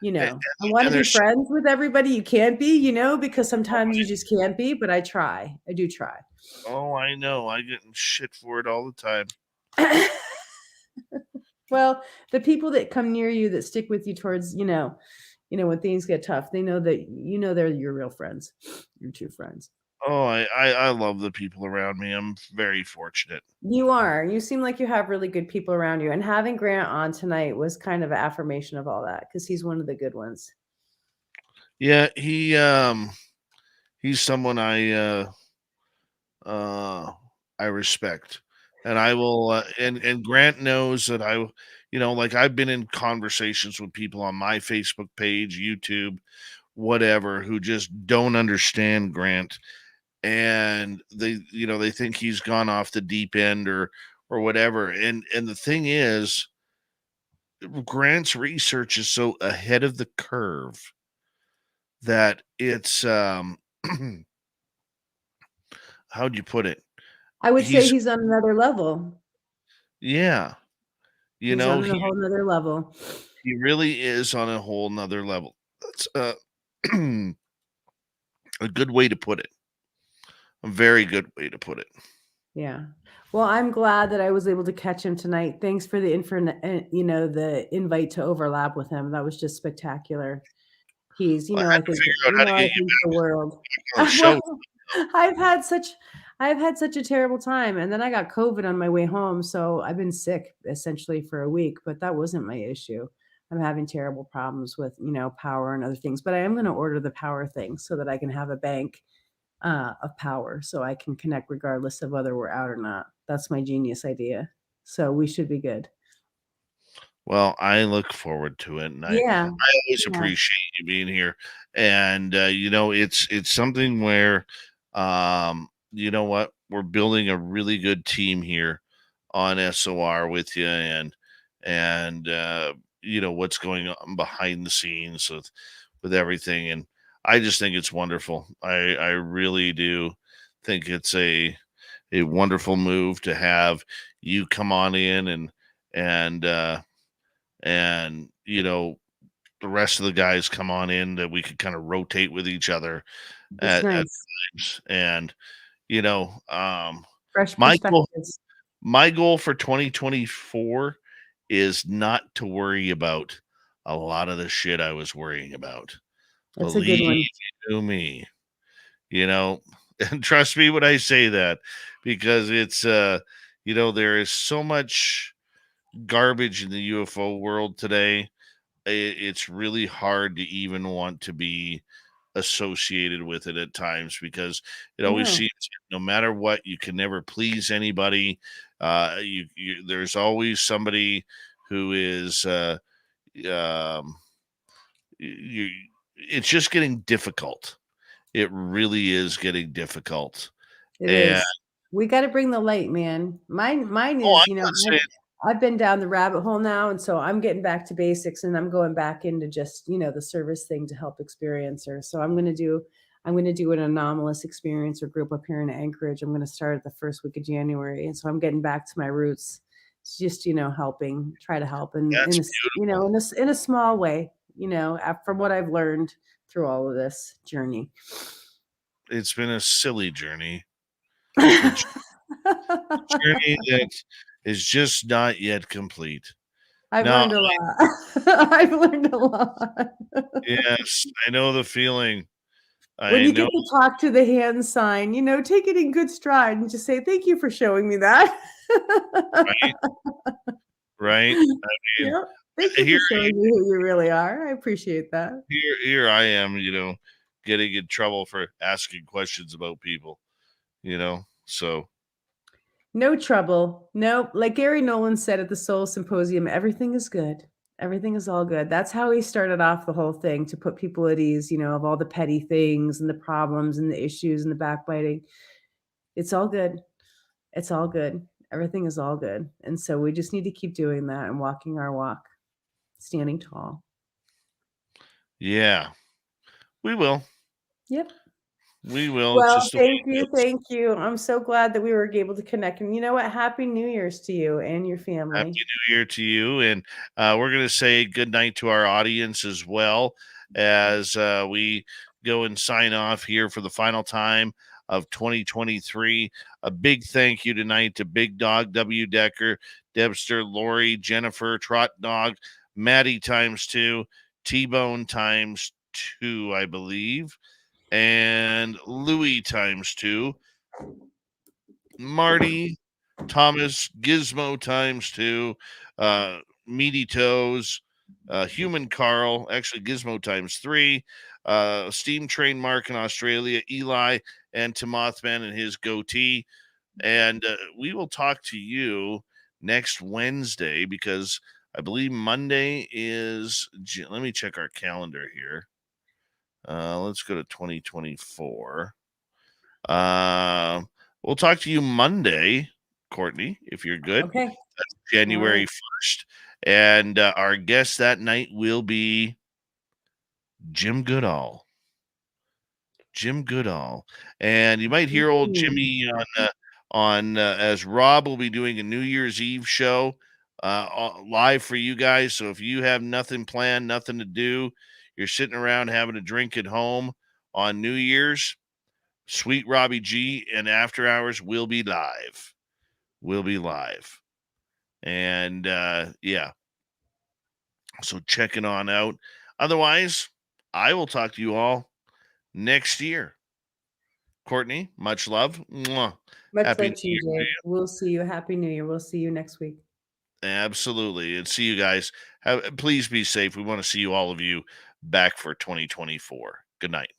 Yeah. I want to be there's friends with everybody. You can't be, because sometimes you just can't be, but I try. I do try. Oh, I know. I get in shit for it all the time. Well, the people that come near you that stick with you towards, when things get tough, they know that they're your real friends, your true friends. Oh, I love the people around me. I'm very fortunate. You are. You seem like you have really good people around you. And having Grant on tonight was kind of an affirmation of all that because he's one of the good ones. Yeah, he's someone I respect. And I will and Grant knows that like I've been in conversations with people on my Facebook page, YouTube, whatever, who just don't understand Grant, and they think he's gone off the deep end or whatever. And the thing is, Grant's research is so ahead of the curve that it's how'd you put it? I would say He's he's on another level. yeah, He's on a whole nother level. he really is on a whole nother level. That's a good way to put it. A very good way to put it. Yeah. Well, I'm glad that I was able to catch him tonight. Thanks for the the invite to overlap with him. That was just spectacular. He's, I I had to think, figure out how to I get you think the world. on the show. I've had such a terrible time, and then I got COVID on my way home, so I've been sick essentially for a week. But that wasn't my issue. I'm having terrible problems with power and other things. But I am going to order the power thing so that I can have a bank of power, so I can connect regardless of whether we're out or not. That's my genius idea. So we should be good. Well, I look forward to it, and I Yeah. always appreciate you being here. And it's something where, you know what, we're building a really good team here on SOR with you, and what's going on behind the scenes with everything, and I just think it's wonderful. I really do think it's a wonderful move to have you come on in and the rest of the guys come on in, that we could kind of rotate with each other That's at nice. times. And Fresh my goal, perspectives. my goal for 2024 is not to worry about a lot of the shit I was worrying about. That's a good one. Believe you me, and trust me when I say that, because it's there is so much garbage in the UFO world today. It's really hard to even want to be associated with it at times, because it always No. seems no matter what, you can never please anybody. There's always somebody who is it's just getting difficult. It really is getting difficult. It And is. We got to bring the light, man. Mine I'm is, not saying I've been down the rabbit hole now, and so I'm getting back to basics, and I'm going back into just the service thing to help experiencers. So I'm going to do an anomalous experiencer group up here in Anchorage. I'm going to start at the first week of January, and so I'm getting back to my roots. It's just helping, try to help, and that's in a small way. From what I've learned through all of this journey. It's been a silly journey. A journey that is just not yet complete. I've learned a lot. I've learned a lot. Yes, I know the feeling. When you get to talk to the hand sign, take it in good stride and just say, thank you for showing me that. Right? I mean, yep. Thank you for showing me who you really are. I appreciate that. Here I am, getting in trouble for asking questions about people, so. No trouble. Nope. Like Gary Nolan said at the Soul Symposium, everything is good. Everything is all good. That's how we started off the whole thing, to put people at ease, of all the petty things and the problems and the issues and the backbiting. It's all good. It's all good. Everything is all good. And so we just need to keep doing that and walking our walk, standing tall. Yeah, we will. Yep. We will. Well, thank you. I'm so glad that we were able to connect. And you know what? Happy New Year's to you and your family. Happy New Year to you. And we're going to say good night to our audience as well as we go and sign off here for the final time of 2023. A big thank you tonight to Big Dog, W. Decker, Debster, Lori, Jennifer, Trot Dog, Maddie ×2, T-Bone ×2, I believe, and Louie ×2, Marty, Thomas, Gizmo ×2, Meaty Toes, Human Carl, actually Gizmo ×3, Steam Train Mark in Australia, Eli, and Timothman and his goatee. And we will talk to you next Wednesday, because I believe Monday is, let me check our calendar here. Let's go to 2024. We'll talk to you Monday, Courtney, if you're good. Okay. That's January 1st. And our guest that night will be Jim Goodall. Jim Goodall. And you might hear old Jimmy on as Rob will be doing a New Year's Eve show live for you guys. So if you have nothing planned, nothing to do, you're sitting around having a drink at home on New Year's, Sweet Robbie G and After Hours will be live. We'll be live. And yeah. So check it on out. Otherwise, I will talk to you all next year. Courtney, much love. Mwah. Much Happy love to you, New Year. Jay. We'll see you. Happy New Year. We'll see you next week. Absolutely. And see you guys. Please be safe. We want to see all of you back for 2024. Good night.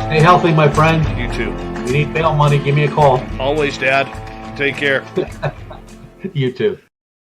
Stay healthy, my friend. You too. If you need bail money, give me a call. Always, Dad. Take care. You too.